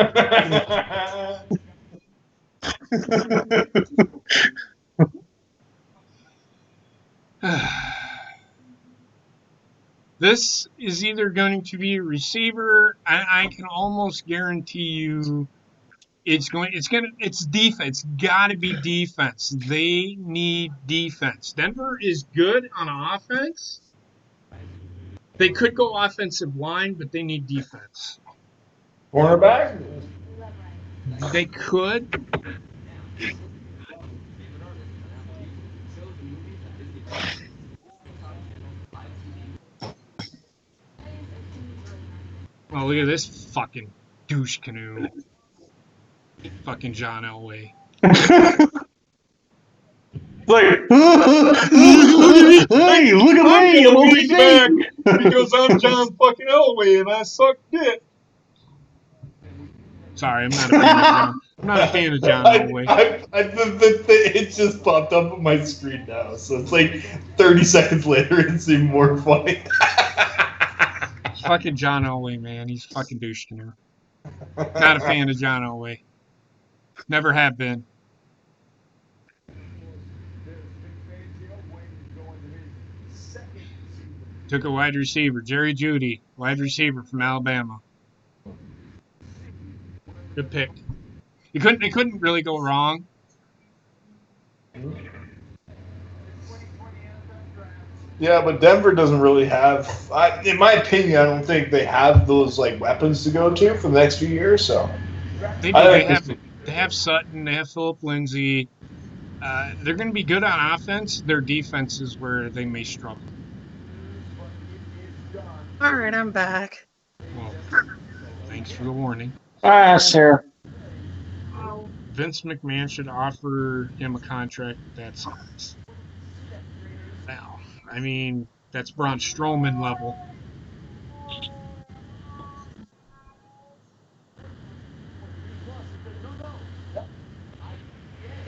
This is either going to be a receiver. I can almost guarantee you it's defense. It's gotta be defense. They need defense. Denver is good on offense. They could go offensive line, but they need defense. Cornerback? They could. Oh, look at this fucking douche canoe. Fucking John Elway. Like, hey, look at me, I'm only back because I'm John fucking Elway and I suck dick. Sorry, I'm not a fan of John. I'm not a fan of John Elway. It just popped up on my screen now, so it's like 30 seconds later, it's even more funny. Fucking John Elway, man. He's fucking douche canoe. Not a fan of John Elway. Never have been. Took a wide receiver, Jerry Jeudy, wide receiver from Alabama. Good pick. It couldn't really go wrong. Yeah, but Denver doesn't really have. In my opinion, I don't think they have those like weapons to go to for the next few years. So they have Sutton, they have Philip Lindsay. They're going to be good on offense. Their defense is where they may struggle. All right, I'm back. Well, thanks for the warning. Sure. Vince McMahon should offer him a contract that size. Now, I mean, that's Braun Strowman level.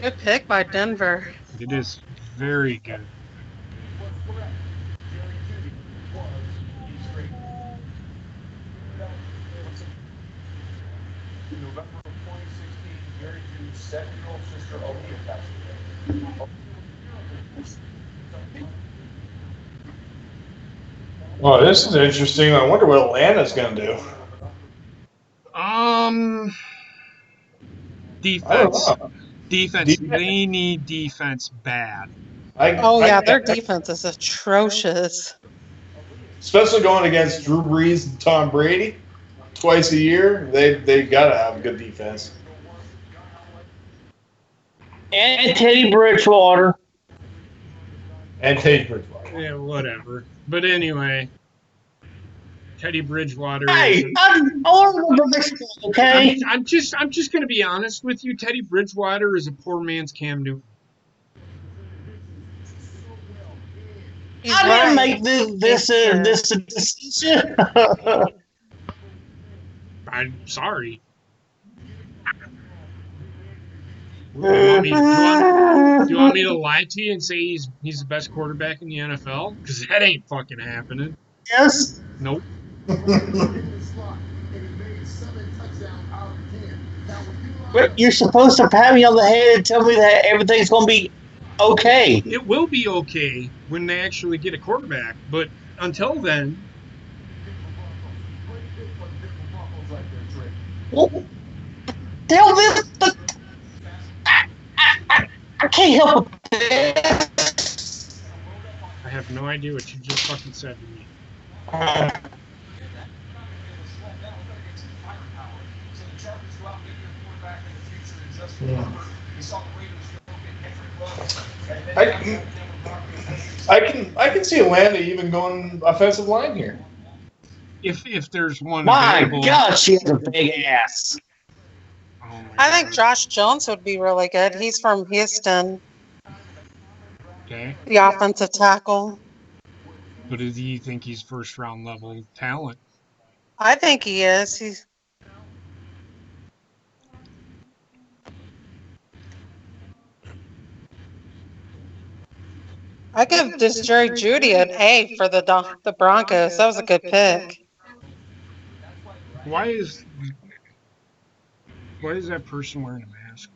Good pick by Denver. It is very good. In November of 2016, Gary Jr.'s 7-year-old sister Aaliyah passed away. Well, this is interesting. I wonder what Atlanta's going to do. Um, I don't defense. know. Defense. They need defense bad. Oh yeah, their I, defense is atrocious. especially going against Drew Brees and Tom Brady twice a year, they got to have a good defense. And Teddy Bridgewater. And Teddy Bridgewater. Yeah, whatever. But anyway, Teddy Bridgewater is. Hey, I'm all over baseball, okay? I'm just gonna be honest with you. Teddy Bridgewater is a poor man's Cam Newton. He's I didn't right. make this a decision. I'm sorry. Do you want me to lie to you and say he's the best quarterback in the NFL? Because that ain't fucking happening. Yes. Nope. But you're supposed to pat me on the head and tell me that everything's going to be okay. It will be okay when they actually get a quarterback, but until then, Well, tell this. I can't help it. I have no idea what you just fucking said to me. I can see Atlanta even going offensive line here. If there's one My available. God, she has a big ass. Oh my I think God. Josh Jones would be really good. He's from Houston, Okay. the offensive tackle. But do you think he's first round level talent? I think he is. I give this Jerry Judy an A for the Broncos. That was a good pick. Why is that person wearing a mask?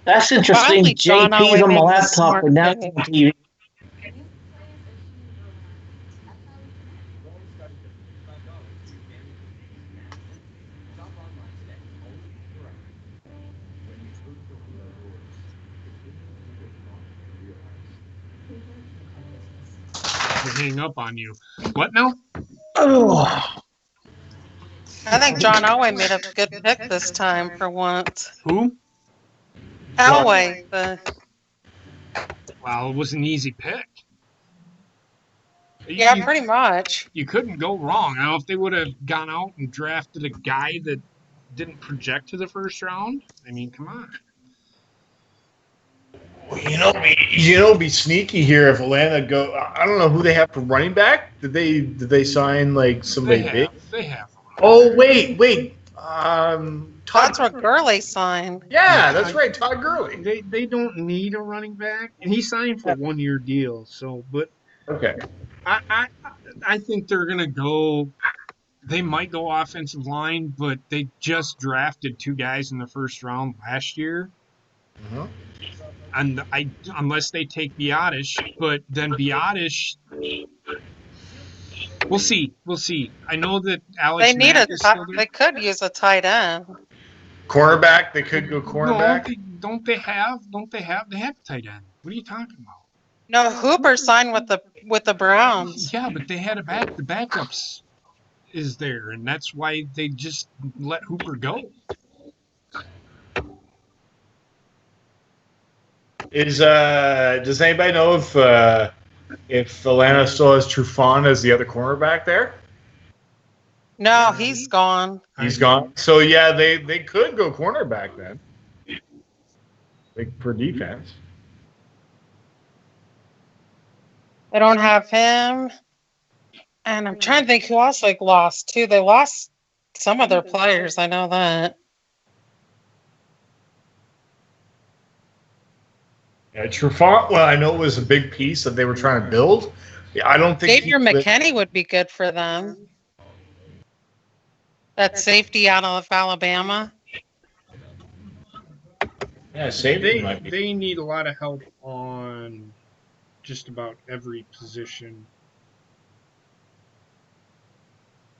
That's interesting. Finally, John JP's Elway on my made a laptop, smart but now it's pick. on TV. To hang up on you. What now? Oh, I think John Elway made a good pick this time for once. Who? Elway, Well, it was an easy pick. yeah, pretty much. You couldn't go wrong. I don't know if they would have gone out and drafted a guy that didn't project to the first round. I mean, come on. Be sneaky here if Atlanta go. I don't know who they have for running back. Did they sign like somebody big? They have. Oh wait. Todd. That's what Gurley signed. Yeah, that's right, Todd Gurley. They don't need a running back, and he signed for a 1-year deal. So, but Okay. I think they're gonna go. They might go offensive line, but they just drafted 2 guys in the first round last year. Mhm. And unless they take Biotish, but then Biotish, we'll see. I know that Alex They need Mack is still there. They could use a tight end. Cornerback. They could go No, cornerback. they have a tight end. What are you talking about? No, Hooper signed with the Browns. Yeah, but they had the backups is there, and that's why they just let Hooper go. Does anybody know if Atlanta still has Trufant as the other cornerback there? No, he's gone. He's gone. So yeah, they could go cornerback then. Like for defense. They don't have him. And I'm trying to think who else lost too. They lost some of their players. I know that. Yeah, Trufant. Well, I know it was a big piece that they were trying to build, Yeah, I don't think Xavier McKinney would be good for them. That safety out of Alabama. Yeah, safety might be. They need a lot of help on just about every position.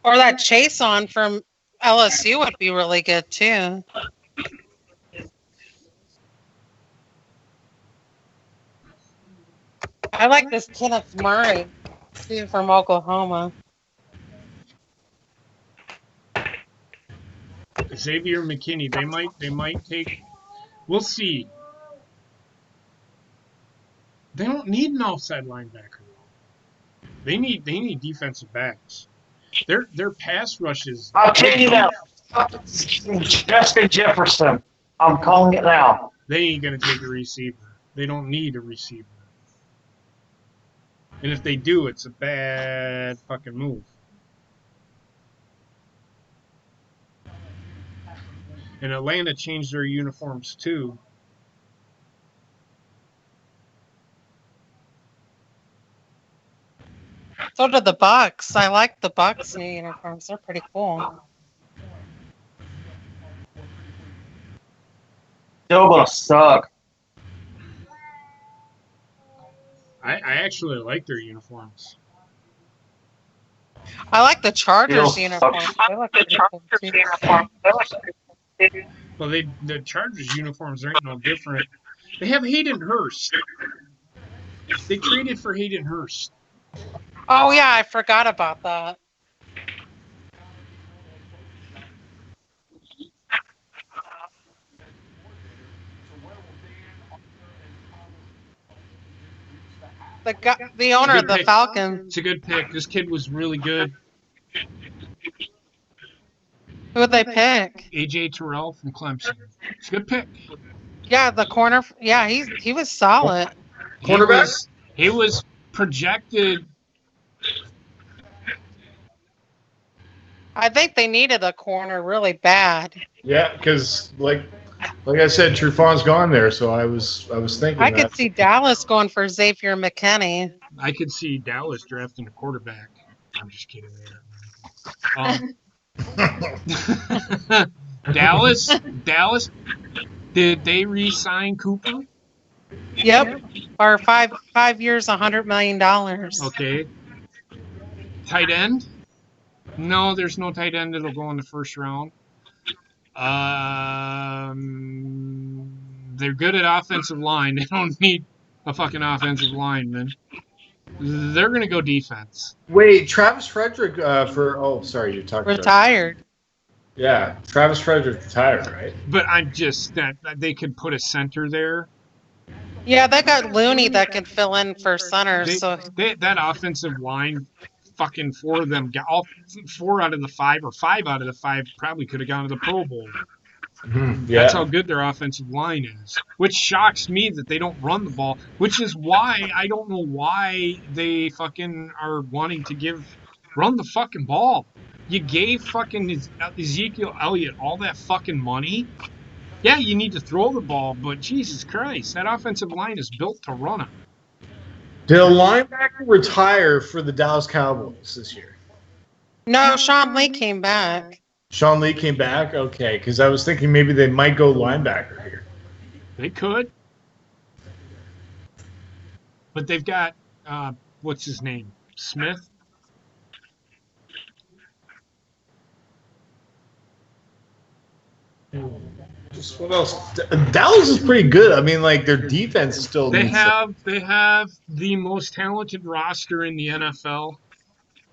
Or that Chase on from LSU would be really good too. I like this Kenneth Murray too from Oklahoma. Xavier McKinney, they might take. We'll see. They don't need an outside linebacker though. They need defensive backs. Their pass rushes. I'll tell you now. Justin Jefferson. I'm calling it now. They ain't gonna take a receiver. They don't need a receiver. And if they do, it's a bad fucking move. And Atlanta changed their uniforms too. So did the Bucks. I like the Bucks new uniforms. They're pretty cool. Still gonna suck. I actually like their uniforms. I like the Chargers Still uniforms. sucks. They look pretty cool too. Well, the Chargers uniforms aren't no different. They have Hayden Hurst. They traded for Hayden Hurst. Oh yeah, I forgot about that. The owner of the pick. Falcons. It's a good pick. This kid was really good. Who would they pick? AJ Terrell from Clemson. It's a good pick. Yeah, the corner. Yeah, he was solid. Quarterback? He was projected. I think they needed a corner really bad. Yeah, because like I said, Trufant's gone there, so I was thinking. I could see Dallas going for Xavier McKinney. I could see Dallas drafting a quarterback. I'm just kidding. Dallas. Did they re-sign Cooper? Yep. Or 5 years, $100 million. Okay. Tight end? No, there's no tight end that'll go in the first round. They're good at offensive line. They don't need a fucking offensive lineman. They're gonna go defense. Wait, Travis Frederick sorry, you're talking retired. Yeah, Travis Frederick retired, right? But I'm just that they could put a center there. Yeah, they got Looney that can fill in for center. That offensive line, fucking four of them, all 4 out of the 5 or 5 out of the 5 probably could have gone to the Pro Bowl. Mm-hmm. Yeah. That's how good their offensive line is. Which shocks me that they don't run the ball. Which is why I don't know why they fucking are wanting to run the fucking ball. You gave fucking Ezekiel Elliott all that fucking money. Yeah, you need to throw the ball, but Jesus Christ, that offensive line is built to run it. Did a linebacker retire for the Dallas Cowboys this year? No, Sean Lee came back. Sean Lee came back? Okay, because I was thinking maybe they might go linebacker here. They could. But they've got, what's his name? Smith? Just what else? Dallas is pretty good. I mean, like their defense still. They have the most talented roster in the NFL,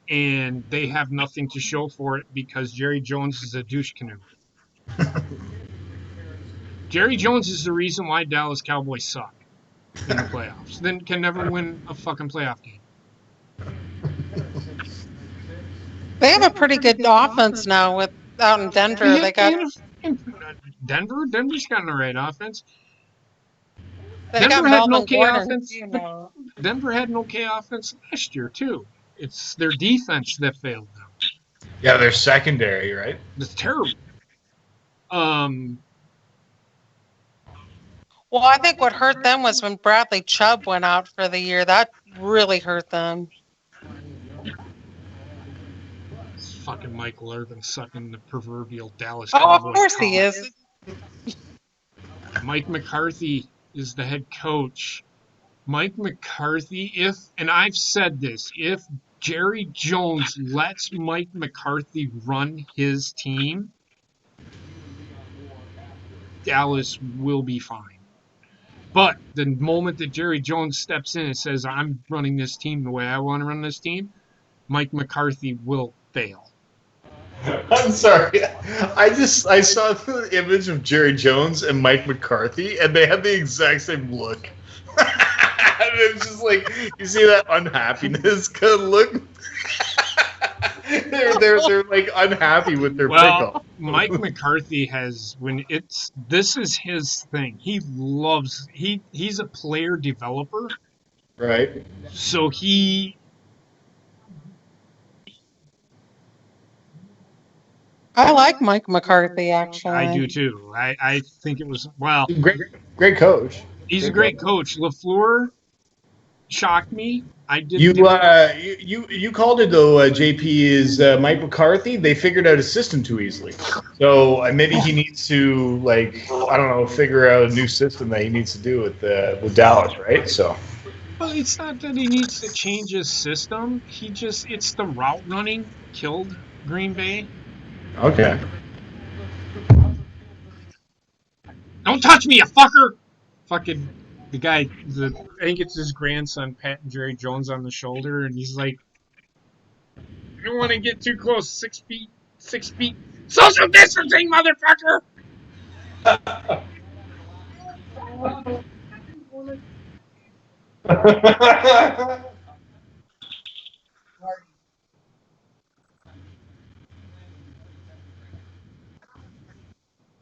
and they have nothing to show for it because Jerry Jones is a douche canoe. Jerry Jones is the reason why Dallas Cowboys suck in the playoffs. Then can never win a fucking playoff game. They have a pretty good offense now out in Denver. Denver's got an alright offense. Denver had an okay offense. Denver had an okay offense last year too. It's their defense that failed them. Yeah, their secondary, right? It's terrible. Well, I think what hurt them was when Bradley Chubb went out for the year. That really hurt them. fucking Michael Irvin sucking the proverbial Dallas Oh, of Cowboy course he cock. is. Mike McCarthy is the head coach. Mike McCarthy, and I've said this, if Jerry Jones lets Mike McCarthy run his team, Dallas will be fine. But the moment that Jerry Jones steps in and says, I'm running this team the way I want to run this team, Mike McCarthy will fail. I'm sorry. I saw the image of Jerry Jones and Mike McCarthy, and they had the exact same look. And it was just like, you see that unhappiness kind of look. they're like unhappy with their pickup. Mike McCarthy has this is his thing. He's a player developer. Right. So I like Mike McCarthy, actually. I do too. I think it was Great coach. He's a great coach. LaFleur shocked me. You called it though. JP is Mike McCarthy. They figured out his system too easily, so maybe he needs to I don't know, figure out a new system that he needs to do with Dallas, right? So. Well, it's not that he needs to change his system. It's the route running killed Green Bay. Okay. Don't touch me, you fucker! Fucking the guy, I think it's his grandson patting Jerry Jones on the shoulder, and he's like, "You don't want to get too close. 6 feet. Social distancing, motherfucker!"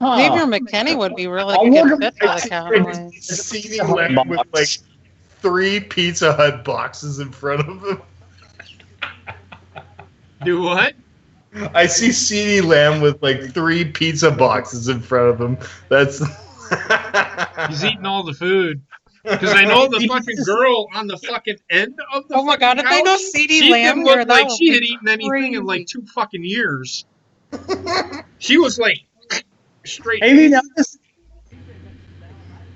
Xavier McKinney would be really good fit for the Cowboys. CeeDee Lamb with like 3 Pizza Hut boxes in front of him. Do what? I see CeeDee Lamb with like 3 pizza boxes in front of him. That's. He's eating all the food. Because I know the fucking girl on the fucking end of the Oh my God, if they know CeeDee Lamb look here, that like would she be had eaten anything crazy. in like 2 fucking years. She was like straight. Have you noticed?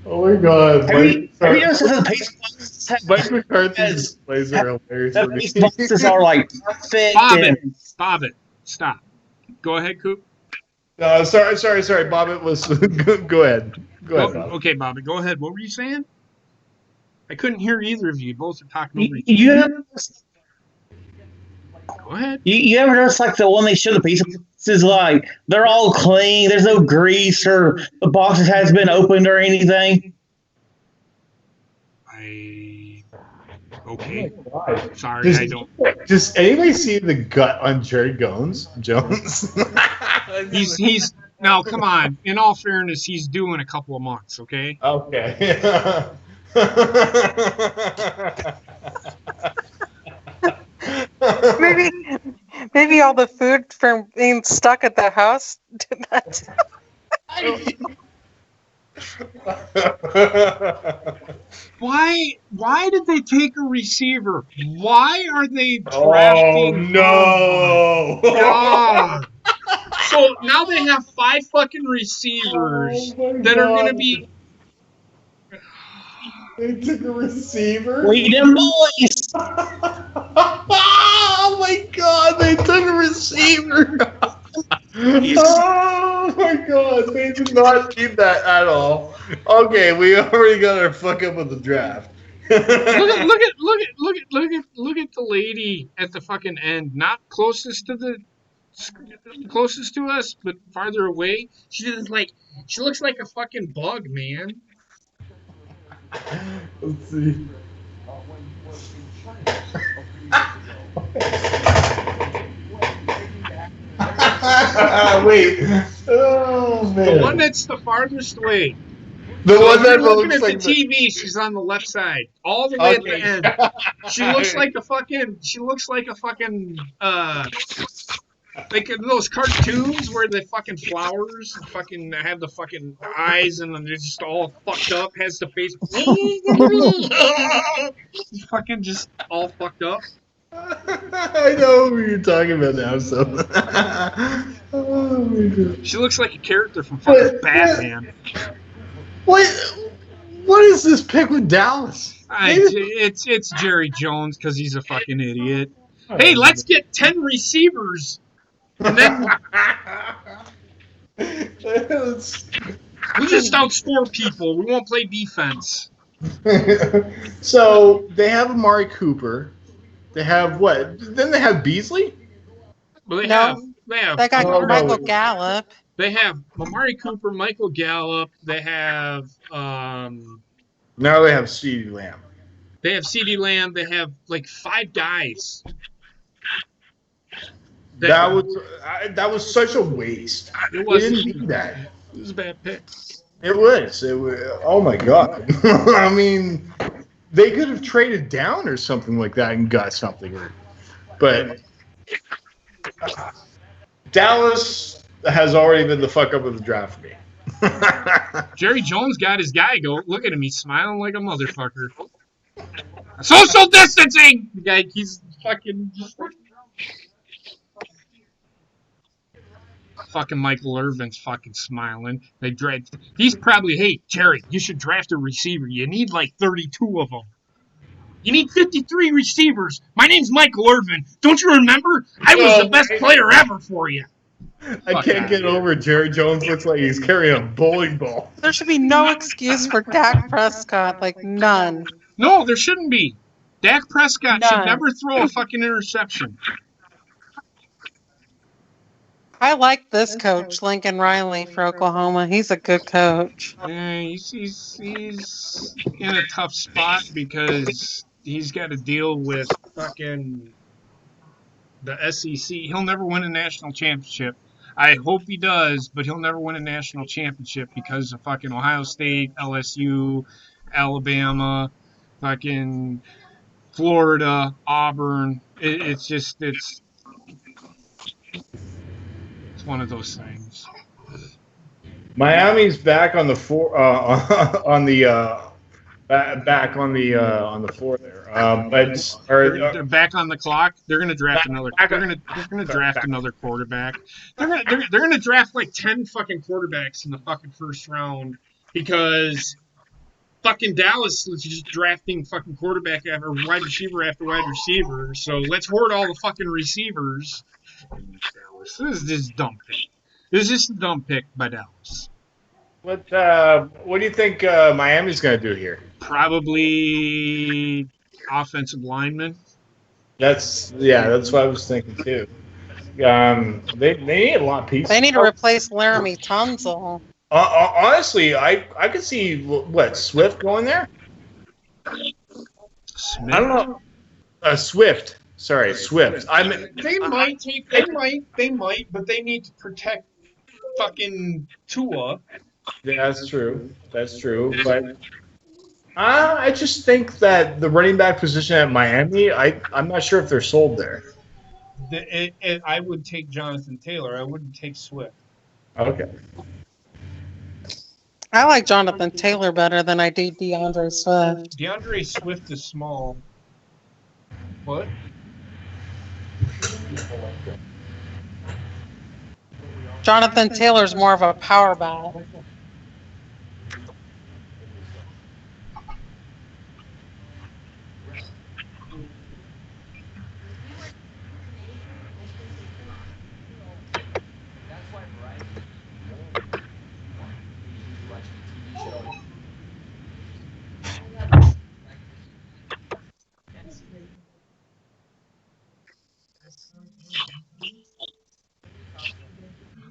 Oh my God! Have you noticed that the pace boxes Mike McCarthy's plays are hilarious. the pace boxes are like perfect Bob it. Stop. Go ahead, Coop. No, sorry. Bob, it was. Go ahead. Go ahead, Bob. Okay, Bobby, go ahead. What were you saying? I couldn't hear either of you. You both are talking over each other. Go ahead. You ever notice like the one they show the pizza boxes, like they're all clean, there's no grease or the boxes has been opened or anything? Okay. Oh Sorry, I don't. Does anybody see the gut on Jerry Jones? He's now. Come on. In all fairness, he's due in a couple of months. Okay. Okay. Maybe all the food from being stuck at the house did that. Why did they take a receiver? Why are they drafting? Oh no! God. So now they have 5 fucking receivers that are going to be. They took a receiver. We them boys. Oh my God! They took a receiver. Oh my God! They did not need that at all. Okay, we already got our fuck up with the draft. Look at the lady at the fucking end, not closest to us, but farther away. She looks like a fucking bug, man. Let's see. Wait. Oh man. The one that's the farthest away. The So one if that you're looking at looks the like TV, she's on the left side, all the way at the end. She looks like a fucking. Like in those cartoons where the fucking flowers fucking have the fucking eyes and then they're just all fucked up, has the face fucking just all fucked up. I know who you're talking about now. So, oh my god. She looks like a character from fucking What? Batman. What? What is this pick with Dallas? It's Jerry Jones because he's a fucking idiot. Hey, let's get 10 receivers, and then It's- we'll just outscore people. We won't play defense. so they have Amari Cooper. They have what? Then they have Beasley. Well, they have No, they have they got Oh Michael no! Gallup. they have Amari Cooper, Michael Gallup. Now they have CeeDee Lamb. They have CeeDee Lamb. They have like 5 guys. That was such a waste. It They was didn't need that. it was a bad pick. It was. It was. Oh my god! I mean, they could have traded down or something like that and got something. But Dallas has already been the fuck up of the draft for me. Jerry Jones got his guy. Go look at him. He's smiling like a motherfucker. Social distancing. The guy, he's fucking Michael Irvin's fucking smiling. They draft. He's probably, hey Jerry, you should draft a receiver. You need like 32 of them. You need 53 receivers. My name's Michael Irvin. Don't you remember? I was the best player ever for you. I can't get over Jerry Jones looks like he's carrying a bowling ball. There should be no excuse for Dak Prescott, like none. No, there shouldn't be. Dak Prescott should None. never throw a fucking interception. I like this coach, Lincoln Riley for Oklahoma. He's a good coach. Yeah, he's in a tough spot because he's got to deal with fucking the SEC. He'll never win a national championship. I hope he does, but he'll never win a national championship because of fucking Ohio State, LSU, Alabama, fucking Florida, Auburn. It's one of those things. Miami's back on the floor on the back on the floor there. But They're back on the clock. They're going to draft another. They're going to draft another quarterback. They're going to draft like 10 fucking quarterbacks in the fucking first round because fucking Dallas is just drafting fucking quarterback after wide receiver. So let's hoard all the fucking receivers. Dallas. This is just dumb pick. This is just a dumb pick by Dallas. what do you think Miami's going to do here? Probably offensive lineman. That's what I was thinking too. They need a lot of pieces. They need to replace Laramie Tunsil. Honestly, I could see what Swift going there. Smith. I don't know. Swift. Sorry, Swift. They might take. They might, but they need to protect fucking Tua. Yeah, that's true. That's true. But I just think that the running back position at Miami, I'm not sure if they're sold there. I would take Jonathan Taylor. I wouldn't take Swift. Okay. I like Jonathan Taylor better than I do DeAndre Swift. DeAndre Swift is small. What? Jonathan Taylor's more of a power back.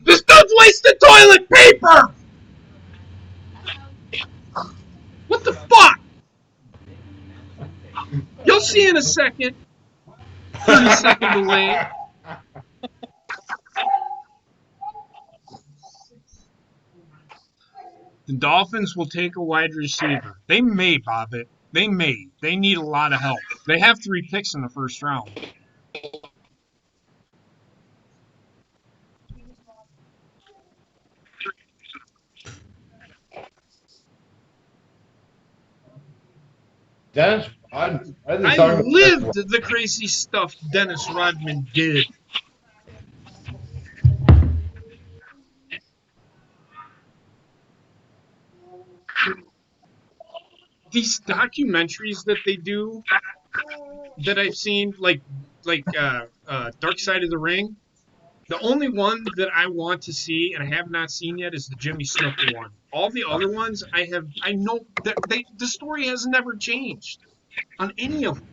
This dude's wasting toilet paper! What the fuck? You'll see in a second. 30-second delay. The Dolphins will take a wide receiver. They may, Bobbitt. They may. They need a lot of help. They have 3 picks in the first round. Dennis I've been I talking about lived the crazy stuff Dennis Rodman did. These documentaries that they do that I've seen, like Dark Side of the Ring. The only one that I want to see and I have not seen yet is the Jimmy Snooker one. All the other ones I know that the story has never changed on any of them.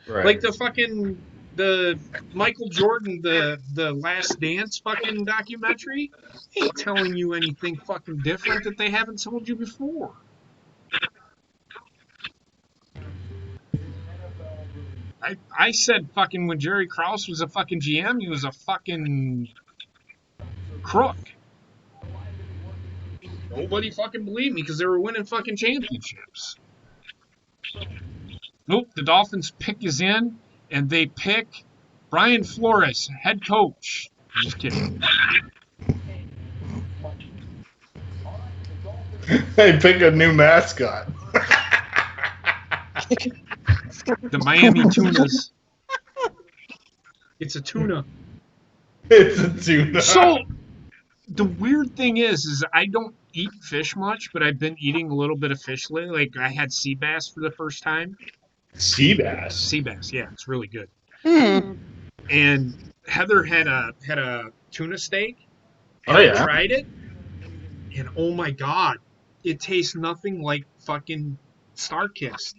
Like right. the Michael Jordan, the Last Dance fucking documentary ain't telling you anything fucking different that they haven't told you before. I said fucking when Jerry Krause was a fucking GM, he was a fucking crook. Nobody fucking believed me because they were winning fucking championships. Nope, the Dolphins pick is in, and they pick Brian Flores, head coach. I'm just kidding. Hey, pick a new mascot. The Miami Tunas. It's a tuna. It's a tuna. So the weird thing is I don't eat fish much, but I've been eating a little bit of fish lately. Like I had sea bass for the first time. Sea bass. Sea bass, yeah, it's really good. Hmm. And Heather had a tuna steak, and Oh, yeah. I tried it, and oh my god, it tastes nothing like fucking Starkist.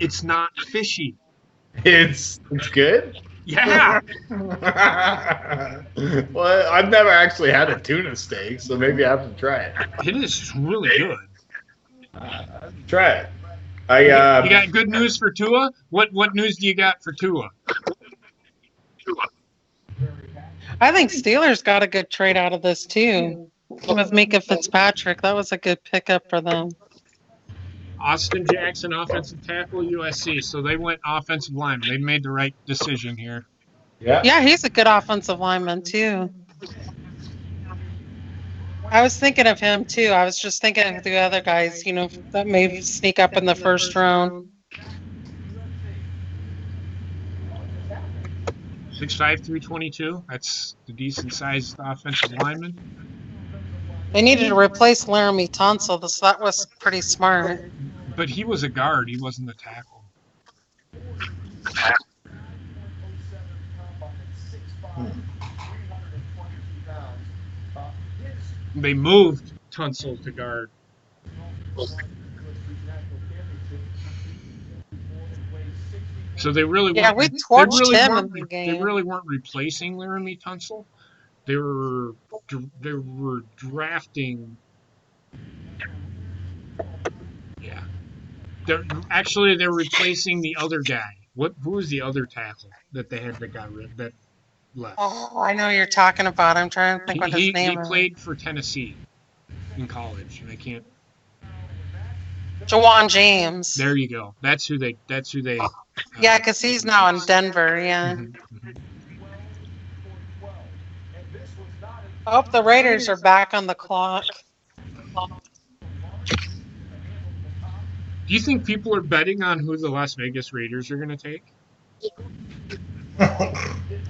It's not fishy. It's good. Yeah, Well, I've never actually had a tuna steak, so maybe I have to try it. it is really good. Try it. I You got good news for Tua? What news do you got for Tua? I think Steelers got a good trade out of this too. With Mika Fitzpatrick, that was a good pickup for them. Austin Jackson, offensive tackle, USC. So they went offensive line. They made the right decision here. Yeah, he's a good offensive lineman too. I was thinking of him too. I was just thinking of the other guys, that may sneak up in the first round. 6'5", 322. That's the decent sized offensive lineman. They needed to replace Laramie Tunsil, so that was pretty smart. But he was a guard. He wasn't a tackle. They moved Tunsil to guard. So they really Yeah, weren't. we torched him in the They game. really weren't replacing Laramie Tunsil. They were drafting. Yeah, they're replacing the other guy. Who was the other tackle that they had that left? Oh, I know who you're talking about. I'm trying to think what his He name is. played for Tennessee in college, and I can't. Jawan James. There you go. That's who they. Yeah, because he's now in Denver. Yeah. Mhm. I hope the Raiders are back on the clock. Do you think people are betting on who the Las Vegas Raiders are going to take?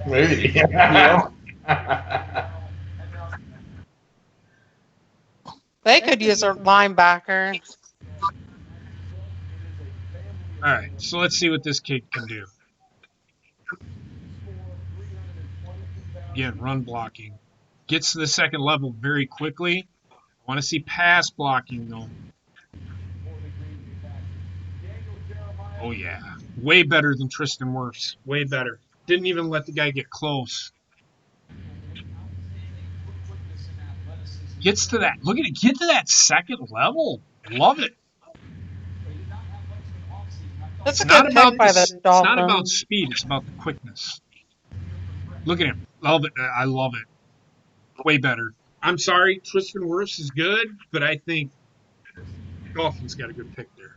Maybe. Yeah. They could use a linebacker. All right, so let's see what this kid can do. Again, run blocking. Gets to the second level very quickly. I want to see pass blocking, though. Oh, yeah. Way better than Tristan Wirfs. Way better. Didn't even let the guy get close. Gets to that. Look at it. Get to that second level. Love it. That's a good pick by the It's not about Dolphins. speed. It's about the quickness. Look at him. Love it. I love it. Way better. I'm sorry. Tristan Wirfs is good, but I think Dolphins got a good pick there.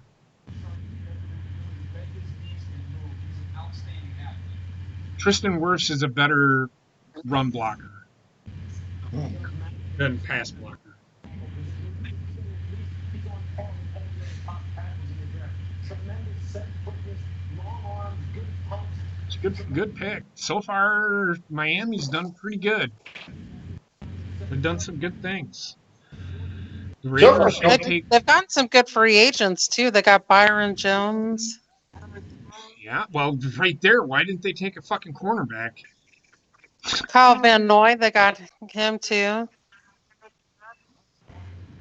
Tristan Wirfs is a better run blocker than pass blocker. Good pick. So far, Miami's done pretty good. They've done some good things. The So far, Raiders so should good. take. They've gotten some good free agents too. They got Byron Jones. Yeah, well, right there. Why didn't they take a fucking cornerback? Kyle Van Noy, they got him too.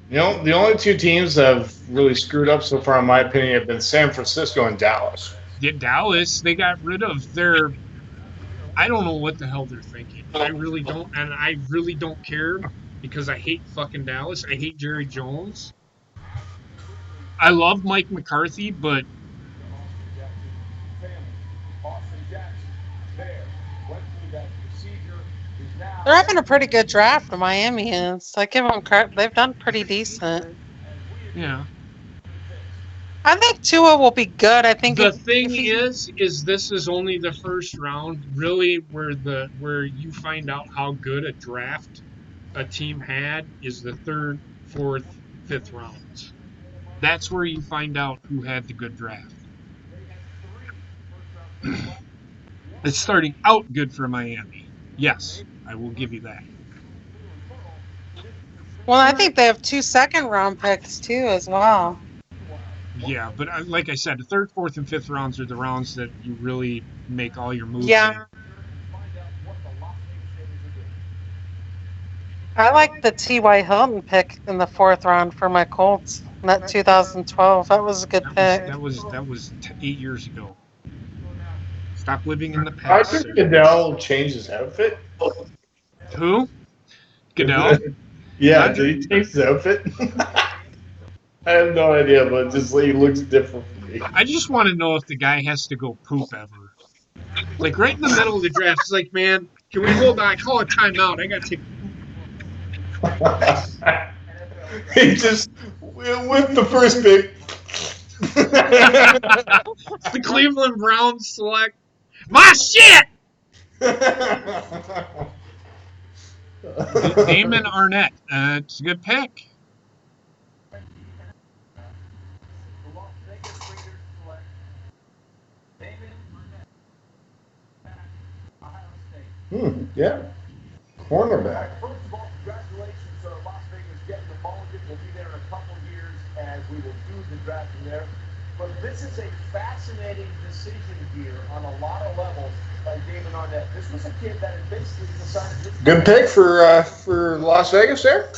The only two teams that have really screwed up so far, in my opinion, have been San Francisco and Dallas. Yeah, Dallas, they got rid of their. I don't know what the hell they're thinking. I really don't, and I really don't care because I hate fucking Dallas. I hate Jerry Jones. I love Mike McCarthy, but They're having a pretty good draft. Miami is. I give them credit. They've done pretty decent. yeah. I think Tua will be good. I think The if thing he is this is only the first round, really, where you find out how good a draft a team had is the third, fourth, fifth rounds. That's where you find out who had the good draft. It's starting out good for Miami. Yes, I will give you that. well, I think they have 2 second-round picks too as well. Yeah, but like I said, the third, fourth, and fifth rounds are the rounds that you really make all your moves Yeah, in. I like the T.Y. Hilton pick in the 4th round for my Colts. In that 2012, that was a good pick. That was 8 years ago. Stop living in the I past, think sir. Goodell changed his outfit. Who? Goodell? Yeah, Roger? did he change his outfit? I have no idea, but just he looks different from me. I just want to know if the guy has to go poop ever. Like right in the middle of the draft, it's like, man, can we hold on? I call a timeout. I got to take He just with the first pick. the Cleveland Browns select my shit. Damon Arnett. It's a good pick. Yeah, cornerback. First of all, congratulations to Las Vegas getting the mulligan. We'll be there in a couple years as we will do the drafting there. But this is a fascinating decision here on a lot of levels by Damon Arnett. This was a kid that had basically decided. Good pick for Las Vegas there.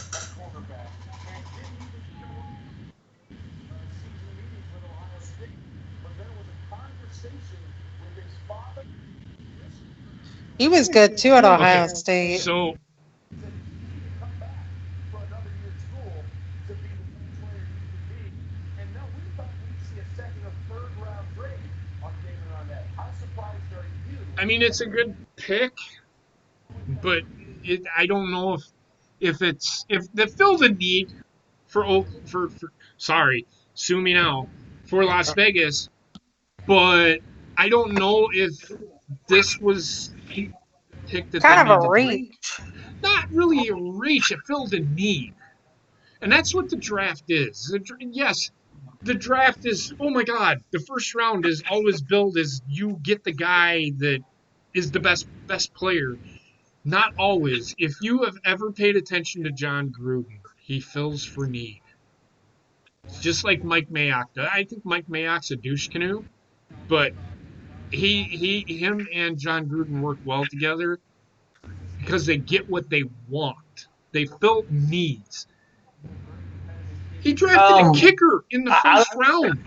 He was good too at Ohio Okay, State. so I mean it's a good pick, but I don't know if they fill the need for sorry, sue me now for Las Vegas, but I don't know if this was the pick that they Kind of a needed to make. reach. Not really a reach; it filled a need, and that's what the draft is. Yes, the draft is. Oh my God, the first round is always billed as you get the guy that is the best player. Not always. If you have ever paid attention to John Gruden, he fills for need. It's just like Mike Mayock. I think Mike Mayock's a douche canoe, but him and John Gruden work well together because they get what they want. They fill needs. He drafted a kicker in the I, first round.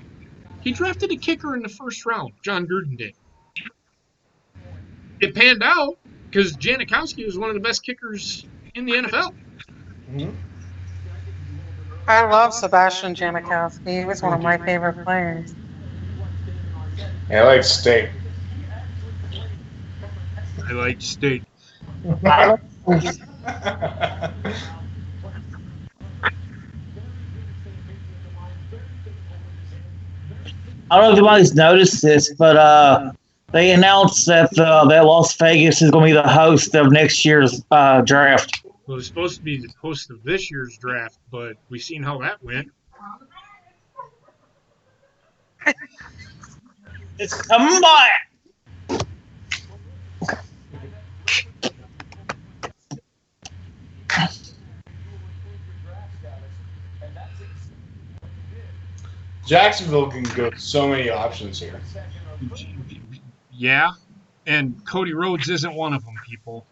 He drafted a kicker in the first round. John Gruden did. It panned out because Janikowski was one of the best kickers in the NFL. I love Sebastian Janikowski. He was one of my favorite players. Yeah, I like steak. I like steak. I don't know if anybody's noticed this, but they announced that that Las Vegas is going to be the host of next year's draft. Well, it was supposed to be the host of this year's draft, but we seen how that went. It's coming by. Jacksonville can go so many options here. Yeah, and Cody Rhodes isn't one of them. People,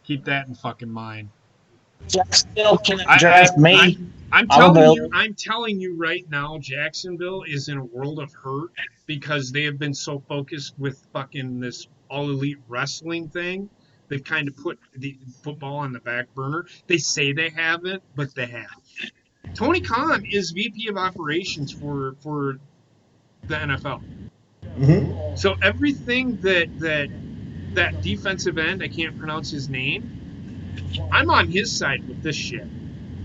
keep that in fucking mind. Jacksonville can I, draft I, me. I'm I'm telling you, available. I'm telling you right now, Jacksonville is in a world of hurt because they have been so focused with fucking this all elite wrestling thing. They've kind of put the football on the back burner. They say they haven't, but they have. Tony Khan is VP of operations for the NFL. Mm-hmm. So everything that defensive end, I can't pronounce his name. I'm on his side with this shit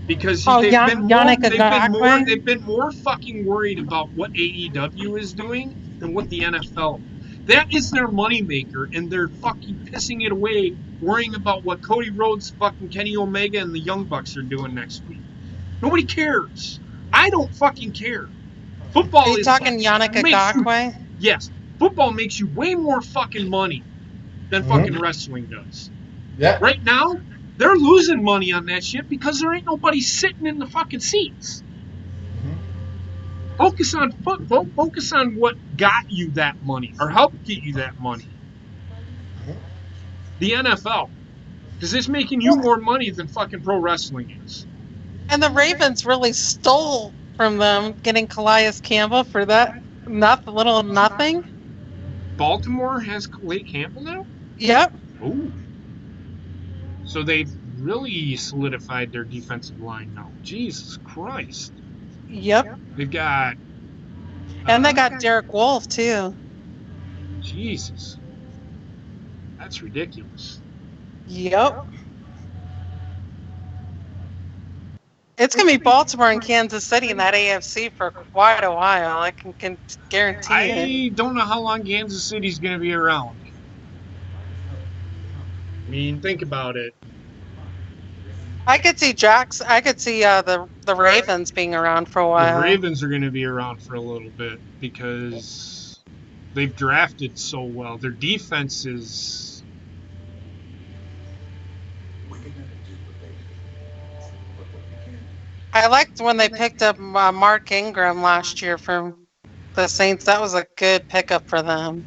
because Oh, they've been more Yannick Ngakwe. they've been more fucking worried about what AEW is doing than what the NFL. That is their moneymaker, and they're fucking pissing it away, worrying about what Cody Rhodes, fucking Kenny Omega, and the Young Bucks are doing next week. Nobody cares. I don't fucking care. Are Football you is talking Yannick makes you Ngakwe? yes. Football makes you way more fucking money than fucking Mm-hmm. wrestling does. Yeah. Right now, they're losing money on that shit because there ain't nobody sitting in the fucking seats. Focus on what got you that money or helped get you that money. The NFL, because it's making you more money than fucking pro wrestling is. And the Ravens really stole from them getting Calais Campbell for that little nothing. Baltimore has Calais Campbell now. Yep. Oh, so they've really solidified their defensive line now. Jesus Christ, Yep. they've got And they got Derek Wolf too. Jesus, that's ridiculous. Yep. It's gonna be Baltimore and Kansas City in that AFC for quite a while. I can guarantee it. I don't know how long Kansas City's going to be around. I mean, think about it. I could see the Ravens being around for a The while. Ravens are going to be around for a little bit because they've drafted so well. Their defense is. I liked when they picked up Mark Ingram last year from the Saints. That was a good pickup for them.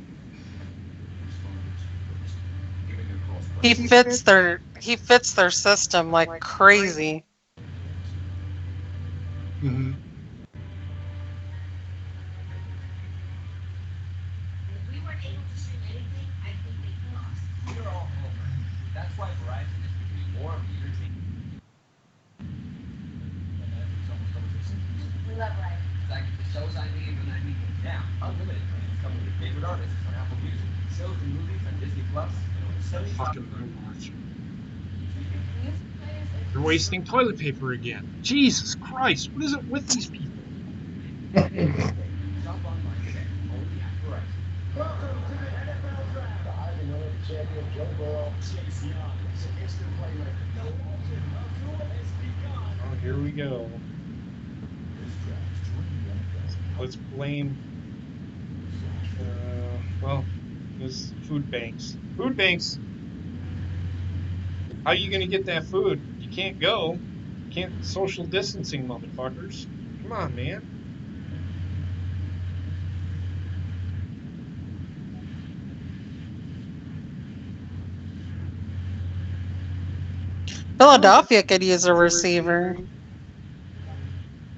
He fits their system like crazy. Mhm. Fucking my watch. They're wasting toilet paper again. Jesus Christ, what is it with these people? Oh, here we go. Let's blame. Well, this food banks. Food banks. How are you gonna get that food? You can't go. Can't social distancing, motherfuckers. Come on, man. Philadelphia could use a receiver.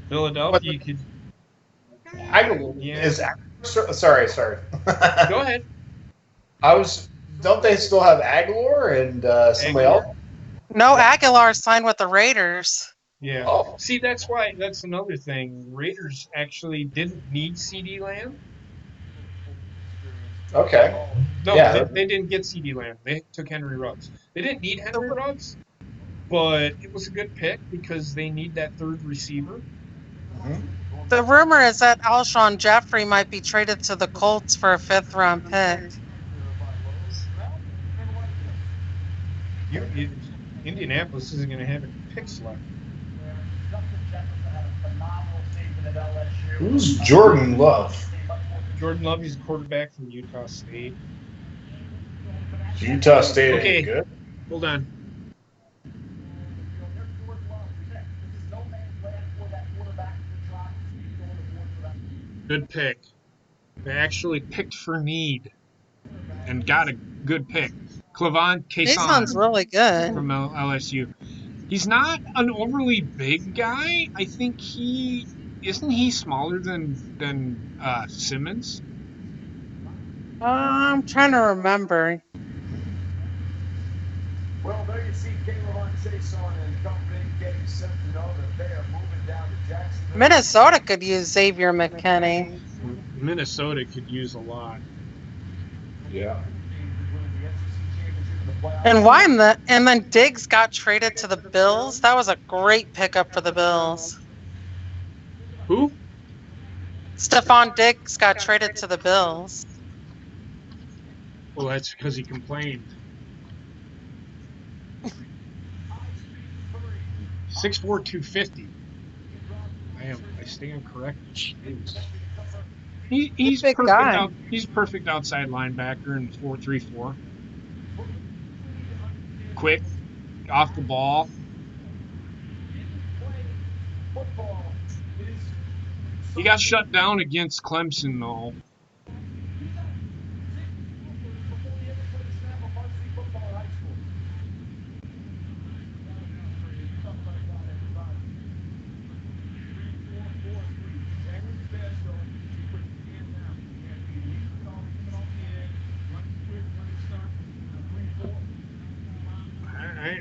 Philadelphia, you could. Yeah. Sorry. Go ahead. I was. Don't they still have Aguilar and somebody Aguilar? else? No, Aguilar signed with the Raiders. Yeah. Oh, See, that's why. That's another thing. Raiders actually didn't need CD Lamb. okay. No, Yeah. they didn't get CD Lamb. They took Henry Ruggs. They didn't need Henry Ruggs, but it was a good pick because they need that third receiver. The rumor is that Alshon Jeffrey might be traded to the Colts for a 5th-round pick. Indianapolis isn't going to have any picks left. Who's Jordan Love? Jordan Love, he's a quarterback from Utah State. Utah State Okay. ain't good. Hold on. Good pick. They actually picked for need and got a good pick. Clavon Jason's Cason really good. from LSU. He's not an overly big guy. I think he isn't he smaller than Simmons. I'm trying to remember. Well, there you see Caleb on Chase on and company getting set to know that they are moving down to Jacksonville. Minnesota could use Xavier McKinney. Minnesota could use a lot. Yeah. And then Diggs got traded to the Bills. That was a great pickup for the Bills. Who? Stephon Diggs got traded to the Bills. Well, that's because he complained. 6'4", 250. I stand corrected. He's Big perfect guy. He's perfect outside linebacker in 4-3-4. Quick, off the ball. He got shut down against Clemson though.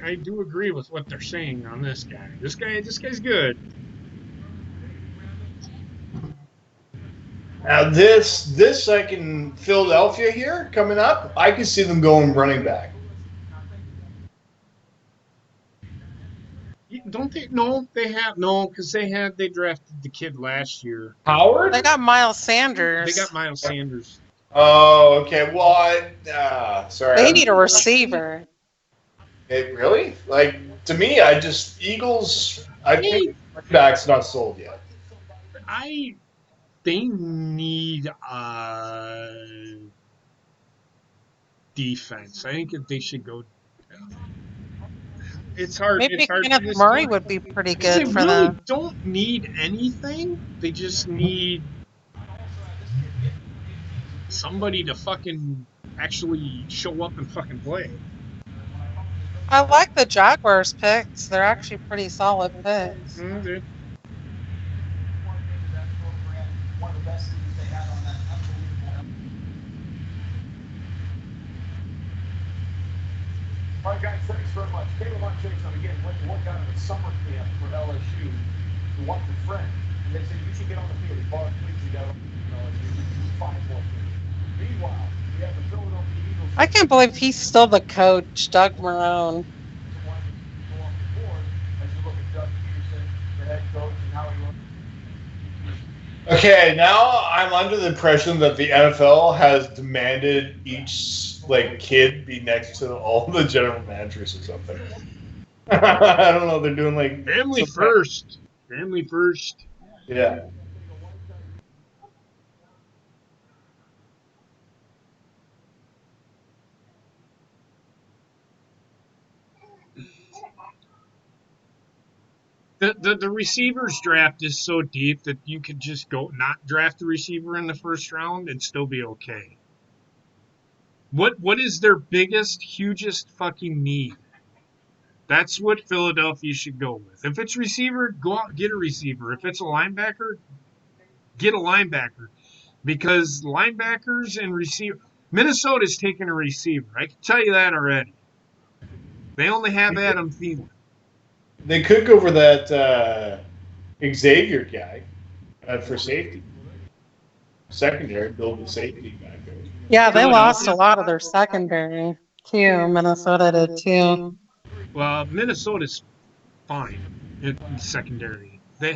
I do agree with what they're saying on this guy. This guy's good. Now this like in Philadelphia here coming up, I can see them going running back. Don't they? No, they have no, because they drafted the kid last year. Howard? They got Miles They Sanders. got Miles Sanders. Oh, okay. Well, sorry. They need a receiver. Really? Like to me, I just Eagles. I think running backs not sold yet. They need defense. I think if they should go. It's hard. Maybe It's hard. Kenneth Murray would be pretty Because they good for really them. don't need anything. They just need somebody to fucking actually show up and fucking play. I like the Jaguars picks. They're actually pretty solid picks. Okay. All right, guys, thanks very much. Caleb on Chase on again went to work out at a summer camp for LSU to watch a friend. And they said you should get on the field. He borrowed cleats and got on LSU. 5 more years. Meanwhile, we have the Philadelphia Eagles. I can't believe he's still the coach, Doug Marrone. Okay, now I'm under the impression that the NFL has demanded each like kid be next to all the general managers or something. I don't know. They're doing like Family first. Family first. Yeah. The receivers draft is so deep that you could just go not draft the receiver in the first round and still be okay. What is their biggest, hugest fucking need? That's what Philadelphia should go with. If it's receiver, go out and get a receiver. If it's a linebacker, get a linebacker. Because linebackers and receiver Minnesota's taking a receiver. I can tell you that already. They only have Adam Thielen. They could go for that Xavier guy for safety. Secondary, build the safety back there. Yeah, they lost a lot of their secondary too. Minnesota did too. Well, Minnesota's fine in secondary. They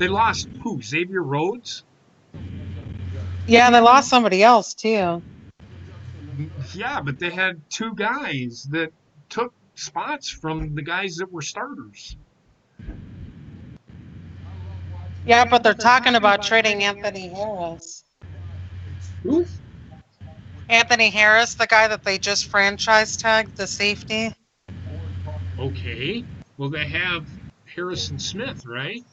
lost who? Xavier Rhodes? Yeah, they lost somebody else too. Yeah, but they had two guys that took spots from the guys that were starters. Yeah, but they're talking about trading Anthony Harris. Who? Anthony Harris, the guy that they just franchise tagged, the safety. Okay. Well, they have Harrison Smith, right?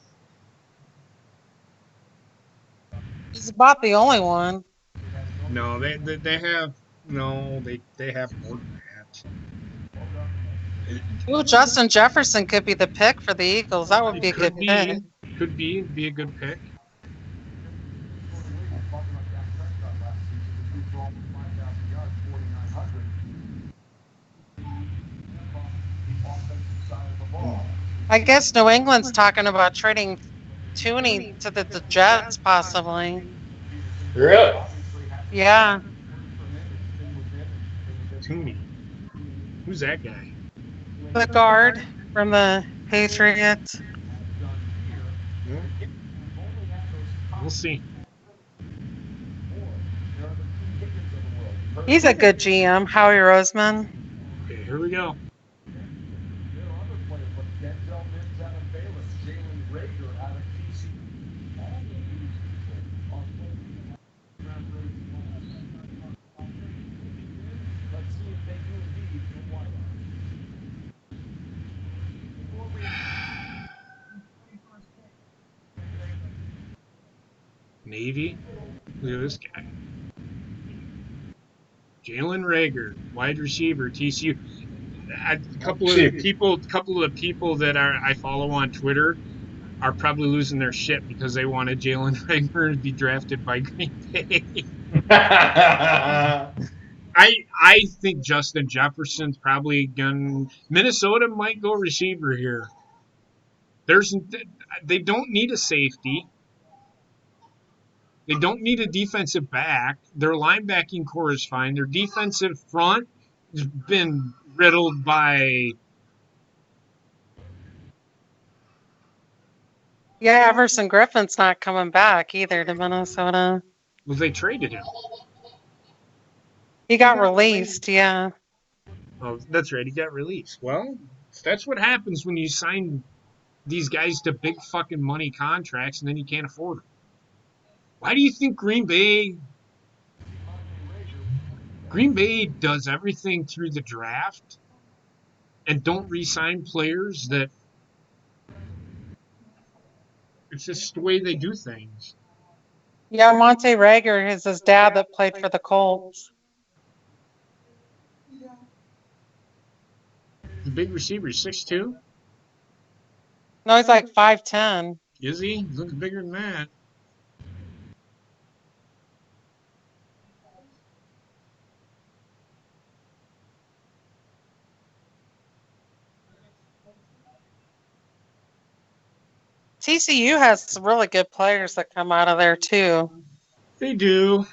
He's about the only one. No, they have they have more than that. Ooh, Justin Jefferson could be the pick for the Eagles. That would It be a good pick. could be a good pick. I guess New England's talking about trading Tooney to the Jets, possibly. Really? Yeah, Tooney. Who's that guy? the guard from the Patriots. Well, we'll see. He's a good GM, Howie Roseman. Okay, here we go. Navy. Look at this guy. Jalen Rager, wide receiver, TCU. A couple of the people that I follow on Twitter are probably losing their shit because they wanted Jalen Rager to be drafted by Green Bay. I think Justin Jefferson's probably going. Minnesota might go receiver here. They don't need a safety. They don't need a defensive back. Their linebacking core is fine. Their defensive front has been riddled by. Yeah, Everson Griffin's not coming back either to Minnesota. Well, they traded him. He got released, yeah. Oh, that's right. He got released. Well, that's what happens when you sign these guys to big fucking money contracts and then you can't afford them. Why do you think Green Bay does everything through the draft and don't re-sign players that it's just the way they do things. Yeah, Monte Rager is his dad that played for the Colts. The big receiver is 6'2". No, he's like 5'10". Is he? He looks bigger than that. TCU has some really good players that come out of there too. They do.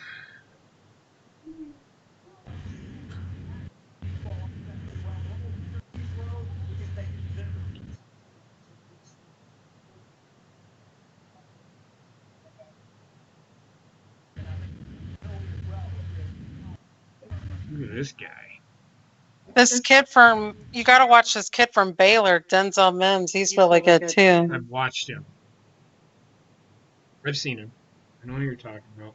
Look at this guy. This kid from you got to watch this kid from Baylor, Denzel Mims. He's really good too. I've watched him. I've seen him. I know who you're talking about.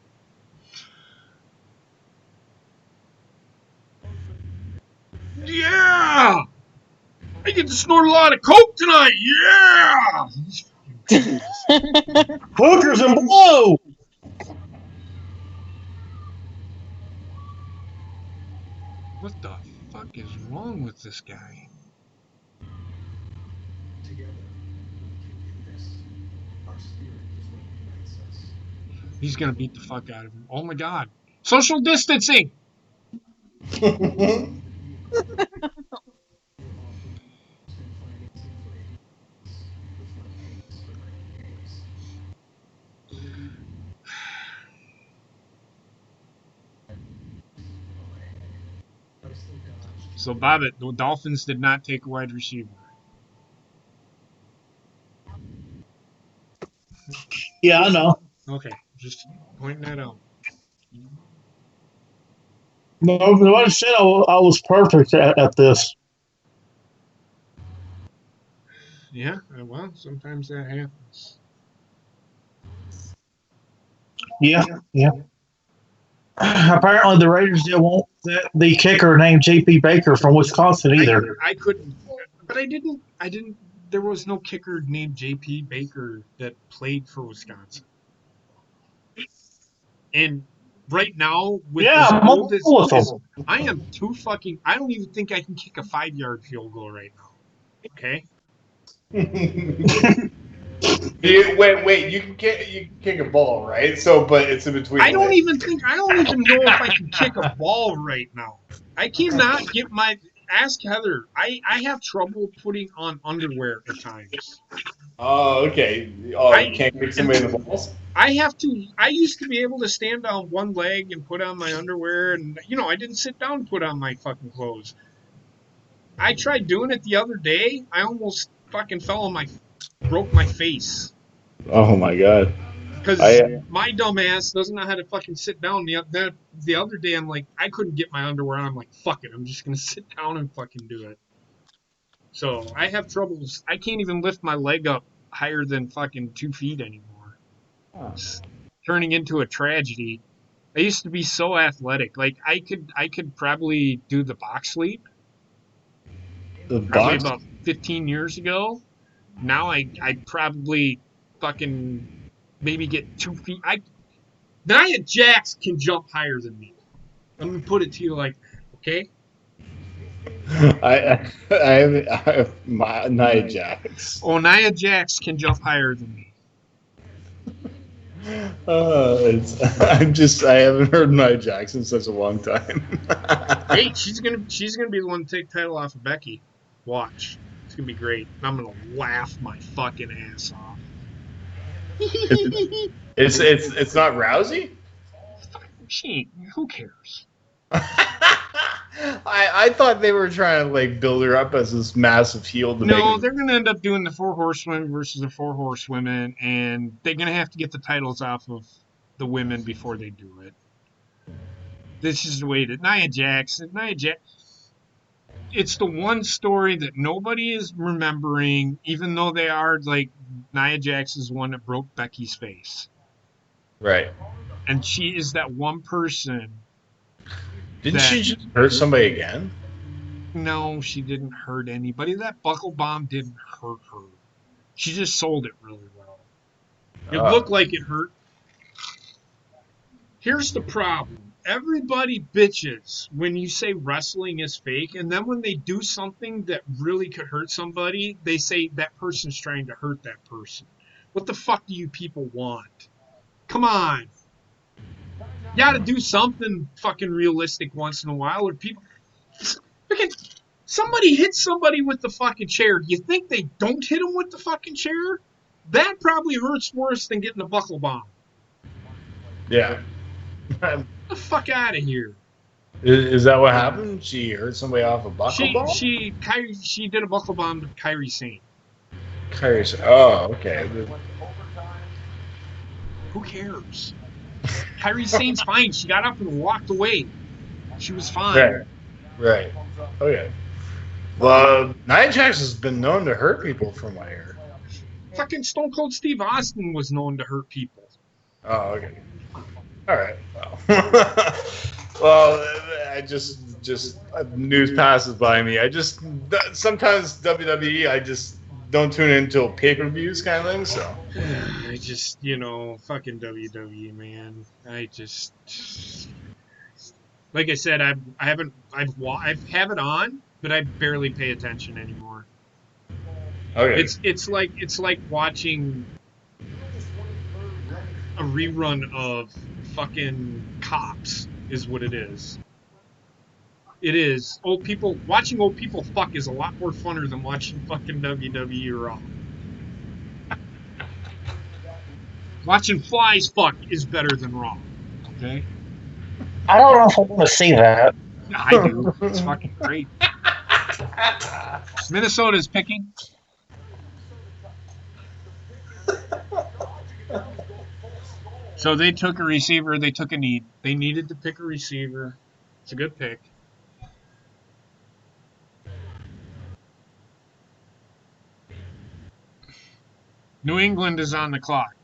Yeah! I get to snort a lot of coke tonight. Yeah! Hookers and blow. What the fuck is wrong with this guy? He's gonna beat the fuck out of him. Oh my god. Social distancing! So, Bobbitt, the Dolphins did not take a wide receiver. Yeah, I know. Okay, just pointing that out. No, nobody said I was perfect at this. Yeah, well, sometimes that happens. Yeah, yeah. Apparently, the Raiders didn't want the kicker named J.P. Baker from Wisconsin either. I couldn't, but I didn't. There was no kicker named J.P. Baker that played for Wisconsin. And right now, with Yeah, as I'm old as with them. I am, I don't even think I can kick a 5-yard field goal right now. Okay. Wait. You can kick a ball, right? So, but it's in between I don't legs. even know if I can kick a ball right now. I cannot get my ask Heather. I have trouble putting on underwear at times. Oh, okay. Oh, you I can't kick and somebody in the balls. I used to be able to stand on one leg and put on my underwear, and I didn't sit down and put on my fucking clothes. I tried doing it the other day. I almost fucking broke my face Oh my god. because I my dumb ass doesn't know how to fucking sit down. The other day, I'm like, I couldn't get my underwear on. I'm like, fuck it, I'm just gonna sit down and fucking do it. So I have troubles. I can't even lift my leg up higher than fucking 2 feet anymore. It's turning into a tragedy. I used to be so athletic. Like I could probably do the box leap the probably box. about 15 years ago. Now I'd probably fucking maybe get 2 feet. Nia Jax can jump higher than me. Let me put it to you like that, okay? I have my Nia Jax. Oh, Nia Jax can jump higher than me. I haven't heard Nia Jax in such a long time. Hey, she's gonna be the one to take the title off of Becky. Watch. It's gonna be great. I'm gonna laugh my fucking ass off. It's not Rousey. Who cares? I thought they were trying to like build her up as this massive heel to No, make. they're gonna end up doing the four horsewomen versus the four horsewomen, and they're gonna have to get the titles off of the women before they do it. This is the way that Nia Jax. It's the one story that nobody is remembering, even though they are like Nia Jax is the one that broke Becky's face, Right. and she is that one person Didn't that she just hurt somebody again? no, she didn't hurt anybody. That buckle bomb didn't hurt her. She just sold it really well. It Oh. looked like it hurt. Here's the problem. Everybody bitches when you say wrestling is fake, and then when they do something that really could hurt somebody, they say that person's trying to hurt that person. What the fuck do you people want? Come on. You gotta do something fucking realistic once in a while, or people. Freaking somebody hits somebody with the fucking chair. You think they don't hit them with the fucking chair? That probably hurts worse than getting a buckle bomb. Yeah. Get the fuck out of here. Is that what happened? She hurt somebody off a buckle bomb? She did a buckle bomb to Kyrie Sane. Oh, okay. Who cares? Kyrie Sane's fine. She got up and walked away. She was fine. Right. Okay. Well, Nia Jax has been known to hurt people from what I hear. Fucking Stone Cold Steve Austin was known to hurt people. Oh, okay. All right. Well, well, I just news passes by me. Sometimes WWE, I just don't tune in until pay-per-views kind of thing. So I just, fucking WWE, man. Like I said, I haven't, I have it on, but I barely pay attention anymore. okay. It's like watching a rerun of fucking Cops is what it is. It is. Watching old people fuck is a lot more funner than watching fucking WWE Raw. Watching flies fuck is better than Raw. Okay? I don't know if I want to see that. I do. It's fucking great. Minnesota's picking. So they took a receiver. They took a need. They needed to pick a receiver. It's a good pick. New England is on the clock.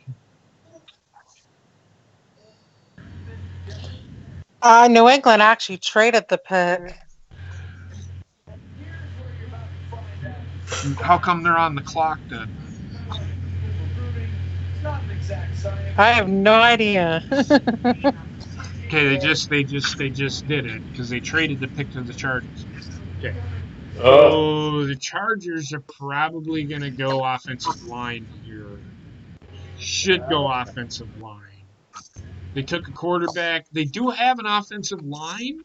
New England actually traded the pick. How come they're on the clock then? I have no idea. Okay, they just did it because they traded the pick to the Chargers. Okay. Oh, So the Chargers are probably going to go offensive line here. Should go offensive line. They took a quarterback. They do have an offensive line,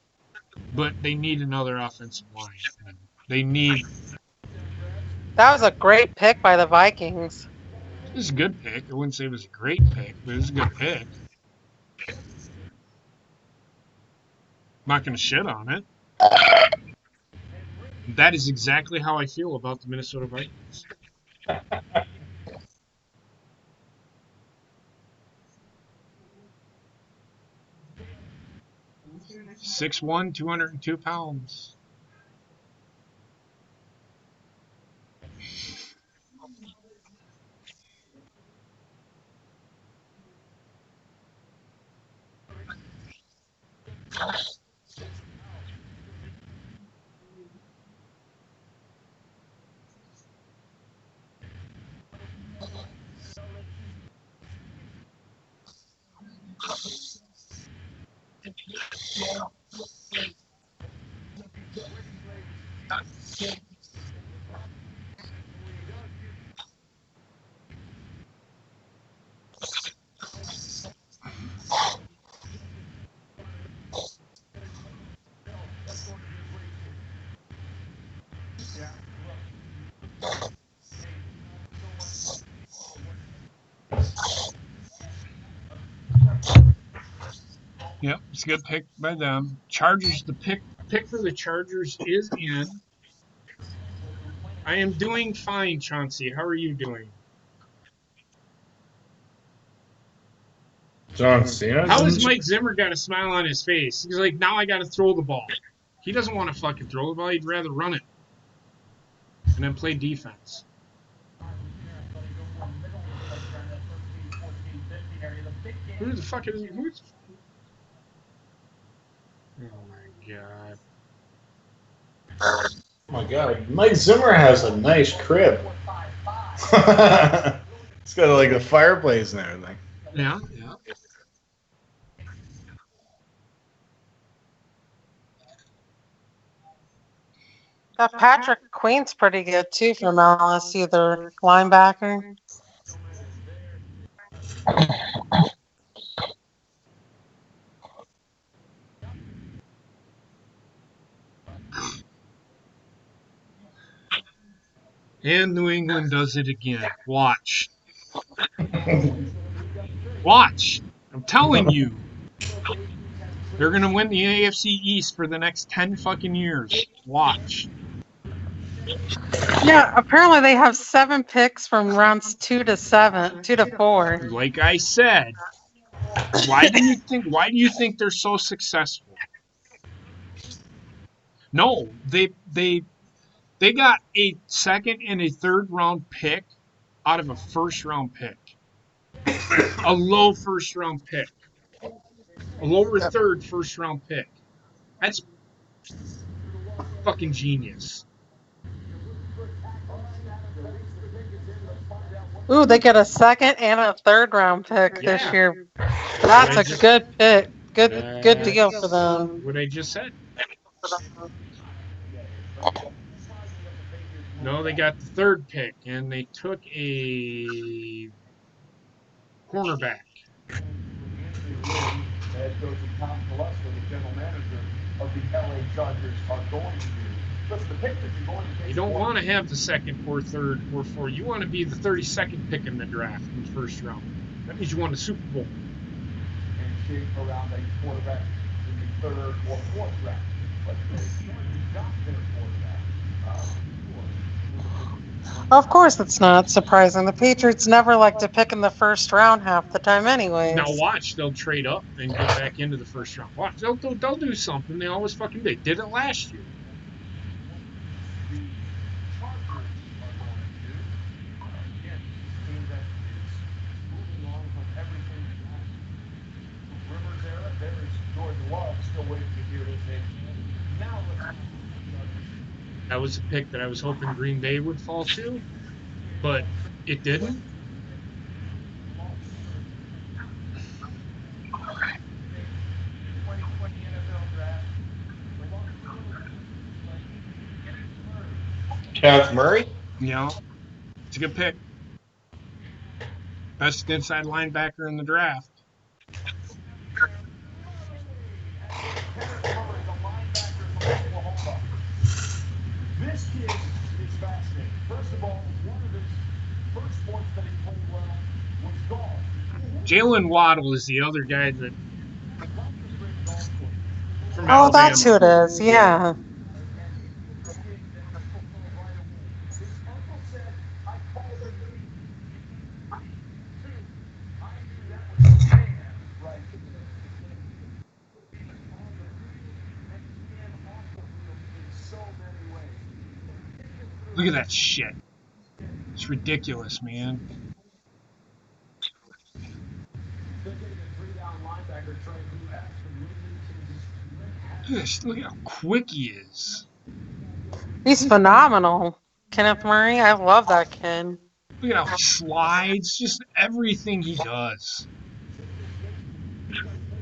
but they need another offensive line. They need That was a great pick by the Vikings. this is a good pick. I wouldn't say it was a great pick, but it's a good pick. I'm not going to shit on it. That is exactly how I feel about the Minnesota Vikings. 6'1", 202 pounds. Yep, it's a good pick by them. Chargers, the pick for the Chargers is in. I am doing fine, Chauncey. How are you doing? John Cena. How has Mike Zimmer got a smile on his face? He's like, now I got to throw the ball. He doesn't want to fucking throw the ball. He'd rather run it and then play defense. Who the fuck is who's? Oh my god. Oh my god, Mike Zimmer has a nice crib. It's got like a fireplace and everything. Yeah, yeah. That Patrick Queen's pretty good too from LSU, their linebacker. And New England does it again. Watch. Watch. I'm telling you. They're going to win the AFC East for the next 10 fucking years. Watch. Yeah, apparently they have 7 picks from rounds 2 to 4. Like I said, why do you think they're so successful? No, they got a second and a third round pick out of a first round pick. A low first round pick. A lower third first round pick. That's fucking genius. Ooh, they get a second and a third round pick this Yeah. year. That's a good pick. Good deal for That's them. what I just said. No, they got the third pick and they took a cornerback. Head coach Tom Telesco, the general manager of the LA Chargers, are going to do. Listen, the pick that you're going to take. You don't want to have the second or third or fourth. You want to be the 32nd pick in the draft in the first round. That means you won the Super Bowl. And shape around a quarterback in the third or fourth round. But they got their quarterback. Of course, it's not surprising. The Patriots never like to pick in the first round half the time, anyways. Now watch, they'll trade up and get back into the first round. Watch, they'll do something. They always fucking do. They did it last year. That was a pick that I was hoping Green Bay would fall to, but it didn't. Kenneth Murray? You know, it's a good pick. Best inside linebacker in the draft. This kid is fascinating. First of all, one of his first sports that he played well was golf. Jalen Waddle is the other guy that from Oh, that's Alabama. who it is. Yeah. His uncle said, I called him two. I knew that was a man right there. In so many ways. Look at that shit. It's ridiculous, man. Look at this. Look how quick he is. He's phenomenal. Kenneth Murray. I love that kid. Look at how he slides. Just everything he does.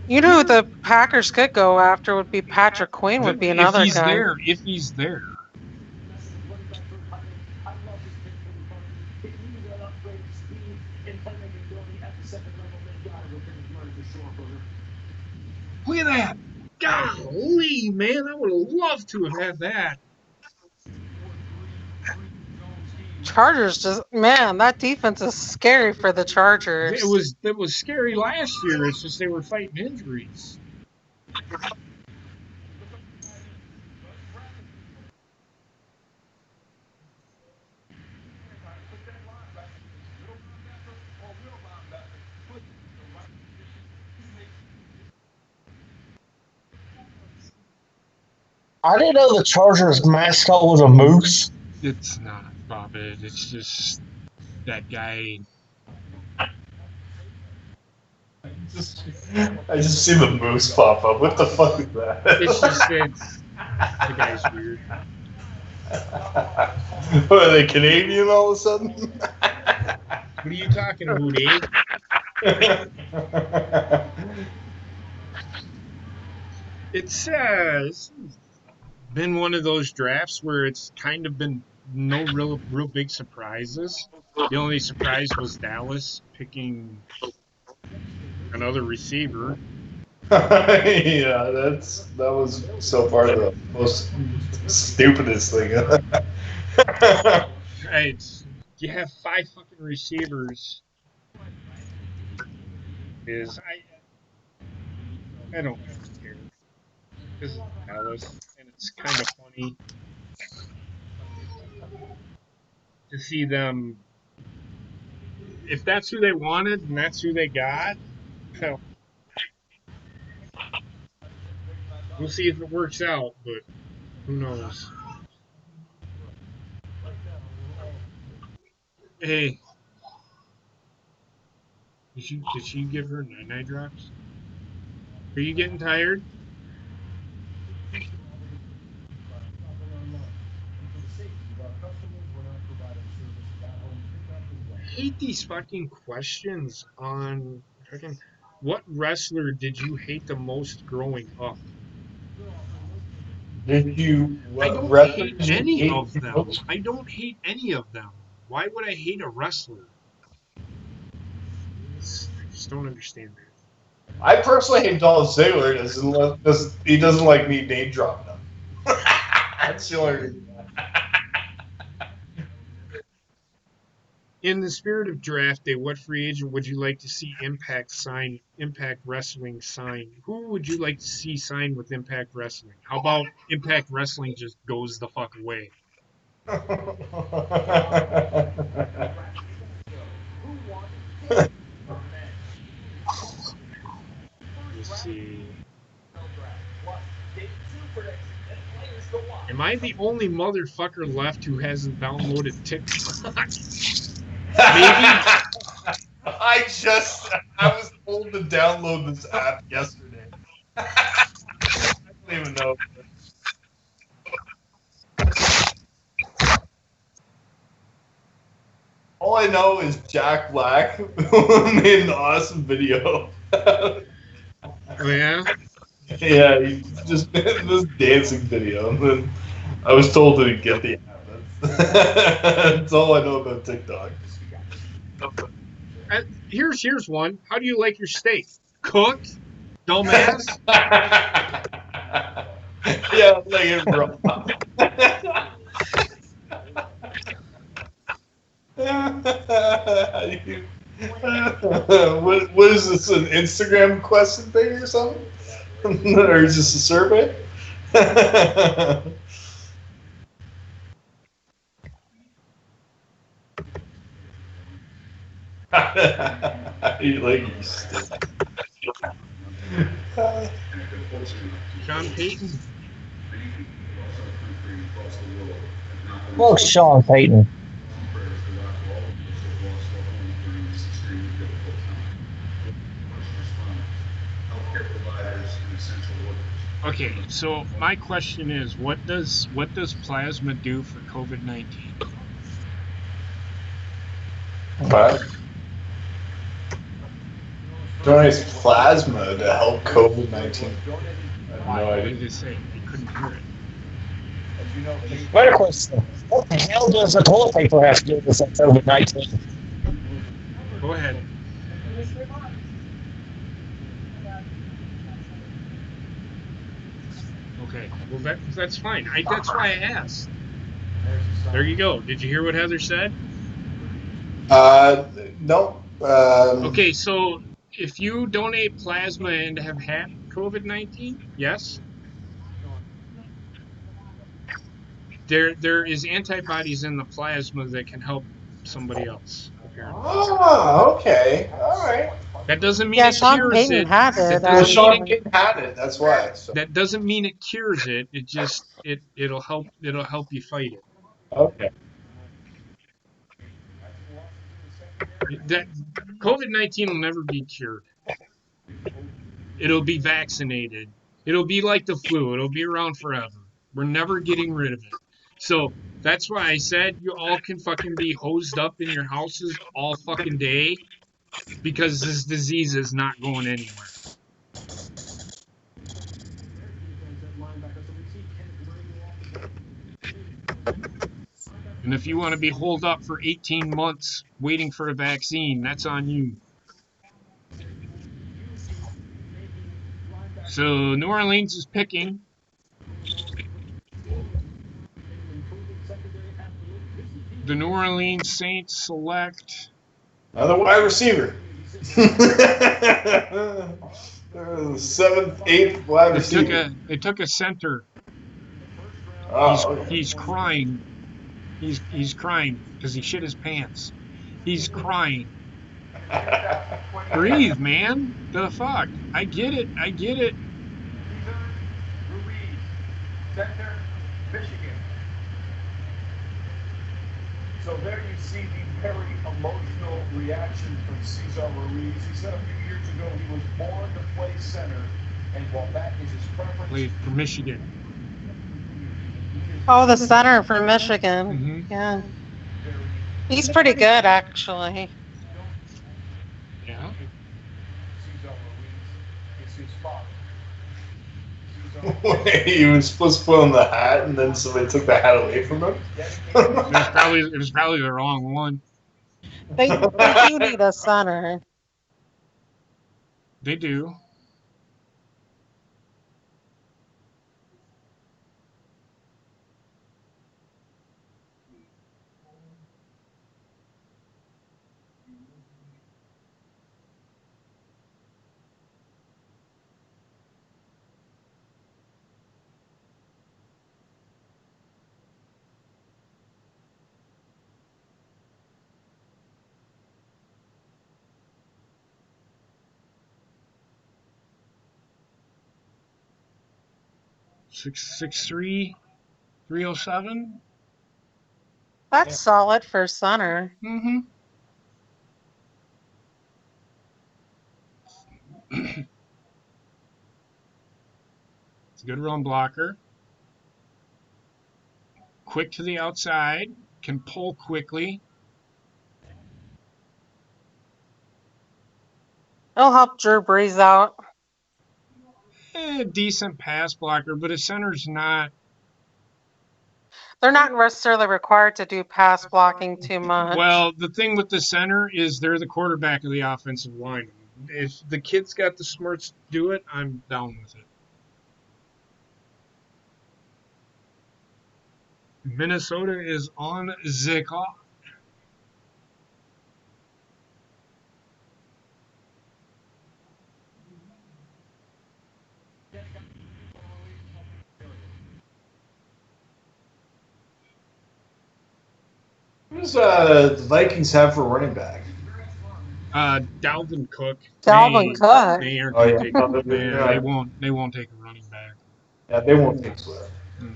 You know who the Packers could go after would be Patrick Queen would be If another he's guy. there. If he's there. Look at that. Golly, man. I would have loved to have had that. Chargers just man, that defense is scary for the Chargers. It was scary last year. It's just they were fighting injuries. I didn't know the Chargers mascot was a moose. It's not, Bob. It's just that guy. I just see the moose pop up. What the fuck is that? It's just the guy's weird. What, are they Canadian all of a sudden? What are you talking about, eh? It's been one of those drafts where it's kind of been no real big surprises. The only surprise was Dallas picking another receiver. Yeah, that was so far the most stupidest thing. You have 5 fucking receivers. I don't care. This is Dallas, and it's kind of funny to see them. If that's who they wanted and that's who they got, hell, we'll see if it works out. But who knows? Hey, did she give her night drops? Are you getting tired? I hate these fucking questions on fucking. What wrestler did you hate the most growing up? I don't hate any of them. I don't hate any of them. Why would I hate a wrestler? I just don't understand that. I personally hate Dolph Ziggler. He doesn't like me name dropping him. That's the only reason. In the spirit of draft day, what free agent would you like to see Impact Wrestling sign? Who would you like to see sign with Impact Wrestling? How about Impact Wrestling just goes the fuck away? Let's see. Am I the only motherfucker left who hasn't downloaded TikTok? Maybe. I was told to download this app yesterday. I don't even know. All I know is Jack Black made an awesome video. Oh yeah? Yeah, he just made this dancing video, and then I was told to get the app. That's all I know about TikTok. Here's one. How do you like your steak? Cooked? Dumbass? Yeah, like it raw. What is this, an Instagram question thing or something? Or is this a survey? You like you stupid. Sean Payton? Look, Sean Payton. Okay, so my question is, what does plasma do for COVID-19? What? Donates plasma to help COVID-19. I have Why? no What idea. did it say? I couldn't hear it. Better question. What the hell does the toilet paper have to do with this COVID-19? Go ahead. Okay, well that's fine. That's why I asked. There you go. Did you hear what Heather said? No. Okay, so if you donate plasma and have had COVID-19, yes, there is antibodies in the plasma that can help somebody else, apparently. Oh, okay. All right. That doesn't mean Yeah, it Sean cures Payton it. had That it Well, doesn't mean Sean it actually. Payton had it. That's why. So that doesn't mean it cures it. It just it'll help you fight it. okay. That COVID-19 will never be cured. It'll be vaccinated. It'll be like the flu. It'll be around forever. We're never getting rid of it. So that's why I said you all can fucking be hosed up in your houses all fucking day because this disease is not going anywhere. And if you want to be holed up for 18 months waiting for a vaccine, that's on you. So New Orleans is picking. The New Orleans Saints select. Another wide receiver. Seventh, eighth wide receiver. They took a center. Oh, He's crying. He's crying because he shit his pants. He's crying. Breathe, man. The fuck? I get it. I get it. Ruiz, center, Michigan. So there you see the very emotional reaction from Cesar Ruiz. He said a few years ago he was born to play center, and while that is his preference, Played for Michigan. Oh, the center from Michigan. Mm-hmm. Yeah. He's pretty good, actually. Yeah. Cesar Ruiz is his father. he was supposed to put on the hat, and then somebody took the hat away from him. It was probably the wrong one. They do need a center. They do. Six three, 307. That's solid for center. Mm-hmm. It's a good run blocker. Quick to the outside. Can pull quickly. It'll help Drew Brees out. Decent pass blocker, but his center's not. They're not necessarily required to do pass blocking too much. Well, the thing with the center is they're the quarterback of the offensive line. If the kid's got the smarts to do it, I'm down with it. Minnesota is on the clock. Who does the Vikings have for running back? Dalvin Cook. Dalvin Cook. They aren't Oh going yeah, to take. They won't. They won't take a running back. Yeah, they won't take Swift. Hmm.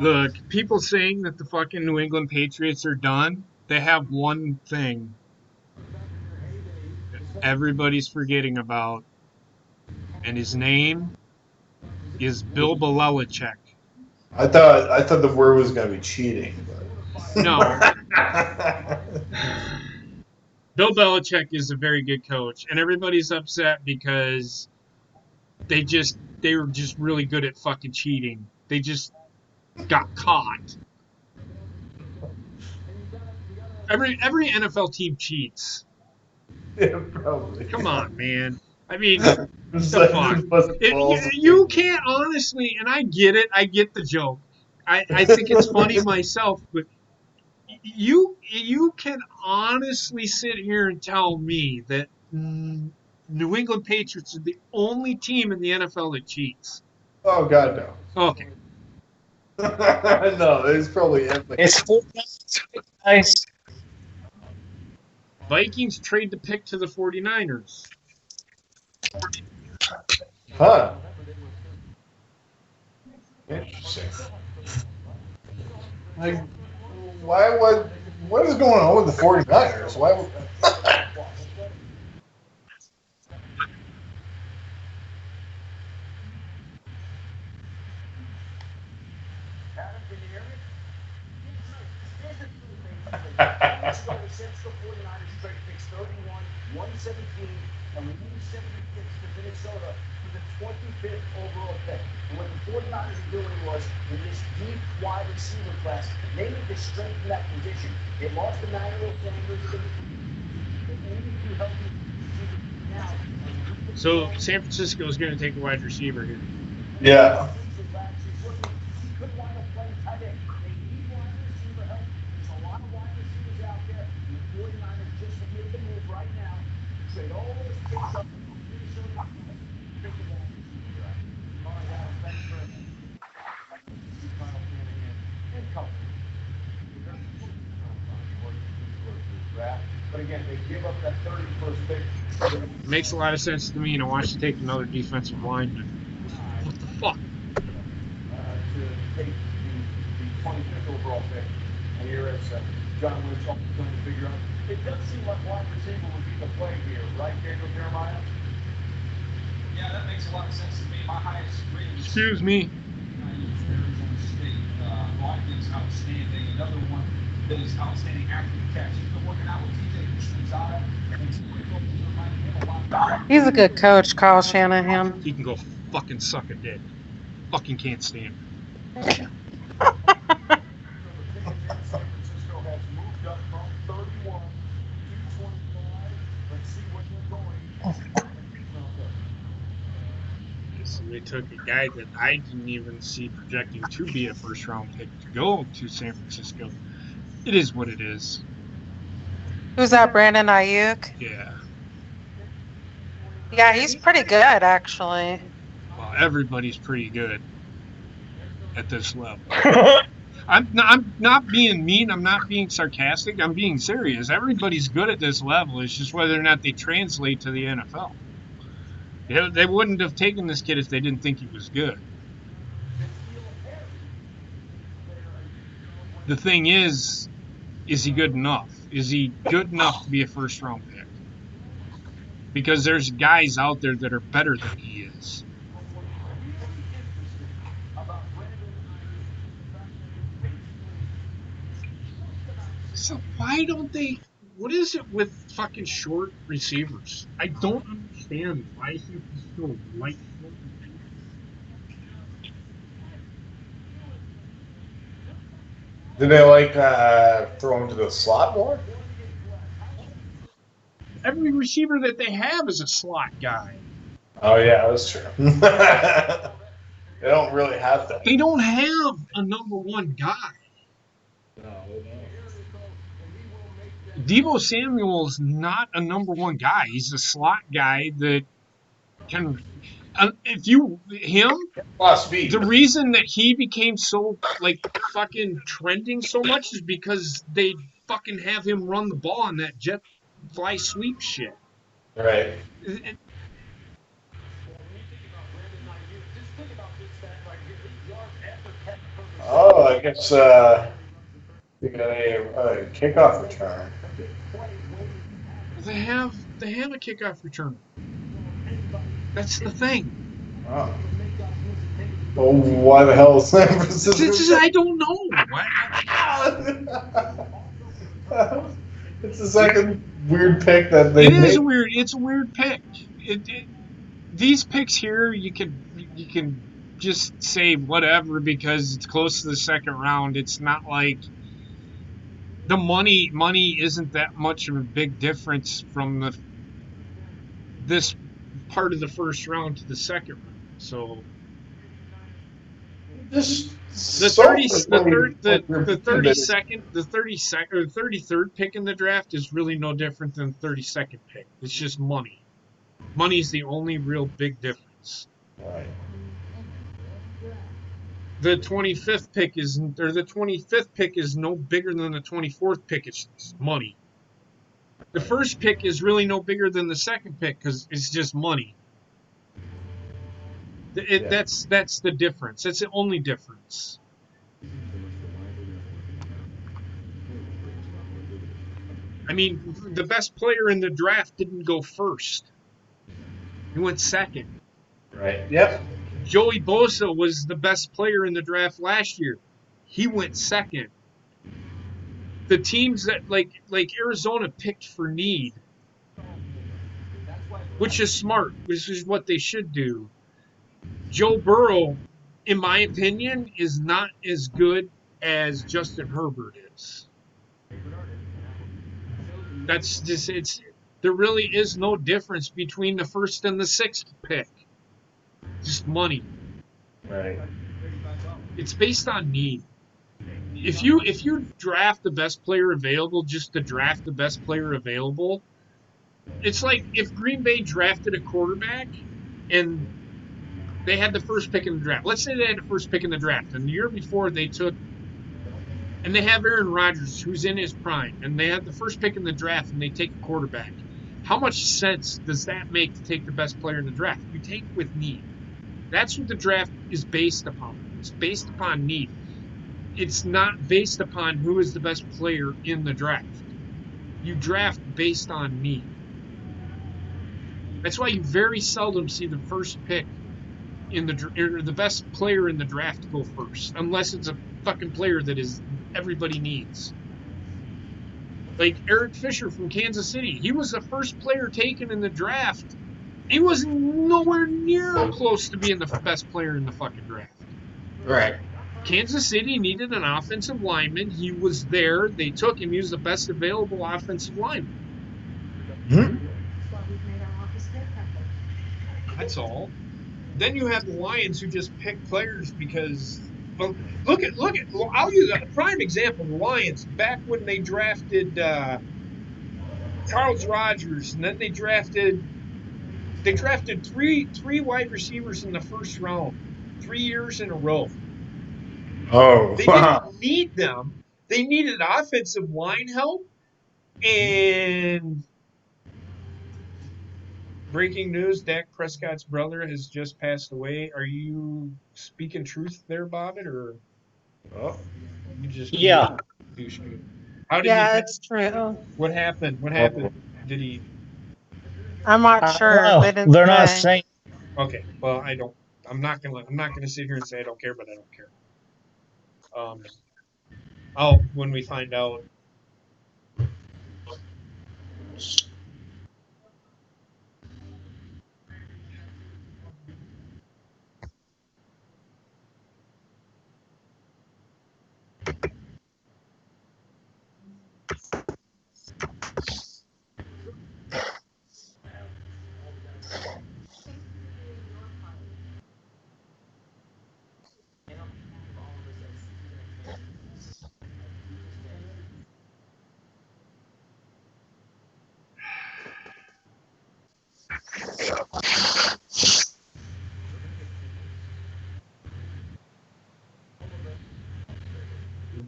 Look, people saying that the fucking New England Patriots are done. They have one thing that everybody's forgetting about, and his name is Bill Belichick. I thought the word was gonna be cheating. No, But... Bill Belichick is a very good coach, and everybody's upset because they were just really good at fucking cheating. They just got caught. Every NFL team cheats. yeah, probably. Come on, man. I mean, It's the like, fuck. just busting balls and You things. can't honestly, and I get it. I get the joke. I think it's funny myself, but you can honestly sit here and tell me that New England Patriots are the only team in the NFL that cheats. Oh God, no. Okay. No, it's probably It's 4 guys. Vikings trade the pick to the 49ers. Huh. Interesting. Like, why would what is going on with the 49ers? Why would Adam, can you hear me? Since the 49ers traded picks 31, 117, and we moved 76 to Minnesota for the 25th overall pick. And what the 49ers are doing was, in this deep wide receiver class, they need to strengthen that position. They lost Emmanuel Sanders to the only two healthy receivers now. So San Francisco is going to take a wide receiver here. Yeah. He could wind up playing tight end. They need wide receiver help. There's a lot of wide receivers out there. And the 49ers just made the move right now. Trade all those picks up. Minnesota. Take a wide receiver. All right, Adam, thanks very much. Kyle Shanahan and company. But again, they give up that 31st pick. It makes a lot of sense to me, and I want you to take another defensive lineman. What the fuck? To take the 25th overall pick. And here is John Lynch trying to figure out. It does seem like wide receiver would be the play here, right, Daniel Jeremiah? Yeah, that makes a lot of sense to me. My highest rating is Excuse me. Arizona State. Lightning's outstanding. Another one that is outstanding after the catch. He's been working out with TJ Hustonzada. He's a good coach, Kyle Shanahan. He can go fucking suck a dick. Fucking can't stand him. San Francisco has moved up from 31 to 25. Let's see what they're going. So they took a guy that I didn't even see projecting to be a first round pick to go to San Francisco. It is what it is. Who's that, Brandon Ayuk? Yeah. Yeah, he's pretty good, actually. Well, everybody's pretty good at this level. I'm not being mean. I'm not being sarcastic. I'm being serious. Everybody's good at this level. It's just whether or not they translate to the NFL. They wouldn't have taken this kid if they didn't think he was good. The thing is he good enough? Is he good enough to be a first round pick? Because there's guys out there that are better than he is. So why don't they what is it with fucking short receivers? I don't understand why he have to throw light short receivers. Do they like throw him to the slot more? Every receiver that they have is a slot guy. Oh yeah, that's true. They don't really have that. They don't have a number one guy. No, they don't. Deebo Samuel's not a number one guy. He's a slot guy that can. If you him, A lot of speed. the reason that he became so like fucking trending so much is because they fucking have him run the ball on that jet fly sweep shit. Right. Oh, I guess we got a kickoff return. They have a kickoff return. That's the thing. Oh. Well, why the hell is San Francisco? I don't know. It's the second weird pick that they It made. is a weird. It's a weird pick. These picks here, you can just say whatever because it's close to the second round. It's not like the money isn't that much of a big difference from this part of the first round to the second round. So Just the so 30 funny the when the you're picking 32nd the 32nd or 33rd pick in the draft is really no different than the 32nd pick. It's just money. Money's the only real big difference. Right. The 25th pick the 25th pick is no bigger than the 24th pick. It's money. The first pick is really no bigger than the second pick because it's just money. That's the difference. That's the only difference. I mean, the best player in the draft didn't go first. He went second. Right. Yep. Joey Bosa was the best player in the draft last year. He went second. The teams that like Arizona picked for need, which is smart, which is what they should do. Joe Burrow, in my opinion, is not as good as Justin Herbert is. That's just there really is no difference between the first and the sixth pick. Just money. Right. It's based on need. If you draft the best player available just to draft the best player available, it's like if Green Bay drafted a quarterback and they had the first pick in the draft. Let's say they had the first pick in the draft, and the year before they have Aaron Rodgers, who's in his prime, and they had the first pick in the draft, and they take a quarterback. How much sense does that make to take the best player in the draft? You take with need. That's what the draft is based upon. It's based upon need. It's not based upon who is the best player in the draft. You draft based on need. That's why you very seldom see the first pick or the best player in the draft go first, unless it's a fucking player that is everybody needs. Like Eric Fisher from Kansas City, he was the first player taken in the draft. He was nowhere near close to being the best player in the fucking draft. Right. Kansas City needed an offensive lineman. He was there. They took him. He was the best available offensive lineman. Hmm? That's all. Then you have the Lions who just pick players because. Well, look at. I'll use a prime example. The Lions back when they drafted Charles Rogers, and then they drafted three wide receivers in the first round, 3 years in a row. Oh, They wow. didn't need them. They needed offensive line help. And breaking news: Dak Prescott's brother has just passed away. Are you speaking truth there, Bobbit, or Oh. you just being Yeah. douchey? How did he? Yeah, it's true. What happened? What happened? Did he? I'm not sure. They No, didn't they're not say. saying. Okay. Well, I don't. I'm not gonna sit here and say I don't care, but I don't care. When we find out,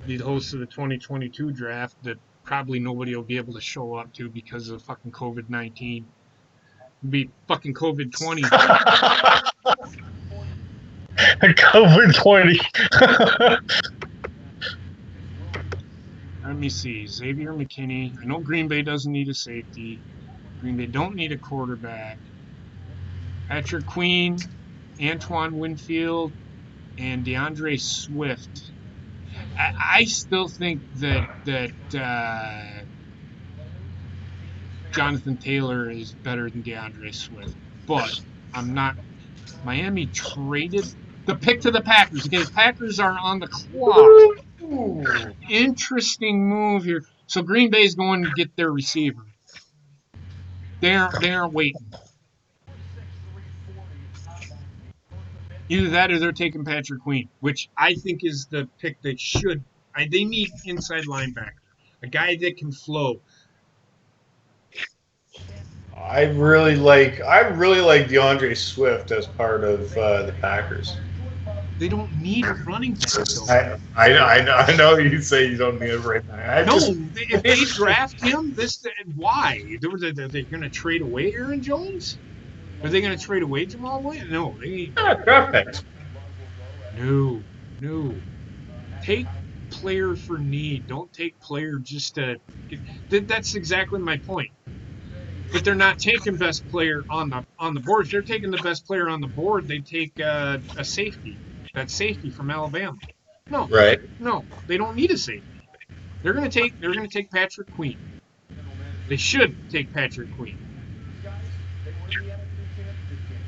be the host of the 2022 draft that probably nobody will be able to show up to because of fucking COVID-19. Be fucking COVID 20. COVID 20. Let me see. Xavier McKinney. I know Green Bay doesn't need a safety. Green Bay don't need a quarterback. Patrick Queen, Antoine Winfield, and DeAndre Swift. I still think that Jonathan Taylor is better than DeAndre Swift, but I'm not. Miami traded the pick to the Packers. Okay, the Packers are on the clock. Ooh. Interesting move here. So Green Bay's going to get their receiver. They aren't waiting. Either that or they're taking Patrick Queen, which I think is the pick they should. They need inside linebacker, a guy that can flow. I really like DeAndre Swift as part of the Packers. They don't need a running back though. I know you say you don't need a right back. If they draft him, why? Are they going to trade away Aaron Jones? Are they going to trade away Jamal Williams? No, they need draft picks. No. Take player for need. Don't take player just to. That's exactly my point. But they're not taking best player on the board. If they're taking the best player on the board, they take a safety. That safety from Alabama. No, right? No, they don't need a safety. They're gonna take Patrick Queen. They should take Patrick Queen. They were in the NFC Championship game,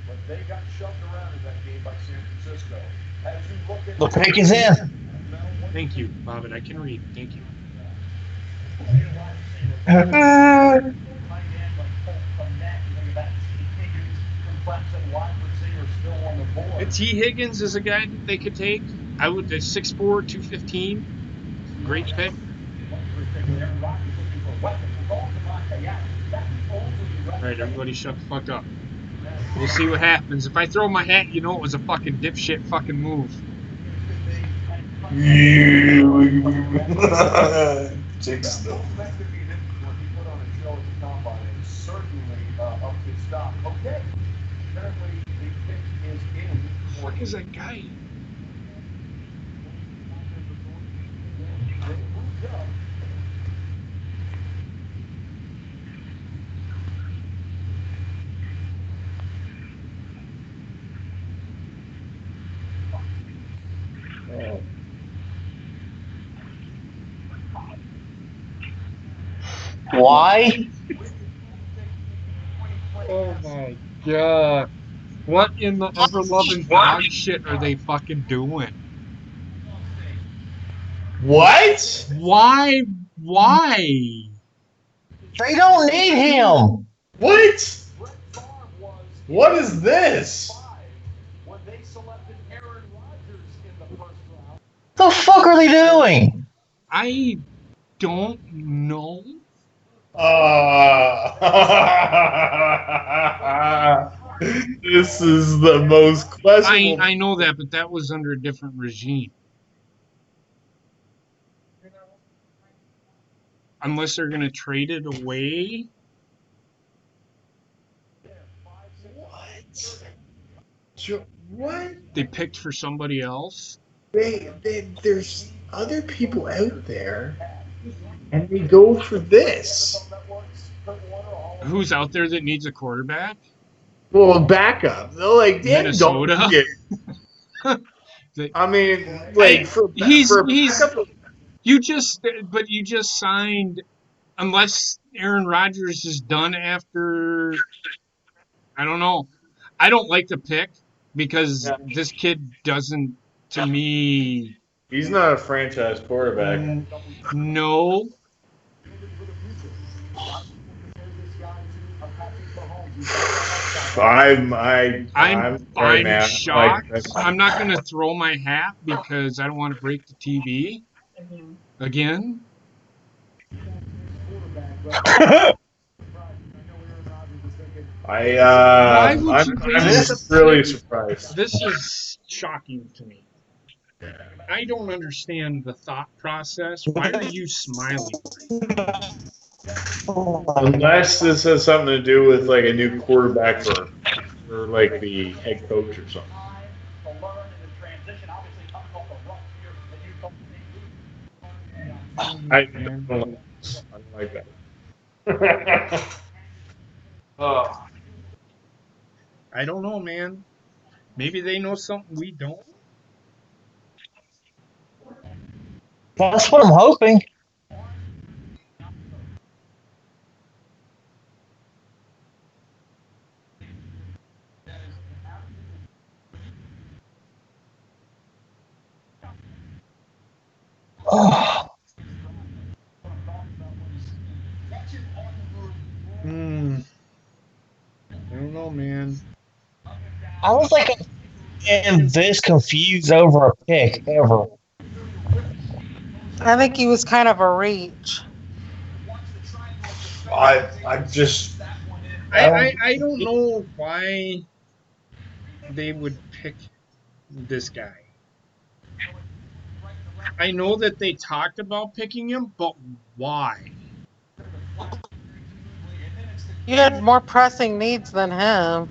but they got shoved around in that game by San Francisco. As you look at The pick is in. Thank you, Bobbit. I can read. Thank you. T. Higgins is a guy that they could take. I would 6'4", 215. Great pick. All right, everybody shut the fuck up. We'll see what happens. If I throw my hat, you know it was a fucking dipshit fucking move. Jake Snow. What is that guy? Why? Oh my god. What in the ever-loving dog shit are they fucking doing? What? Why? They don't need him. What? What is this? The fuck are they doing? I don't know. This is the most questionable. I know that, but that was under a different regime. Unless they're going to trade it away. What? They picked for somebody else. There's other people out there, and they go for this. Who's out there that needs a quarterback? Well, backup. They're like, Minnesota. I mean, like for backup. You just signed. Unless Aaron Rodgers is done after, I don't know. I don't like the pick because this kid doesn't, to me. He's not a franchise quarterback. No. I'm shocked. I'm not going to throw my hat because I don't want to break the TV again. I'm really surprised. This is shocking to me. I don't understand the thought process. Why are you smiling? Unless this has something to do with like a new quarterback or like the head coach or something. To learn in the transition, obviously coming off a rough year that you don't I don't I know, man. don't like, I don't like that. Oh. I don't know, man. Maybe they know something we don't. That's what I'm hoping. Oh, Hmm. I don't know, man. I don't think I've been this confused over a pick ever. I think he was kind of a reach. I just I don't I don't know why they would pick this guy. I know that they talked about picking him, but why? You had more pressing needs than him.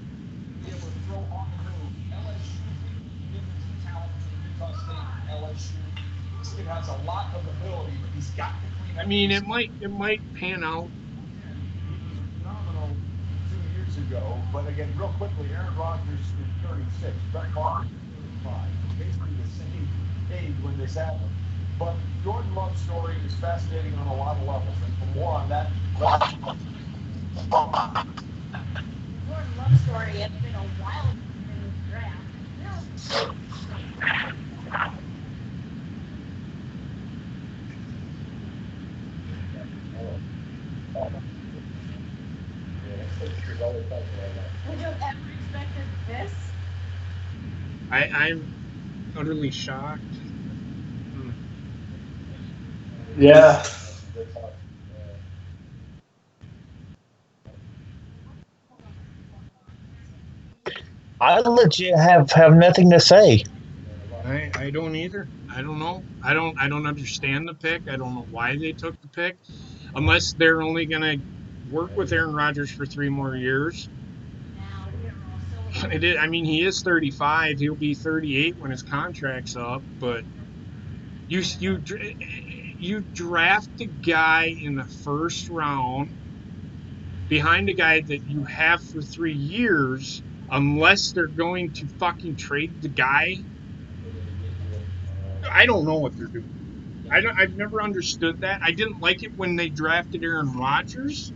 This kid has a lot of ability, but he's got to clean I up mean, his. it might pan out. He was phenomenal 2 years ago, but again, real quickly, Aaron Rodgers is 36, Brett Favre is 35, basically the same age when this happened. But Jordan Love's story is fascinating on a lot of levels, and for more on that, Jordan Love story. It's been a while in this draft. Would you have ever expected this? I'm utterly shocked. Hmm. yeah. I legit have nothing to say. I don't either. I don't know. I don't understand the pick. I don't know why they took the pick, unless they're only gonna work with Aaron Rodgers for 3 more years. Now we are all I mean, he is 35. He'll be 38 when his contract's up. But you you you draft a guy in the first round behind a guy that you have for 3 years, unless they're going to fucking trade the guy. I don't know what they're doing. I've never understood that. I didn't like it when they drafted Aaron Rodgers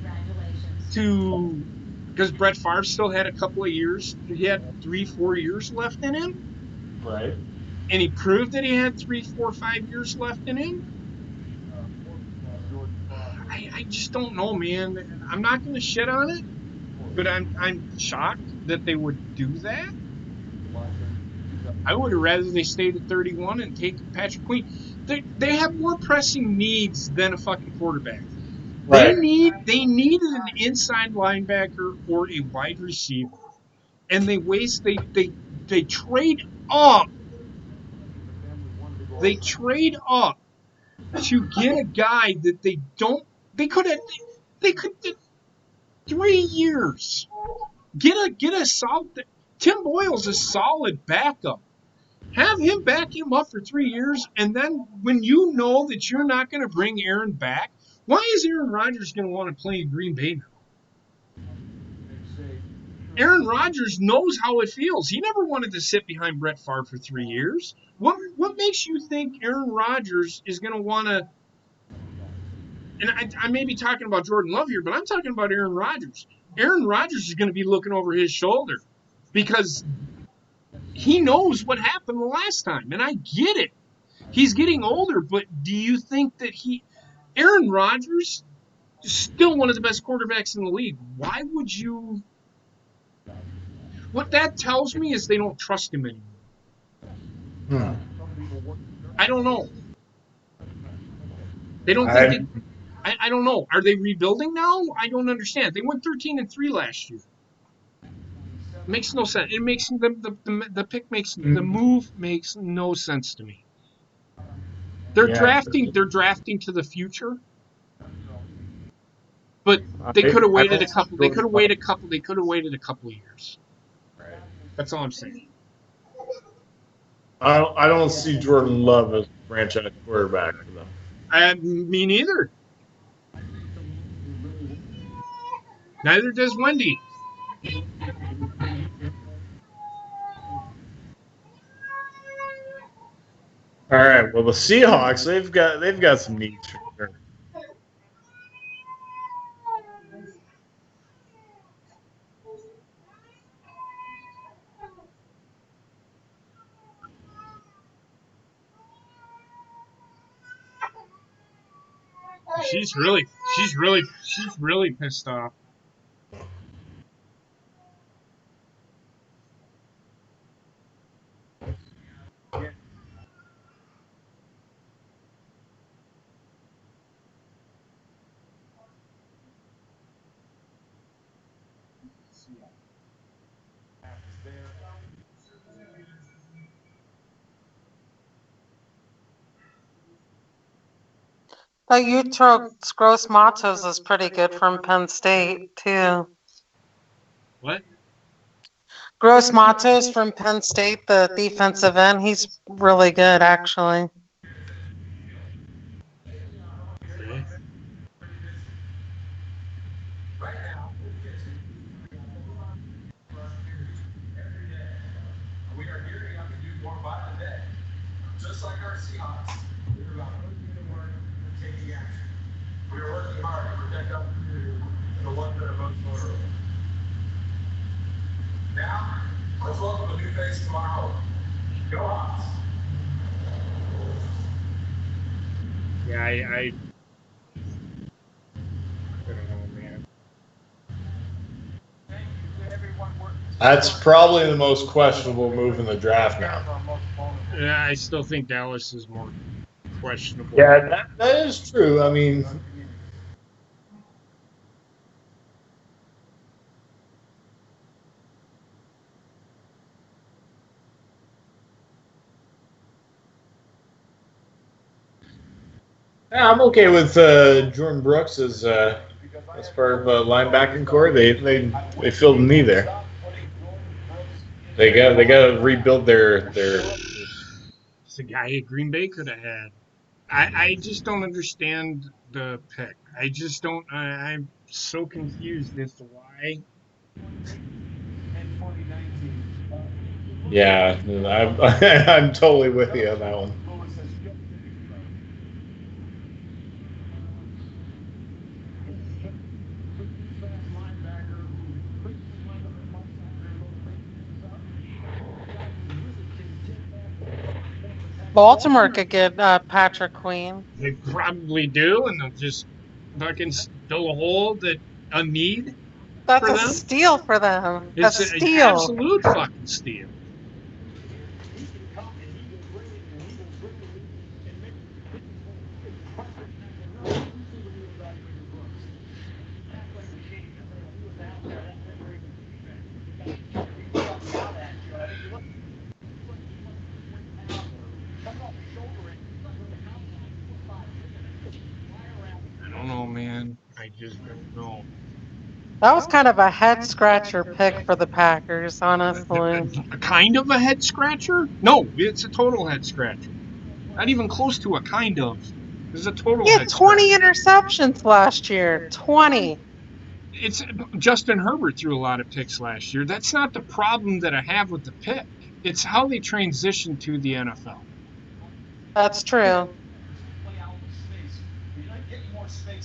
congratulations. to because Brett Favre still had a couple of years. He had 3, 4 years left in him, Right. and he proved that he had 3, 4, 5 years left in him. I just don't know, man. I'm not going to shit on it, but I'm shocked that they would do that. I would have rather they stayed at 31 and taken Patrick Queen. They have more pressing needs than a fucking quarterback. Right. They needed an inside linebacker or a wide receiver, and they trade up. They trade up to get a guy that they don't. They could 3 years. Get a solid. Tim Boyle's a solid backup. Have him back him up for 3 years, and then when you know that you're not going to bring Aaron back, why is Aaron Rodgers going to want to play in Green Bay now? Aaron Rodgers knows how it feels. He never wanted to sit behind Brett Favre for 3 years. What makes you think Aaron Rodgers is going to want to? And I may be talking about Jordan Love here, but I'm talking about Aaron Rodgers. Aaron Rodgers is going to be looking over his shoulder because he knows what happened the last time, and I get it. He's getting older, but do you think that Aaron Rodgers, is still one of the best quarterbacks in the league? Why would you? What that tells me is they don't trust him anymore. Hmm. I don't know. They don't think I that. I don't know. Are they rebuilding now? I don't understand. They went 13-3 last year. Makes no sense. It makes the pick makes the move makes no sense to me. They're Yeah. drafting. They're drafting to the future, but they I, could have I waited don't a see couple. They could Jordan have Love. waited a couple. They could have waited a couple of years. That's all I'm saying. I don't see Jordan Love as a franchise quarterback for them. Me neither. Neither does Wendy. All right. Well, the Seahawks they've got some needs for sure. She's really pissed off. But Utro Gross Matos is pretty good from Penn State too. What? Gross Matos from Penn State, the defensive end, he's really good actually. Okay. We are gearing up to do more by the day. Just like our Seahawks, we are about putting in work and taking action. We are working hard to protect our community and the ones that are most vulnerable. Now, let's welcome a new face to our home. Go Hawks! Yeah, I don't know, man. Thank you to everyone working. That's probably the most questionable move in the draft now. Yeah, I still think Dallas is more questionable. Yeah, that is true. I mean, yeah, I'm okay with Jordan Brooks as part of linebacking core. They filled a need there. They got to rebuild their. It's a guy at Green Bay could have had. I just don't understand the pick. I just don't. I'm so confused as to why. Yeah, I'm I'm totally with you on that one. Baltimore could get Patrick Queen. They probably do, and they'll just fucking fill a hole that a need That's for a them. steal for them. A It's an steal. absolute fucking steal. I don't know, man. I just don't know. That was kind of a head scratcher pick for the Packers, honestly. A kind of a head scratcher? No, it's a total head scratcher. Not even close to a kind of. It's a He total had head 20 scratcher. interceptions last year. 20. It's Justin Herbert threw a lot of picks last year. That's not the problem that I have with the pick. It's how they transition to the NFL. That's true.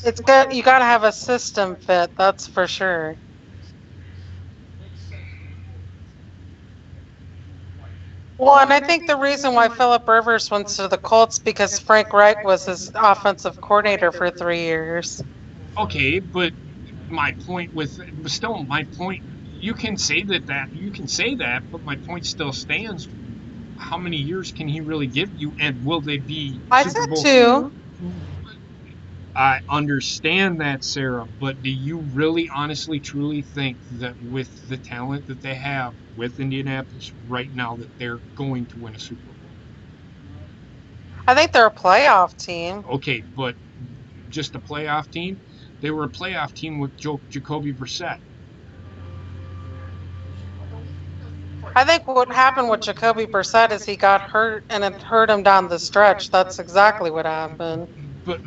It's good. You got to have a system fit. That's for sure. Well, and I think the reason why Philip Rivers went to the Colts because Frank Reich was his offensive coordinator for 3 years. Okay, but my point. You can say that, but my point still stands. How many years can he really give you, and will they be I Super said Bowl? two. I understand that, Sarah, but do you really honestly truly think that with the talent that they have with Indianapolis right now that they're going to win a Super Bowl? I think they're a playoff team. Okay, but just a playoff team? They were a playoff team with Jacoby Brissett. I think what happened with Jacoby Brissett is he got hurt and it hurt him down the stretch. That's exactly what happened. But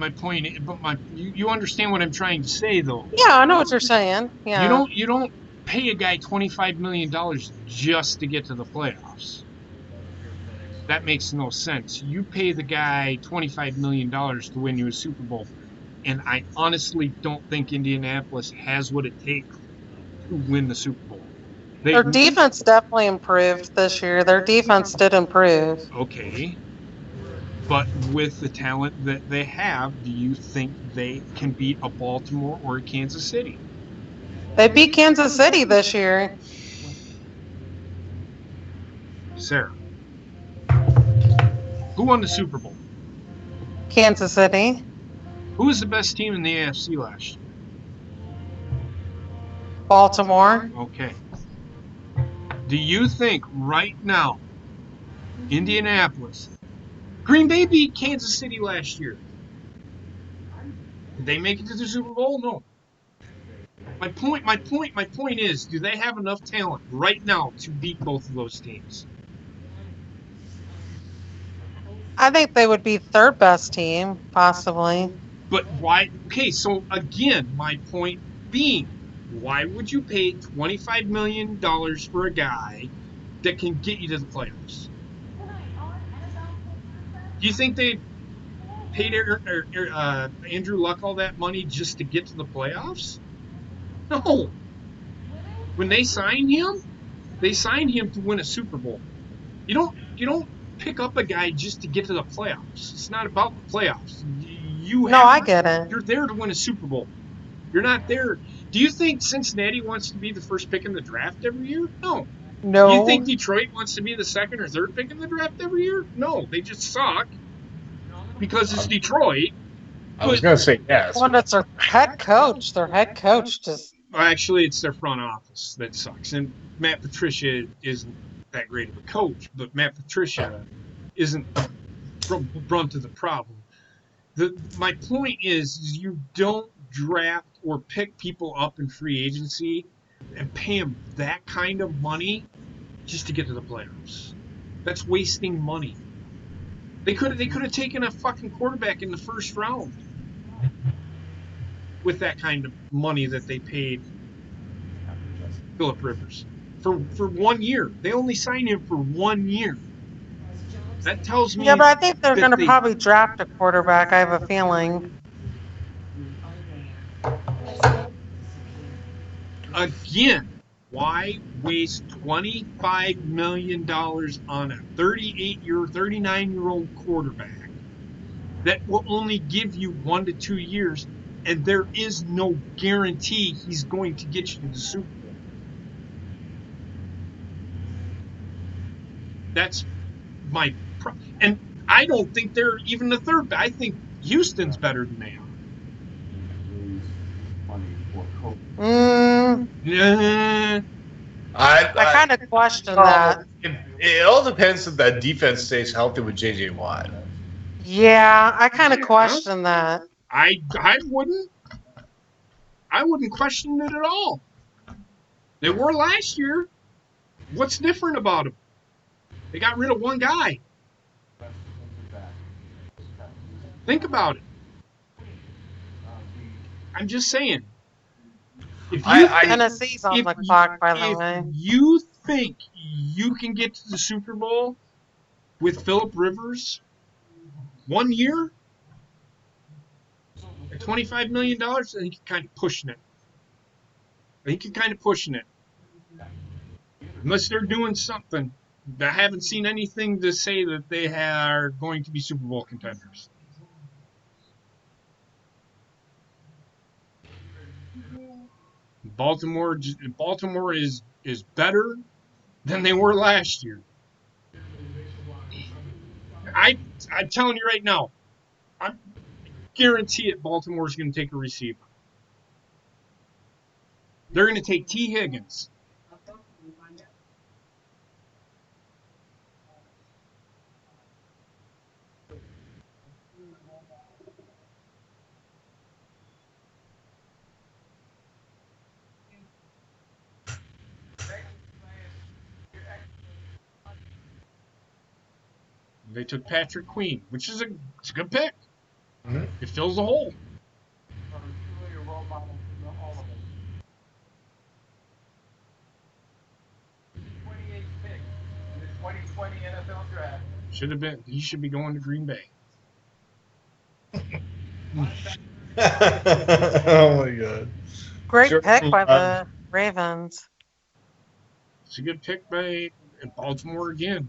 you understand what I'm trying to say though. Yeah, I know what you're saying. Yeah. You don't pay a guy $25 million just to get to the playoffs. That makes no sense. You pay the guy $25 million to win you a Super Bowl. And I honestly don't think Indianapolis has what it takes to win the Super Bowl. Their defense definitely improved this year. Their defense did improve. Okay. But with the talent that they have, do you think they can beat a Baltimore or a Kansas City? They beat Kansas City this year. Sarah, who won the Super Bowl? Kansas City. Who was the best team in the AFC last year? Baltimore. Okay. Do you think right now, Indianapolis, Green Bay beat Kansas City last year? Did they make it to the Super Bowl? No. My point is, do they have enough talent right now to beat both of those teams? I think they would be third best team, possibly. But why? Okay, so again, my point being, why would you pay $25 million for a guy that can get you to the playoffs? Do you think they paid Andrew Luck all that money just to get to the playoffs? No. When they signed him to win a Super Bowl. You don't pick up a guy just to get to the playoffs. It's not about the playoffs. I get it. You're there to win a Super Bowl. You're not there. Do you think Cincinnati wants to be the first pick in the draft every year? No. No. Do you think Detroit wants to be the second or third pick in the draft every year? No. They just suck because it's Detroit. I was going to say yes. Well, it's their head coach. Their head coach just. Actually, it's their front office that sucks. And Matt Patricia isn't that great of a coach, but Matt Patricia isn't brunt of the problem. My point is you don't draft or pick people up in free agency and pay them that kind of money just to get to the playoffs. That's wasting money. They could have taken a fucking quarterback in the first round with that kind of money that they paid Phillip Rivers for 1 year. They only signed him for 1 year. That tells me. Yeah, but I think they're going to probably draft a quarterback. I have a feeling. Again, why waste $25 million on a 39-year-old quarterback that will only give you 1 to 2 years, and there is no guarantee he's going to get you to the Super Bowl? That's my and I don't think they're even the third. I think Houston's better than they are. I kind of question that. It all depends if that defense stays healthy with J.J. Watt. Yeah, I kind of question that. I wouldn't question it at all. They were last year. What's different about them? They got rid of one guy. Think about it. I'm just saying. Tennessee's on the clock, by the way. If you think you can get to the Super Bowl with Phillip Rivers 1 year at $25 million, I think you're kind of pushing it. Unless they're doing something. I haven't seen anything to say that they are going to be Super Bowl contenders. Baltimore is better than they were last year. I'm telling you right now. guarantee it, Baltimore's going to take a receiver. They're going to take T. Higgins. They took Patrick Queen, which is it's a good pick. Mhm. It fills the hole. Are truly a role model for all of us. 28th pick in the 2020 NFL Draft. Should have been. He should be going to Green Bay. Oh my god. Great Sure. pick by the Ravens. It's a good pick by Baltimore again.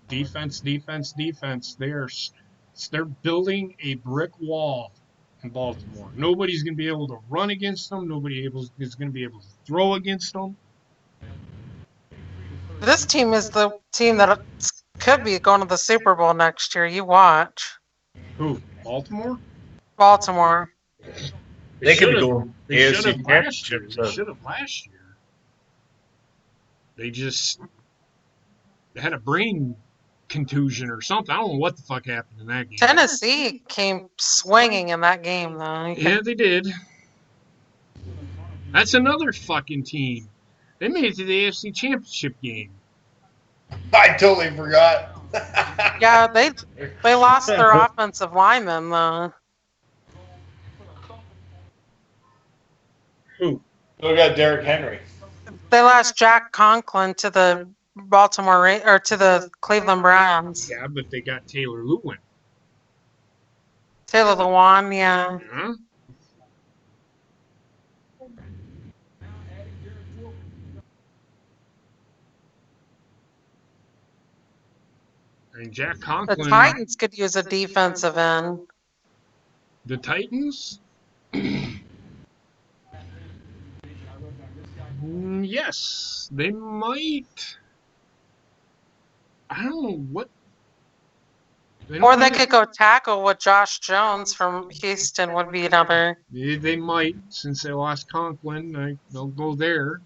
Defense, defense, defense. They're building a brick wall in Baltimore. Nobody's going to be able to run against them. Nobody is going to be able to throw against them. This team is the team that could be going to the Super Bowl next year. You watch. Who? Baltimore? Baltimore. They could should be have. going They should AFC have last year. Championship. They should have last year. They just had a brain contusion or something. I don't know what the fuck happened in that game. Tennessee came swinging in that game, though. Yeah, they did. That's another fucking team. They made it to the AFC Championship game. I totally forgot. Yeah, they lost their offensive lineman, though. Who? We got Derrick Henry. They lost Jack Conklin to the to the Cleveland Browns. Yeah, but they got Taylor Lewin. Taylor Lewan, yeah. Huh? I mean, Jack The Conklin. Titans could use a defensive end. The Titans? Yes, they might. I don't know what. Or they could go tackle with Josh Jones from Houston would be another. They might, since they lost Conklin. They'll go there.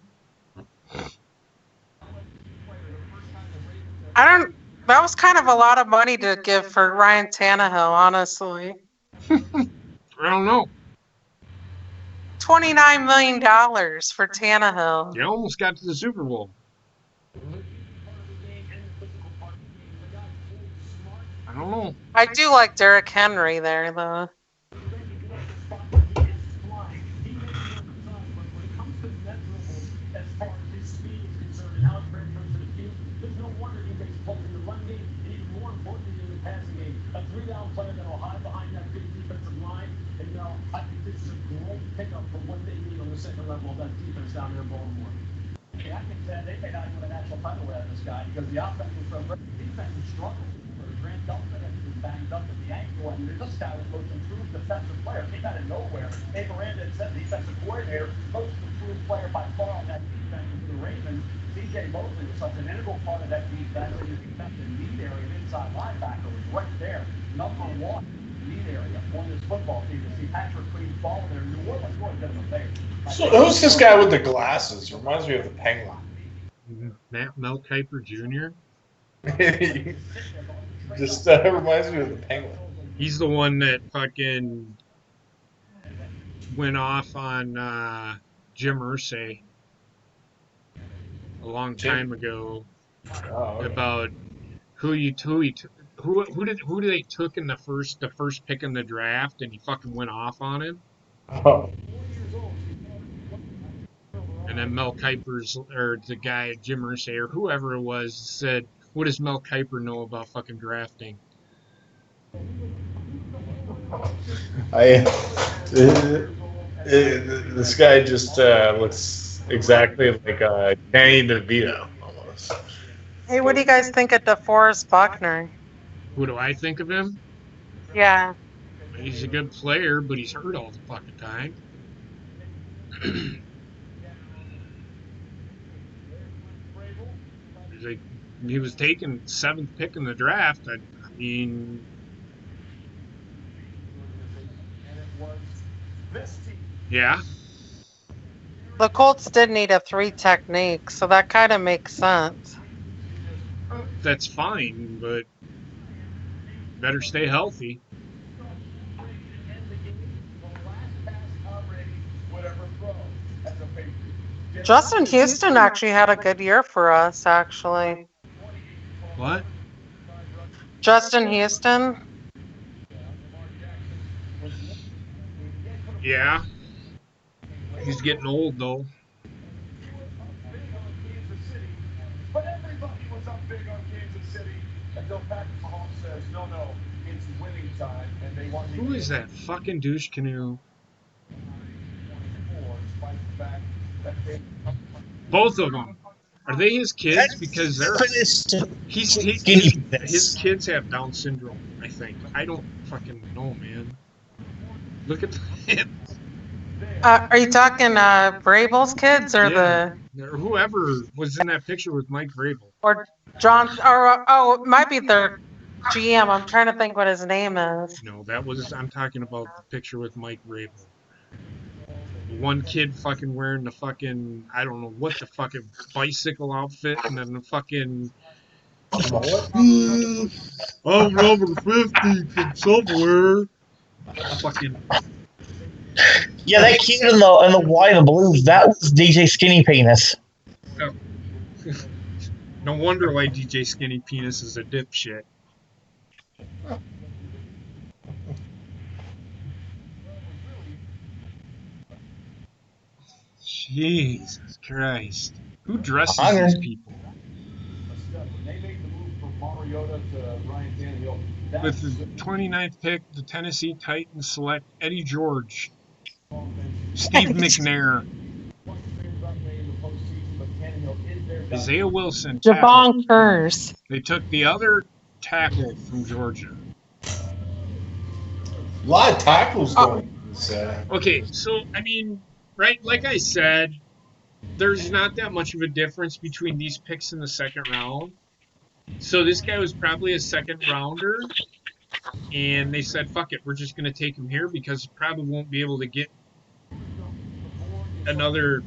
That was kind of a lot of money to give for Ryan Tannehill, honestly. I don't know. $29 million for Tannehill. You almost got to the Super Bowl. I don't know. I do like Derrick Henry there, though. A three-down player that will hide behind that big defensive line. And I think this is a great pickup for what they need on the second level of that defense down there in Baltimore. I think that they may not win a national title without this guy because the offense is so great. The defense is struggling. Grant Delpit has been banged up at the ankle, and this guy was the most improved defensive player. Came out of nowhere. Dave Miranda had said defensive coordinator, most improved player by far on that defense for the Ravens. C.J. Mosley was such an integral part of that defense, and the defensive need area of inside linebacker was right there. Number one need area on this football team to see Patrick Queen fall there. New Orleans going to them a favor. So who's this guy with the glasses? Reminds me of the Penguin. Mel Kiper Jr. Just reminds me of the Penguin. He's the one that fucking went off on Jim Irsay a long time ago about who they took in the first pick in the draft, and he fucking went off on him. Oh. And then Mel Kiper's, or the guy, Jim Irsay, or whoever it was, said, "What does Mel Kiper know about fucking drafting?" This guy just looks exactly like Danny DeVito almost. Hey, what do you guys think of DeForest Buckner? Who do I think of him? Yeah. He's a good player, but he's hurt all the fucking time. He was taken 7th pick in the draft. I mean, this team. Yeah, The Colts did need a 3 technique, so that kind of makes sense. that's fine, but better stay healthy. Justin Houston actually had a good year for us, actually. What? Justin Houston. Yeah, he's getting old though. But everybody was up big on Kansas City until Patrick Mahomes says, no, it's winning time, and they won the Who is game. that fucking douche canoe? Despite the fact that they Both of them. Are they his kids? Because they're Skinny his penis. kids have Down syndrome. I think. I don't fucking know, man. Look at the Are you talking Vrabel's kids or yeah, or whoever was in that picture with Mike Vrabel. or John or it might be their GM. I'm trying to think what his name is. No, that was I'm talking about the picture with Mike Vrabel. One kid fucking wearing the fucking I don't know what the fucking bicycle outfit, and then the fucking I'm number 50 from somewhere. Fucking Yeah, that kid in the white and the blue, that was DJ Skinny Penis. no wonder why DJ Skinny Penis is a dipshit. Jesus Christ. Who dresses these people? when they made the move from Mariota to Ryan Tannehill, With that's the 29th pick, the Tennessee Titans select Eddie George, Steve McNair, Isaiah Wilson, tackle. Javon Curse. They took the other tackle from Georgia. A lot of tackles going. Okay, so I mean, right, like I said, there's not that much of a difference between these picks in the second round. So this guy was probably a second rounder, and they said, "Fuck it, we're just going to take him here because he probably won't be able to get another."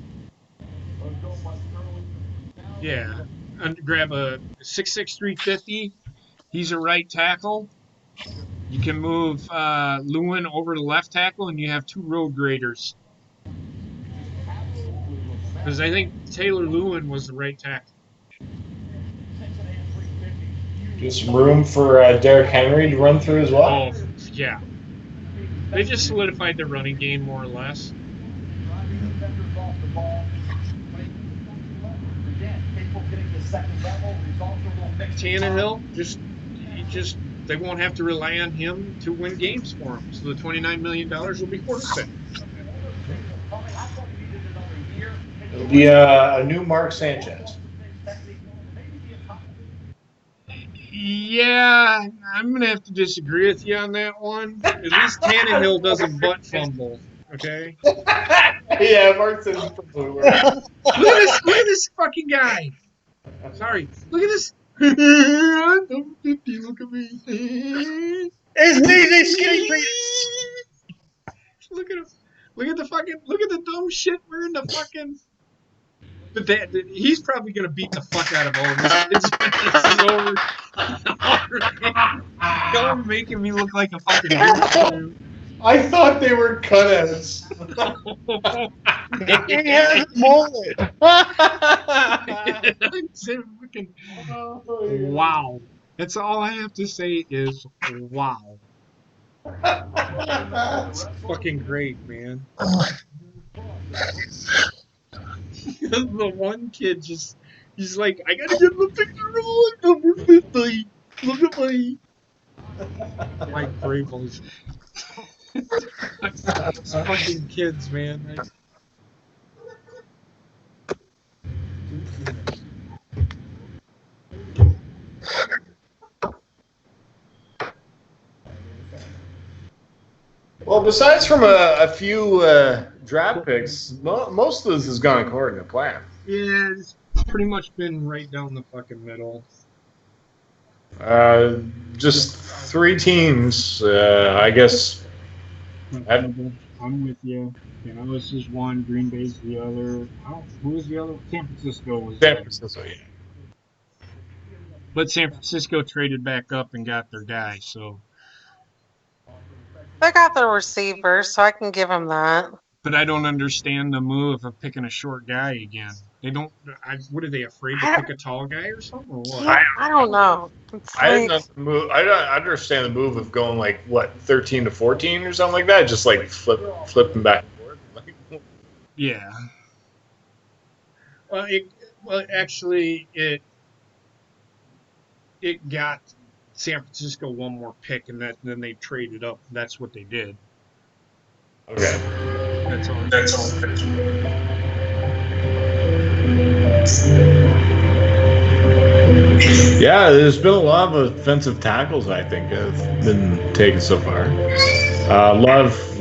Yeah, and grab a 6'6", 350. He's a right tackle. You can move Lewin over to left tackle, and you have 2 road graders. Because I think Taylor Lewin was the right tackle. Just room for Derrick Henry to run through as well. Oh, yeah. They just solidified their running game more or less. Tannehill, they won't have to rely on him to win games for them. So the $29 million will be worth it. It'll be a new Mark Sanchez. Yeah, I'm going to have to disagree with you on that one. At least Tannehill doesn't butt fumble, okay? Yeah, Mark says probably worse. Look at this fucking guy. Sorry. Look at this. I'm number 50, look at me. It's DJ Skinny Penis. Look at him. Look at the dumb shit wearing the fucking. But he's probably gonna beat the fuck out of all of his kids. Y'all are making me look like a fucking dude. I thought they were cutouts. He has a mullet. Wow. That's all I have to say is wow. It's fucking great, man. The one kid he's like, I gotta get my picture on number 50. Look at me. Mike Vrabel's. It's fucking kids, man. Well, besides from a few draft picks, most of this has gone according to plan. Yeah, it's pretty much been right down the fucking middle. Just 3 teams, I guess, I'm with you. Dallas is one, Green Bay's the other. Who was the other? San Francisco was the San other. Francisco, yeah. But San Francisco traded back up and got their guy, so. They got the receiver, so I can give them that. But I don't understand the move of picking a short guy again. They don't. What are they afraid to I pick don't, a tall guy or something or what? yeah, I don't know. It's I like, didn't move. I don't understand the move of going like what 13 to 14 or something like that. Just like flipping back and forth. Like, Yeah. Well, actually, it got San Francisco one more pick, and then they traded up. That's what they did. okay. That's all. Yeah, there's been a lot of offensive tackles. I think have been taken so far. A lot of.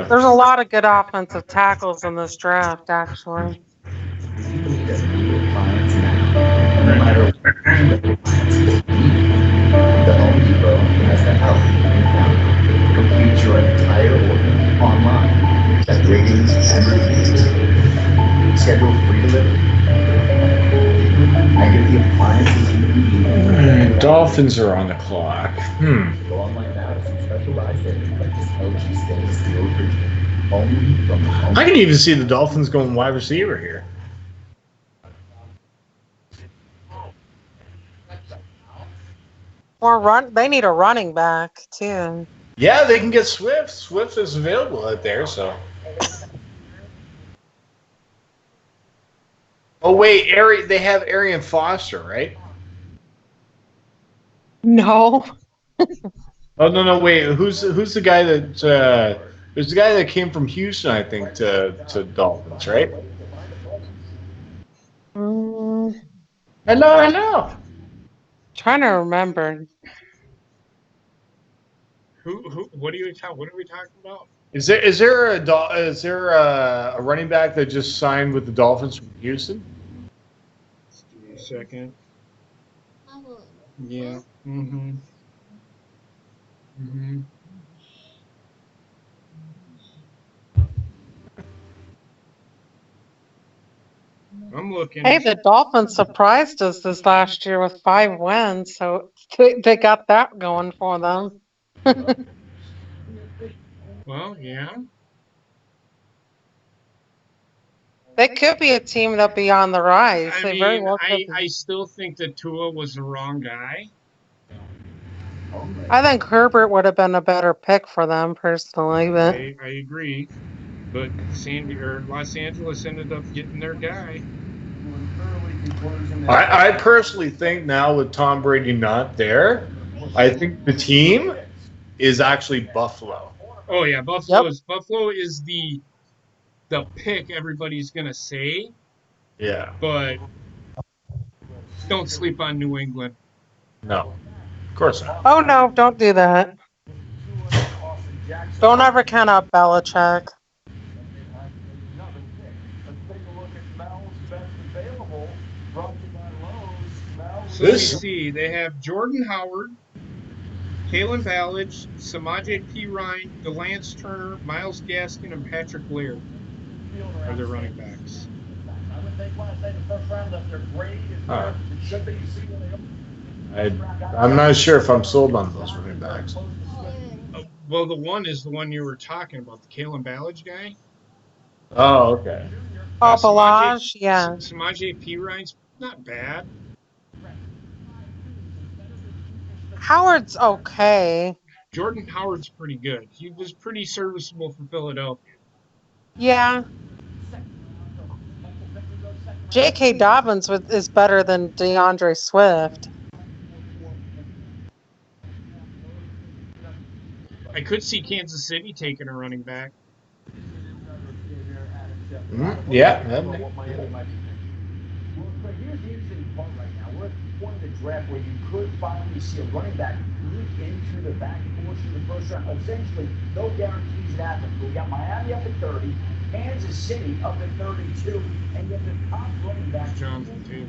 there's a lot of good offensive tackles in this draft, actually. No matter where the Home Depot has the outlet you found. Complete your entire order online at Wiggins and Reviews. Schedule free delivery. I get the appliances you need. Dolphins are on the clock. Go online now to some special buy savings like this LG stainless steel refrigerator. Only from the Home I can even see the Dolphins going wide receiver here. Or they need a running back too. Yeah, they can get Swift. Swift is available out there, so. Oh wait, they have Arian Foster, right? No. Oh no, wait. Who's the guy that? There's the guy that came from Houston, I think, to Dolphins, right? Hello. Trying to remember. What are we talking about? Is there a running back that just signed with the Dolphins from Houston? Just give me a second. Yeah. Mm-hmm. Mm-hmm. I'm looking. Hey, the Dolphins surprised us this last year with 5 wins, so they got that going for them. Well, yeah. They could be a team that'll be on the rise. I They very mean, well could I be. still think that Tua was the wrong guy. I think Herbert would have been a better pick for them personally, but I agree, but Los Angeles ended up getting their guy. I personally think now with Tom Brady not there, I think the team is actually Buffalo. Oh yeah, Buffalo is the pick everybody's gonna say, Yeah. but don't sleep on New England. No. Of course not. oh no, don't do that. Don't ever count out Belichick. So let me see. They have Jordan Howard, Kalen Ballage, Samaje P. Ryan, Delance Turner, Miles Gaskin, and Patrick Laird are their running backs. I would think when I say the first round that their grade is where it should be. I'm not sure if I'm sold on those running backs. Well, the one is the one you were talking about, the Kalen Ballage guy. Oh, okay. Oh, Ballage, yeah. Samaje P. Ryan's not bad. Howard's okay. Jordan Howard's pretty good. He was pretty serviceable for Philadelphia. Yeah. J.K. Dobbins is better than DeAndre Swift. I could see Kansas City taking a running back. Yeah. Well, here's the interesting part right now. We're at the point of the draft where you could finally see a running back leak into the back portion of the first round. Essentially, no guarantees it happens. We got Miami up at 30, Kansas City up at 32, and yet the top running back. Johnson too.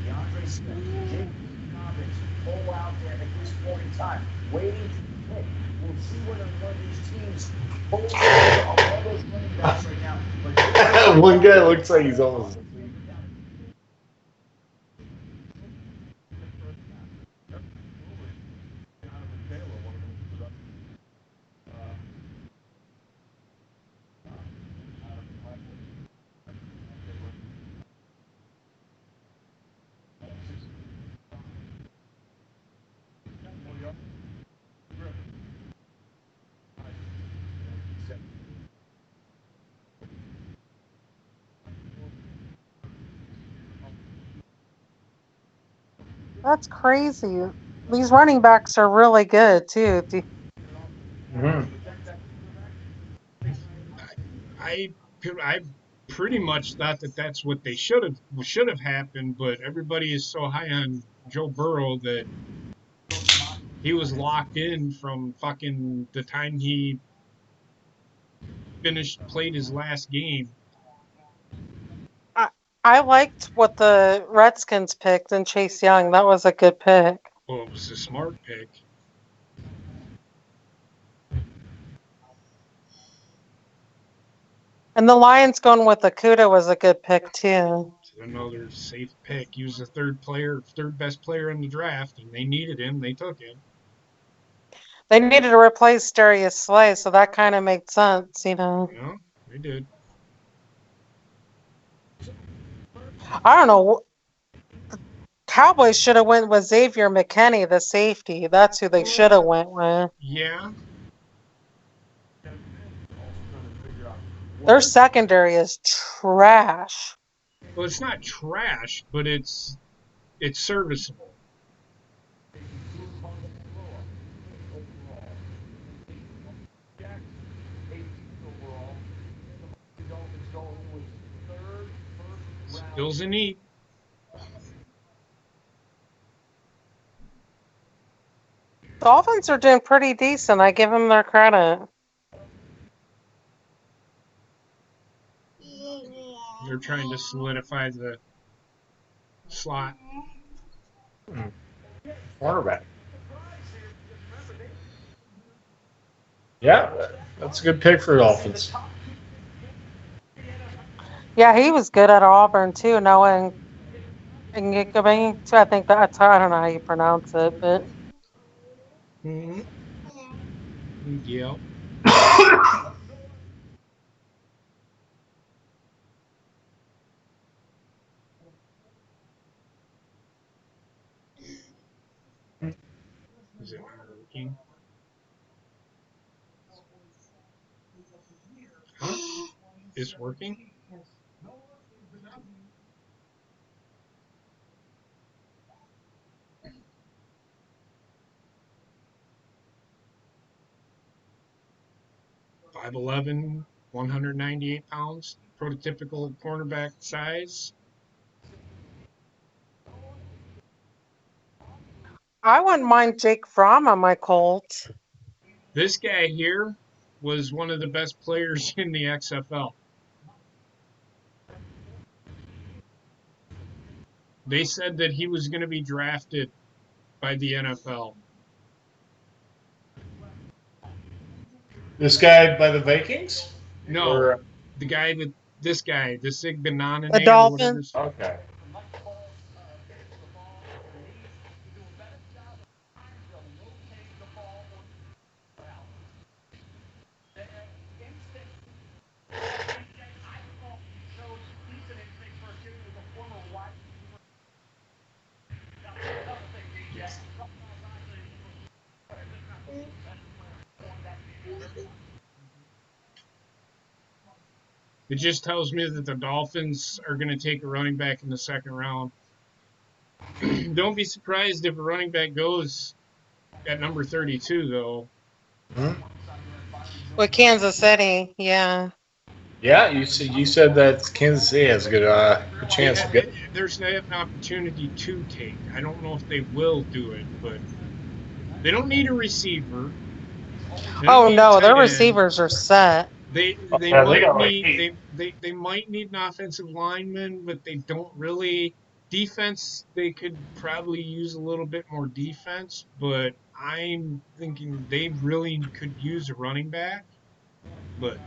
DeAndre Smith, Jake Dobbins, all out there at this point in time, waiting to Hey, we'll see when one of these teams holds all those running backs right now. But One guy looks like he's almost. That's crazy. These running backs are really good too. Mhm. I I pretty much thought that that's what they should have happened, but everybody is so high on Joe Burrow that he was locked in from fucking the time he played his last game. I, I liked what the Redskins picked and Chase Young. That was a good pick. Well, it was a smart pick. And the Lions going with Akuda was a good pick too. Another safe pick. He was the third best player in the draft, and they needed him. They took him. They needed to replace Darius Slay, so that kind of made sense, you know. Yeah, they did. I don't know. Cowboys should have went with Xavier McKinney, the safety. That's who they should have went with. Yeah, Their secondary is trash. well, it's not trash, but it's serviceable. Stills a need. Dolphins are doing pretty decent. I give them their credit. They're trying to solidify the slot. Cornerback. Yeah, that's a good pick for Dolphins. Yeah, he was good at Auburn too. Noah Ngigabay too. I think that's I don't know how you pronounce it, but Mm-hmm. Yep. Is it not working? Huh? It's working? 5'11", 198 pounds, prototypical cornerback size. I wouldn't mind Jake Fromm on my Colts. This guy here was one of the best players in the XFL. They said that he was going to be drafted by the NFL. This guy by the Vikings? No, Or the guy that this guy, the The Sigbananane or whatever. Dolphins. okay. It just tells me that the Dolphins are going to take a running back in the second round. Don't be surprised if a running back goes at number 32, though. Hmm? With Kansas City, yeah. Yeah, you said that Kansas City has a good chance to get. There's an opportunity to take. I don't know if they will do it, but they don't need a receiver. They don't Oh need a no, their tight end. receivers are set. They Yeah, they might got like need 8. they might need an offensive lineman, but they don't really defense. They could probably use a little bit more defense, but I'm thinking they really could use a running back, but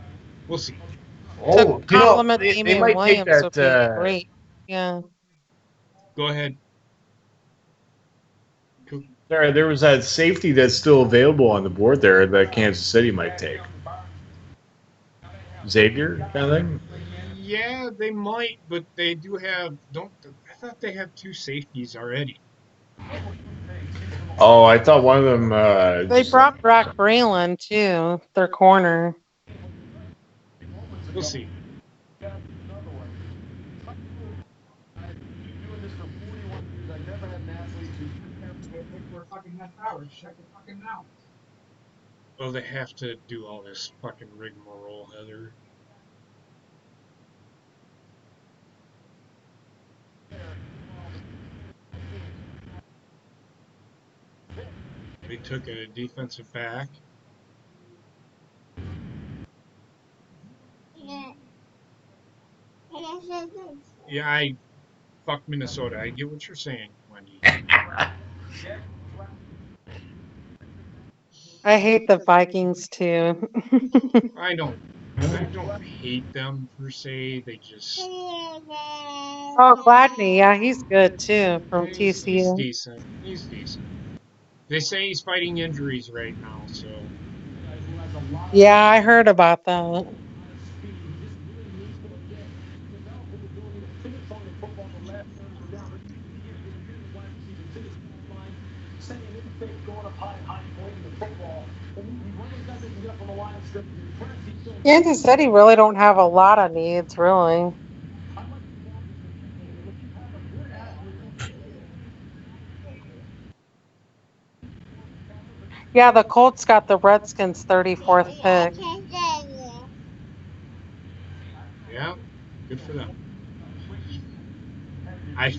we'll see. To Oh, complement they Damian might take Williams that. would be great. Yeah. Go ahead. Cool. There was that safety that's still available on the board there that Kansas City might take. Xavier kind of thing. Yeah, they might, but they do have. Don't I thought they have two safeties already? Oh, I thought one of them They just. brought Brock Breland too, their corner. We'll see. Well, they have to do all this fucking rigmarole, Heather. They took a defensive back. Yeah, I fuck Minnesota. I get what you're saying, Wendy. I hate the Vikings too. I don't. I don't hate them per se. They just. Oh, Gladney, yeah, he's good too from He's TCU. decent. He's decent. They say he's fighting injuries right now, so Yeah, I heard about that. Kansas City really don't have a lot of needs, really. Yeah, the Colts got the Redskins 34th pick. yeah, good for them. I.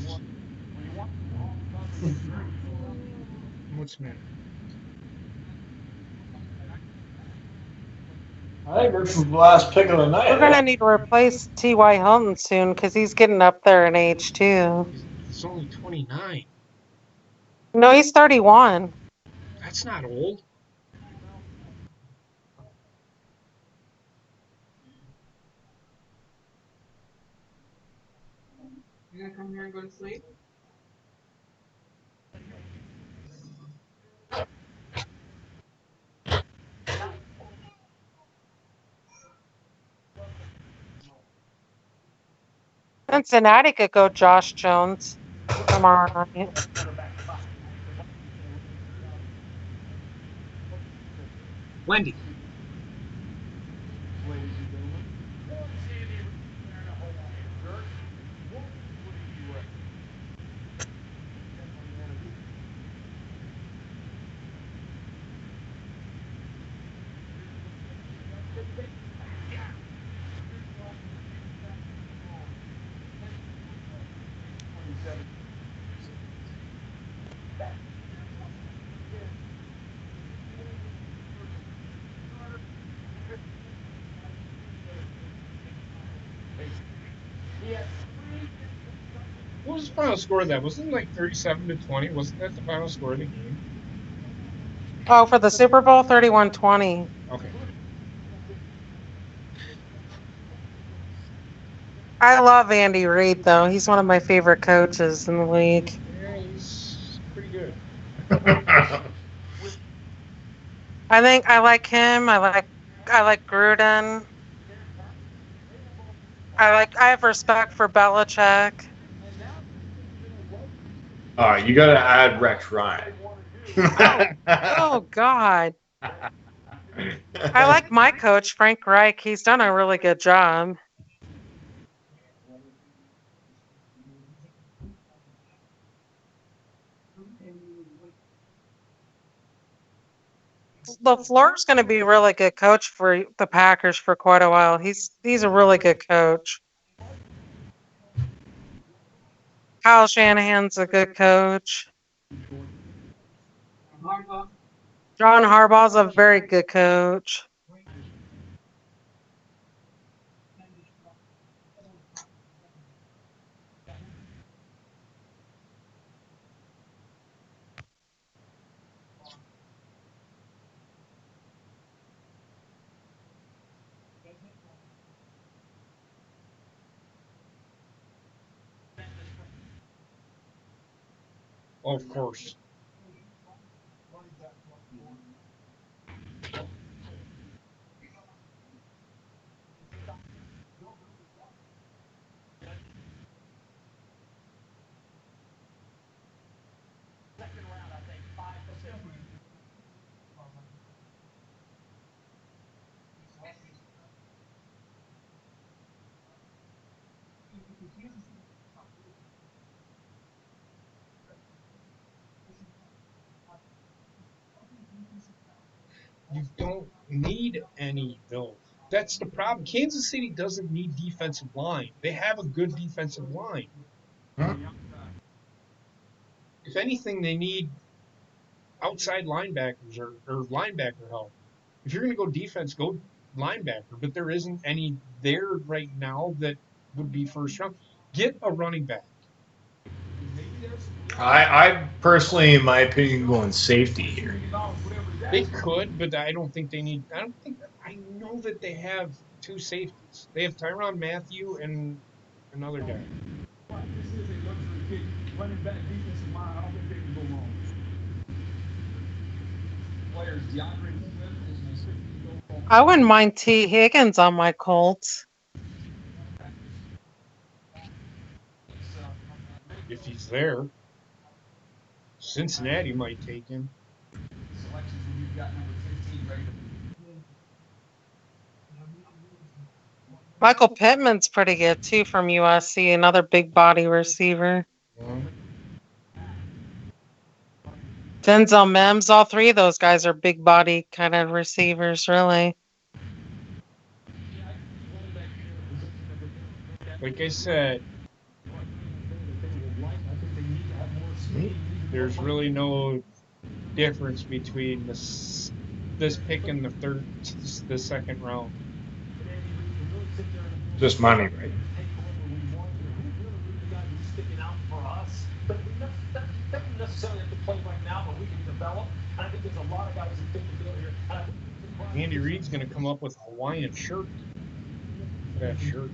What's the matter? I think this is the last pick of the night. We're gonna need to replace T.Y. Hilton soon because he's getting up there in age too. He's only 29. No, he's 31. That's not old. Cincinnati could go Josh Jones tomorrow night. Wendy. What was the final score of that? Wasn't it like 37-20? Wasn't that the final score of the game? Oh, for the Super Bowl, 31-20. Okay. I love Andy Reid, though. He's one of my favorite coaches in the league. Yeah, he's pretty good. I think I like him. I like Gruden. I have respect for Belichick. You got to add Rex Ryan. Oh God. I like my coach, Frank Reich. He's done a really good job. LaFleur's going to be a really good coach for the Packers for quite a while. He's a really good coach. Kyle Shanahan's a good coach. John Harbaugh's a very good coach. Oh, of course. You don't need any, though. That's the problem. Kansas City doesn't need defensive line. They have a good defensive line. If anything, they need outside linebackers or linebacker help. If you're going to go defense, go linebacker. But there isn't any there right now that would be first round. Get a running back. I personally, in my opinion, going safety here. They could, but I don't think they need. I don't think. I know that they have two safeties. They have Tyrann Mathieu and another guy. This is a luxury pick. Running back, defensive line, I don't think they can go wrong. Players, DeAndre Swift is restricted to go I wouldn't mind T. Higgins on my Colts. If he's there, Cincinnati might take him. selections when you've got number 15 ready to Michael Pittman's pretty good too from USC, another big body receiver. Denzel Mims, all three of those guys are big body kind of receivers, really. Like I said, there's really no difference between this pick in the second round. Just money, right? sticking out for us. But we don't necessarily have to play right now, but we can develop. And I think there's a lot of guys who fit the bill here. Andy Reid's going to come up with a Hawaiian shirt. Look at that shirt.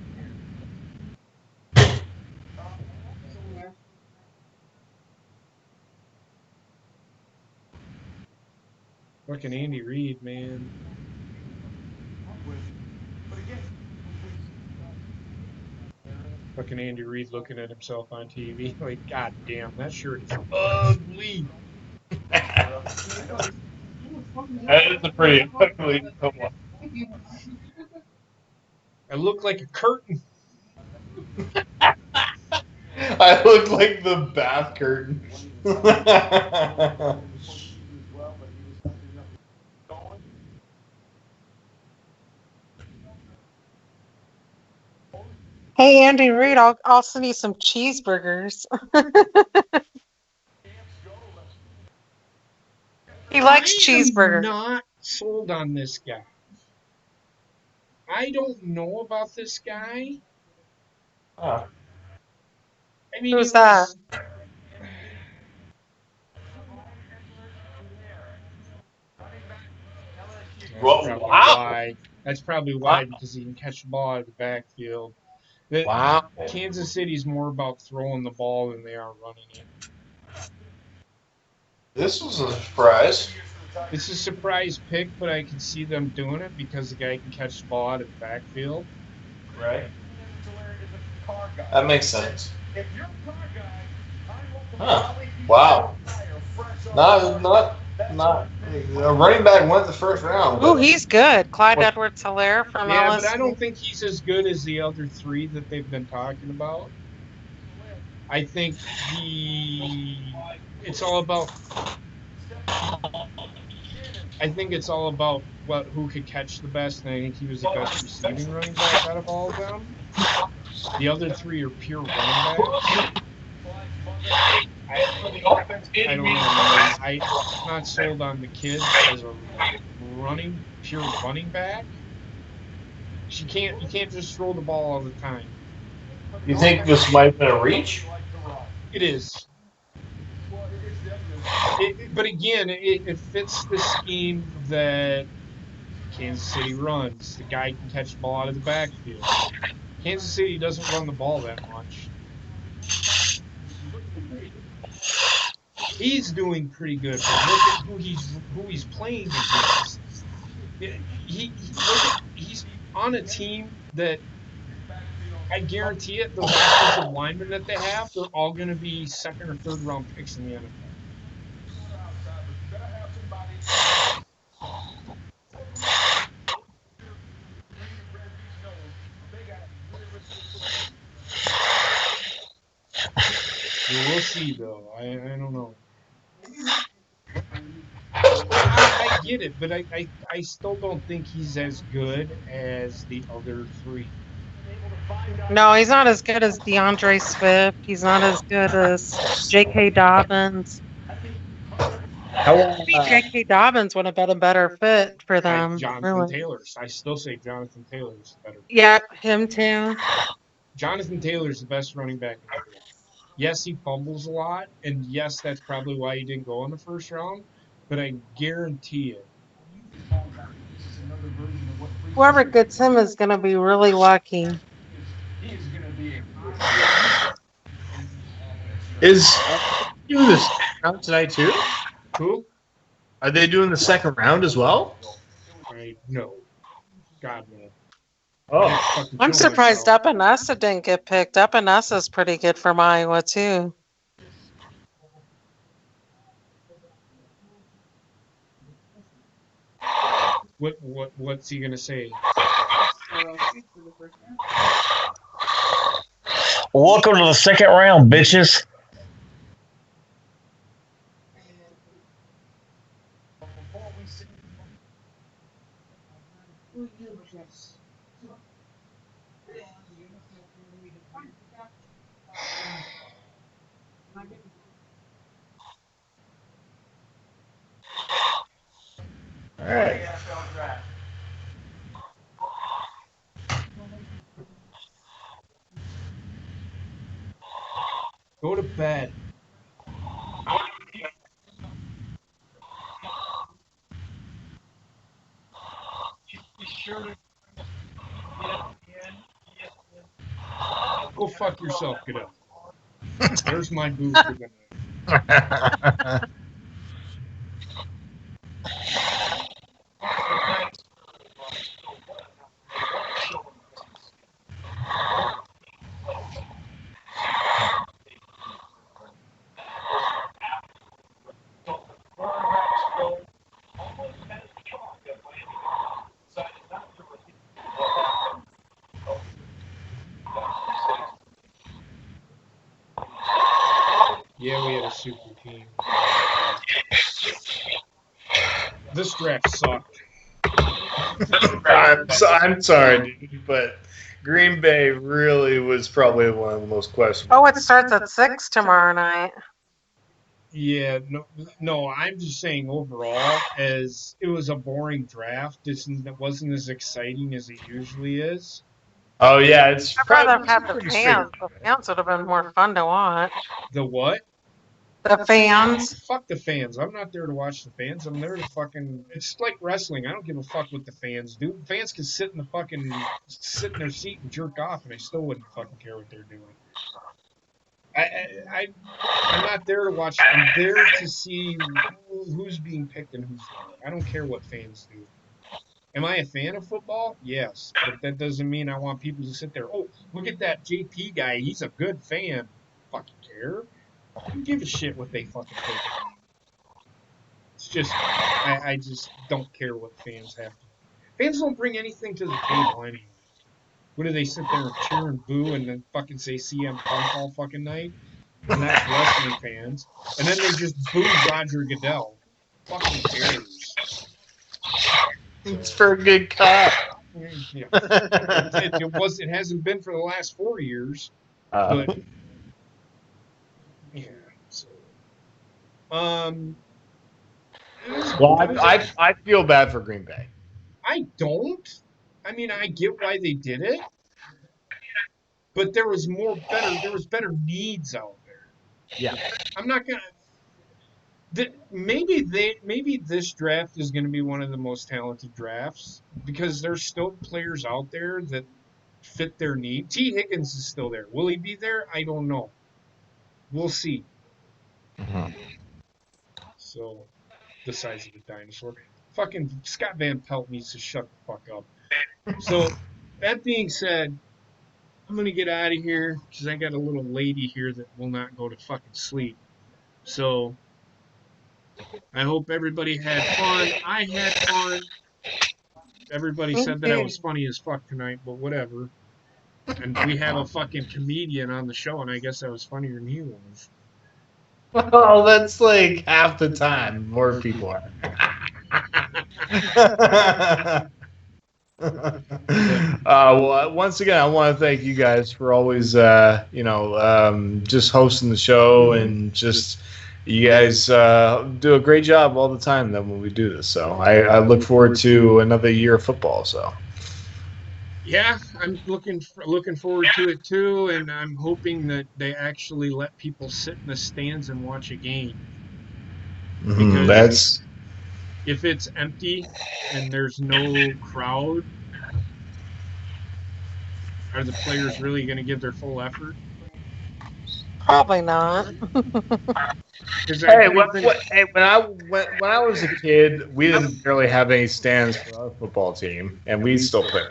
Fucking Andy Reid, man. Fucking Andy Reid looking at himself on TV like, God damn, that shirt is ugly. That is a pretty ugly one. I look like a curtain. I look like the bath curtain. Hey, Andy Reid, I'll send you some cheeseburgers. He likes I am cheeseburger. not sold on this guy. I don't know about this guy. Huh. I mean, Who's that? Probably Wow. why. That's probably Wow. why, because he can catch the ball out of the backfield. The, Wow. Kansas City's more about throwing the ball than they are running it. This was a surprise. It's a surprise pick, but I can see them doing it because the guy can catch the ball out of the backfield. Right. That makes sense. Huh. Wow. Not. A running back went the first round. Oh, he's good. Clyde Edwards-Helaire from Yeah, LSU. but I don't think he's as good as the other three that they've been talking about. I think it's all about. I think it's all about who could catch the best, and I think he was the best receiving running back out of all of them. The other three are pure running backs. I don't know, man. I'm not sold on the kid as a pure running back. You can't just throw the ball all the time. You think this might have been a reach? It is. But again, it fits the scheme that Kansas City runs. The guy can catch the ball out of the backfield. Kansas City doesn't run the ball that much. He's doing pretty good, but look at who he's playing against. He's on a team that I guarantee it. Those offensive linemen that they have, they're all going to be second or third round picks in the NFL. We'll see though. I don't know. I get it, but I still don't think he's as good as the other three. No, he's not as good as DeAndre Swift. He's not as good as J.K. Dobbins. How Maybe J.K. Dobbins would have been a better fit for them, Jonathan really. Taylor. I still say Jonathan Taylor is better. Yeah, him too. Jonathan Taylor is the best running back in the draft. Yes, he fumbles a lot, and yes, that's probably why he didn't go in the first round. But I guarantee it. Whoever gets him is going to be really lucky. is doing this round tonight too? Who? Are they doing the second round as well? No. God no. Oh, Fucking I'm kill surprised myself. Epinesa didn't get picked. Epinesa's pretty good from Iowa too. What's he gonna say? Welcome to the second round, bitches. all right. Go to bed. Go fuck yourself, Goodell. There's my boo for the night. Yeah, we had a super team. This draft sucked. I'm sorry, dude, but Green Bay really was probably one of the most questionable. Oh, it starts at 6 tomorrow night. Yeah, no. I'm just saying overall, as it was a boring draft. It wasn't as exciting as it usually is. Oh yeah, it's I'd rather probably have had the pretty straight. fans. The fans would have been more fun to watch. The what? The fans. Fuck the fans. I'm not there to watch the fans. I'm there to fucking. It's like wrestling. I don't give a fuck what the fans do. Fans can sit in their seat and jerk off, and I still wouldn't fucking care what they're doing. I'm not there to watch. I'm there to see who's being picked and who's not. I don't care what fans do. Am I a fan of football? Yes, but that doesn't mean I want people to sit there. Oh, look at that JP guy. He's a good fan. Fucking care. I don't give a shit what they fucking think of me. It's just I just don't care what fans have to. Fans don't bring anything to the table anyway. What do they sit there and cheer and boo and then fucking say CM Punk all fucking night? And that's wrestling fans. And then they just boo Roger Goodell. Fucking cares. It's for a good cop. Yeah. It hasn't been for the last 4 years, but yeah. So, um, Well, I feel bad for Green Bay. I don't. I mean, I get why they did it, but there was better needs out there. Yeah. I'm not gonna. Maybe this draft is going to be one of the most talented drafts because there's still players out there that fit their need. T. Higgins is still there. Will he be there? I don't know. We'll see. So the size of the dinosaur. Fucking Scott Van Pelt needs to shut the fuck up. So that being said, I'm gonna get out of here because I got a little lady here that will not go to fucking sleep. So I hope everybody had fun. I had fun. Everybody Me said that I too. was funny as fuck tonight, but whatever. And we have a fucking comedian on the show, and I guess I was funnier than he was. Well, that's like half the time. More people are. Well, once again, I want to thank you guys for always, just hosting the show and just you guys do a great job all the time. Then when we do this, so I look forward to another year of football. So Yeah, I'm looking forward to it too, and I'm hoping that they actually let people sit in the stands and watch a game because that's if it's empty and there's no crowd, are the players really going to give their full effort? Probably not. Because hey, we've been when I was a kid, we didn't barely have any stands for our football team, and we still played.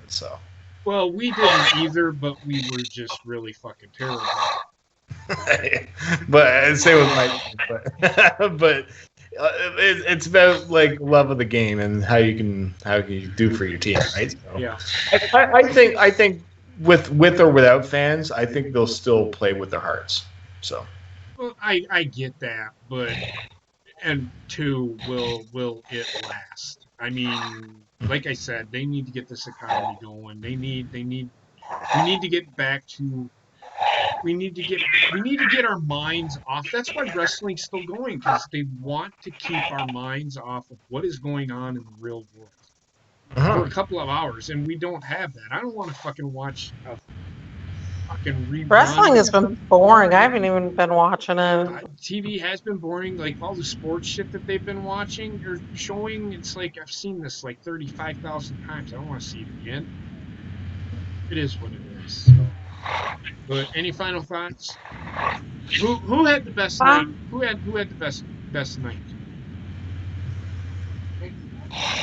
So. well, we didn't either, but we were just really fucking terrible. But same with my team, but it's about like love of the game and how you do for your team, right? So Yeah. I think with or without fans, I think they'll still play with their hearts. So Well, I get that, but and two, will it last? I mean, like I said, they need to get this economy going. We need to get back to we need to get our minds off. That's why wrestling's still going because they want to keep our minds off of what is going on in the real world for a couple of hours, and we don't have that. I don't want to fucking watch a fucking Wrestling rerun. has been boring. I haven't even been watching it. TV has been boring. Like all the sports shit that they've been watching or showing, it's like I've seen this like 35,000 times. I don't want to see it again. It is what it is. So. But any final thoughts? Who had the best night? Who had the best night?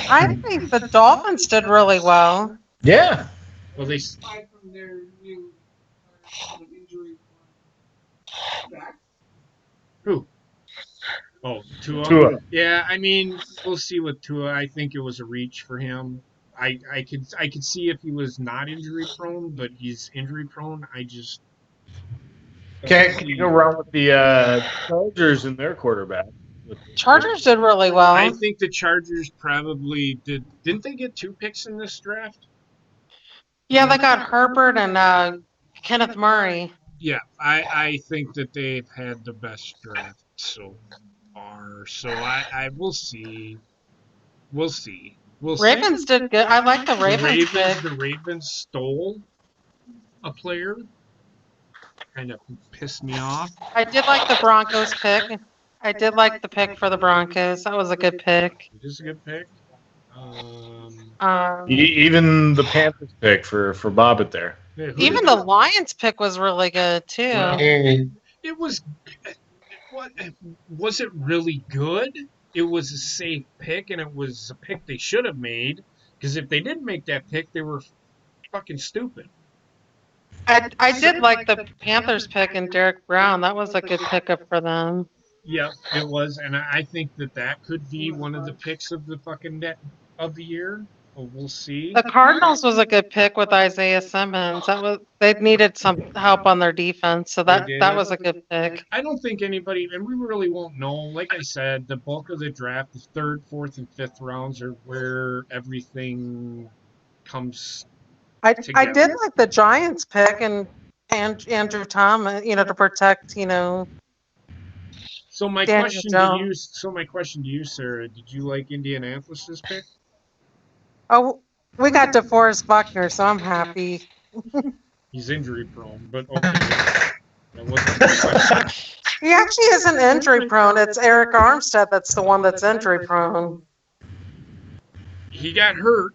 I think the Dolphins did really well. yeah, Well, they who? Oh, Tua. Tua. Yeah, I mean, we'll see with Tua. I think it was a reach for him. I could see if he was not injury prone, but he's injury prone. I just don't Can't see. go wrong with the Chargers and their quarterback. Chargers did really I well. think the Chargers probably did. Didn't they get 2 picks in this draft? Yeah, they got Herbert and Kenneth Murray. Yeah, I think that they've had the best draft so far. So I will see. We'll see. We'll see. Ravens did good. I like the Ravens pick. The Ravens stole a player. Kind of pissed me off. I did like the Broncos pick. I did like the pick for the Broncos. That was a good pick. It is a good pick. Even the Panthers pick for Bobbitt there. Yeah, Even the Lions pick was really good too. Well, it was. What was it really good? It was a safe pick, and it was a pick they should have made. Because if they didn't make that pick, they were fucking stupid. I did like the Panthers pick and Derek Brown. That was a good pickup for them. Yeah, it was, and I think that that could be one of the picks of the fucking of the year. Well, we'll see. The Cardinals was a good pick with Isaiah Simmons. They needed some help on their defense, so that was a good pick. I don't think anybody, and we really won't know. Like I said, the bulk of the draft, the third, fourth, and fifth rounds are where everything comes. I did like the Giants pick and Andrew Thomas, to protect, So my Daniel question Jones. to you, Sarah, did you like Indianapolis's pick? Oh, we got DeForest Buckner, so I'm happy. He's injury prone, but okay. That wasn't my question. He actually isn't injury prone. It's Eric Armstead that's the one that's injury prone. He got hurt.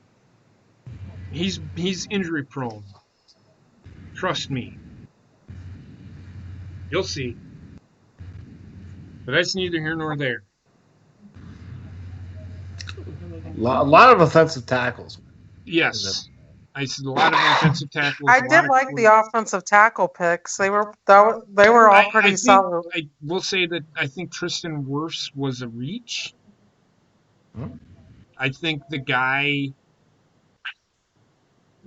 He's injury prone. Trust me. You'll see. But that's neither here nor there. A lot of offensive tackles. Yes. I said a lot of offensive tackles. I A lot did of like the offensive tackle picks. They were all I pretty think solid. I will say that I think Tristan Wirfs was a reach. Hmm? I think the guy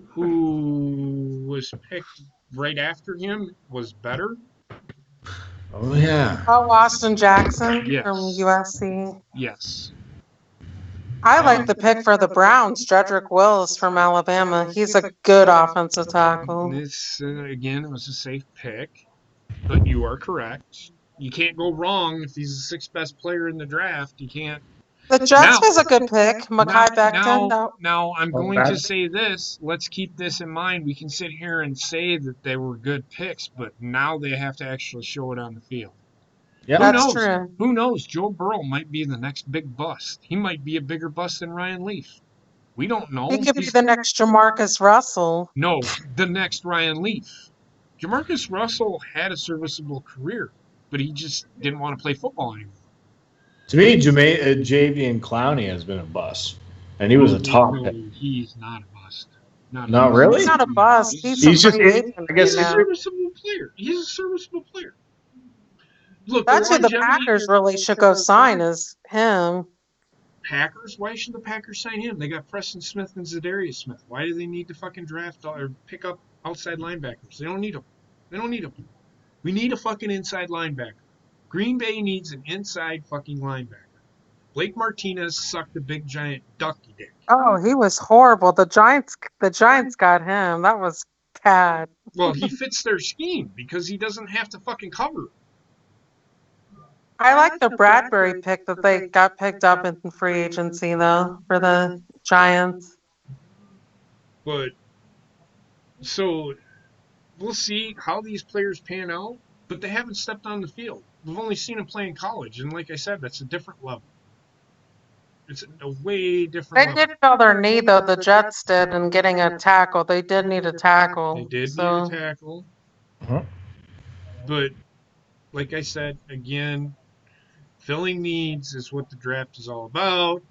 who was picked right after him was better. Oh yeah. Oh, Austin Jackson from Yes. USC. Yes. I like the pick for the Browns, Jedrick Wills from Alabama. He's a good offensive tackle. This again, it was a safe pick, but you are correct. You can't go wrong if he's the sixth best player in the draft. You can't. The Jets Now, was a good pick. Mekhi Becton. now I'm Oh, going to that, say this. Let's keep this in mind. We can sit here and say that they were good picks, but now they have to actually show it on the field. Who yep. That's knows? true. Who knows? Joe Burrow might be the next big bust. He might be a bigger bust than Ryan Leaf. We don't He know. could be the next Jamarcus Russell. No, the next Ryan Leaf. Jamarcus Russell had a serviceable career, but he just didn't want to play football anymore. To me, Javian Clowney has been a bust, and he was a top pick. No, he's not a bust. Not a Not bust. really. He's not a bust. He's a He's just. free agent I right He's guess a now. serviceable player. He's a serviceable player. Look, the That's who the longevity. Packers really should go sign is him. Packers? Why should the Packers sign him? They got Preston Smith and Zadarius Smith. Why do they need to fucking draft or pick up outside linebackers? They don't need them. They don't need them. We need a fucking inside linebacker. Green Bay needs an inside fucking linebacker. Blake Martinez sucked a big giant ducky dick. Oh, he was horrible. The Giants got him. That was bad. Well, he fits their scheme because he doesn't have to fucking cover. I like the Bradbury pick that they got picked up in free agency though for the Giants. But so we'll see how these players pan out. But they haven't stepped on the field. We've only seen them play in college, and like I said, that's a different level. It's a way different They level. did feel their need though. The Jets did in getting a tackle. They did need a They tackle. did need a So tackle, Uh-huh. but like I said, again, filling needs is what the draft is all about.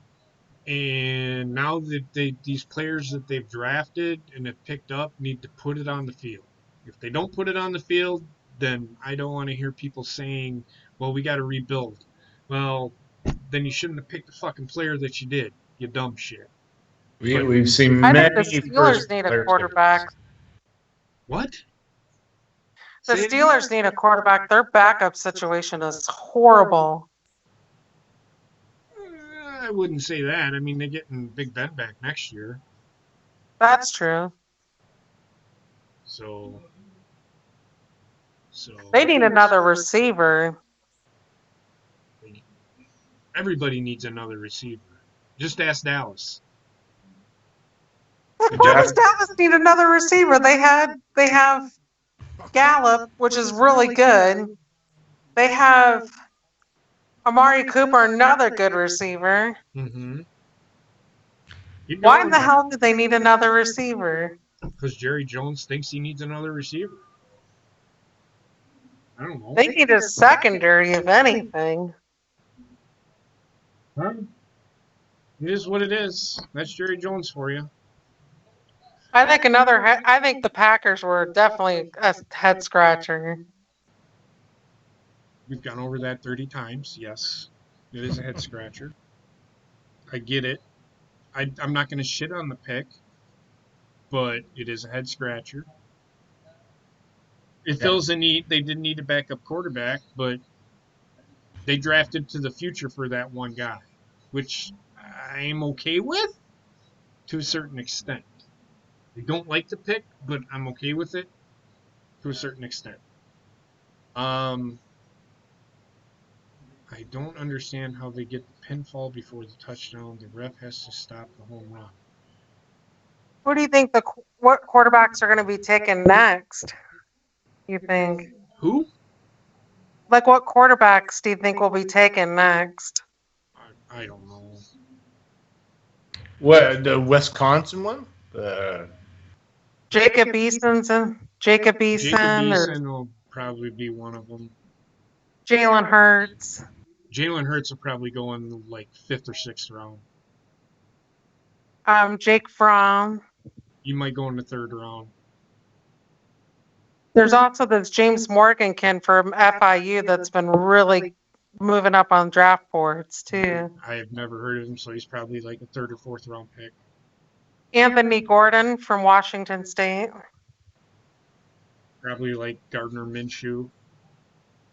And now that these players that they've drafted and have picked up need to put it on the field. If they don't put it on the field, then I don't want to hear people saying, "Well, we got to rebuild." Well, then you shouldn't have picked the fucking player that you did. You dumb shit. We've seen I think the many Steelers need a players. quarterback. What? The Say it again? Steelers need a quarterback. Their backup situation is horrible. I wouldn't say that. I mean, they're getting Big Ben back next year, That's true. so They need another receiver. everybody needs another receiver. Just ask Dallas. Why does Dallas need another receiver? They have Gallup, which is really good. They have Amari Cooper, another good receiver. Mm-hmm. Why in the hell did they need another receiver? Because Jerry Jones thinks he needs another receiver. I don't know. They need a secondary, if anything. Huh? It is what it is. That's Jerry Jones for you. I think the Packers were definitely a head scratcher. We've gone over that 30 times. Yes, it is a head scratcher. I get it. I'm not going to shit on the pick, but it is a head scratcher. It fills a need. They didn't need a backup quarterback, but they drafted to the future for that one guy, which I'm okay with to a certain extent. I don't like the pick, but I'm okay with it to a certain extent. I don't understand how they get the pinfall before the touchdown. The ref has to stop the home run. Who do you think what quarterbacks are going to be taken next? You think? Who? Like what quarterbacks do you think will be taken next? I don't know. What, the Wisconsin one? Jacob Eason Jacob or Eason will probably be one of them. Jalen Hurts. Jalen Hurts will probably go in like 5th or 6th round. Jake Fromm. You might go in the third round. There's also this James Morgan kid from FIU that's been really moving up on draft boards too. I have never heard of him, so he's probably like a third or fourth round pick. Anthony Gordon from Washington State. Probably like Gardner Minshew.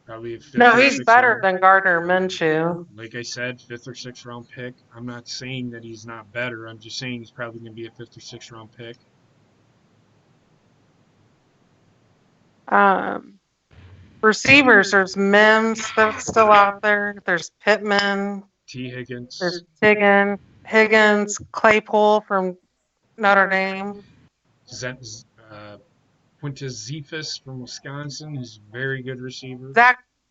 Probably a fifth No, or he's sixth better round. than Gardner Minshew. Like I said, fifth or sixth round pick. I'm not saying that he's not better. I'm just saying he's probably going to be a fifth or sixth round pick. Receivers, there's Mims that's still out there. There's Pittman. T. Higgins. There's Higgins, Claypool from Notre Dame. Quintus Cephas from Wisconsin. He's a very good receiver.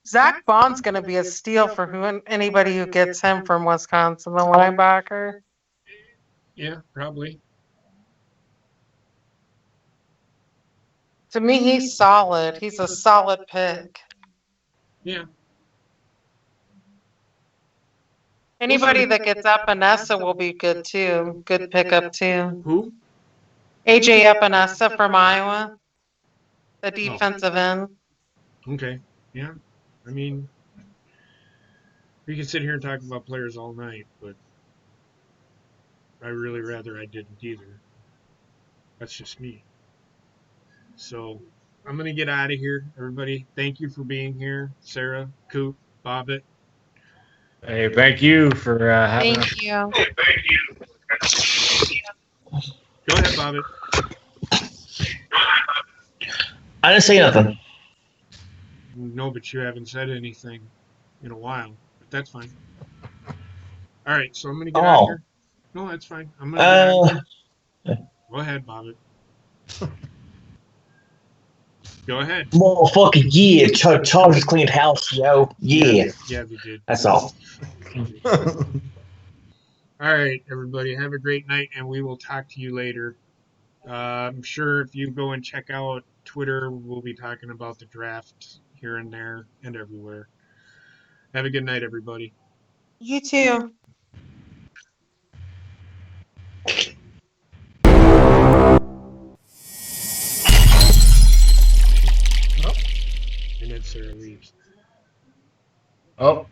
Zach Bond's going to be a steal for anybody who gets him from Wisconsin, the linebacker. Yeah, probably. To me, he's solid. He's a solid pick. Yeah. Anybody that gets Epinesa will be good too. Good pickup too. Who? AJ Epinesa from Iowa, the defensive end. Okay. Yeah. I mean, we can sit here and talk about players all night, but I really rather I didn't either. That's just me. So I'm going to get out of here, everybody. Thank you for being here. Sarah, Coop, Bobbitt. Hey, thank you for having us. Thank you. Go ahead, Bobbitt. I didn't say nothing. No, but you haven't said anything in a while. But that's fine. All right, so I'm going to get out of here. No, that's fine. I'm going to get out of here. Go ahead, Bobbitt. Go ahead. Motherfucker, yeah. Chargers cleaned house, yo. Yeah. Yeah, we did. That's all. All right, everybody. Have a great night, and we will talk to you later. I'm sure if you go and check out Twitter, we'll be talking about the draft here and there and everywhere. Have a good night, everybody. You too. And then Sarah leaves. Oh.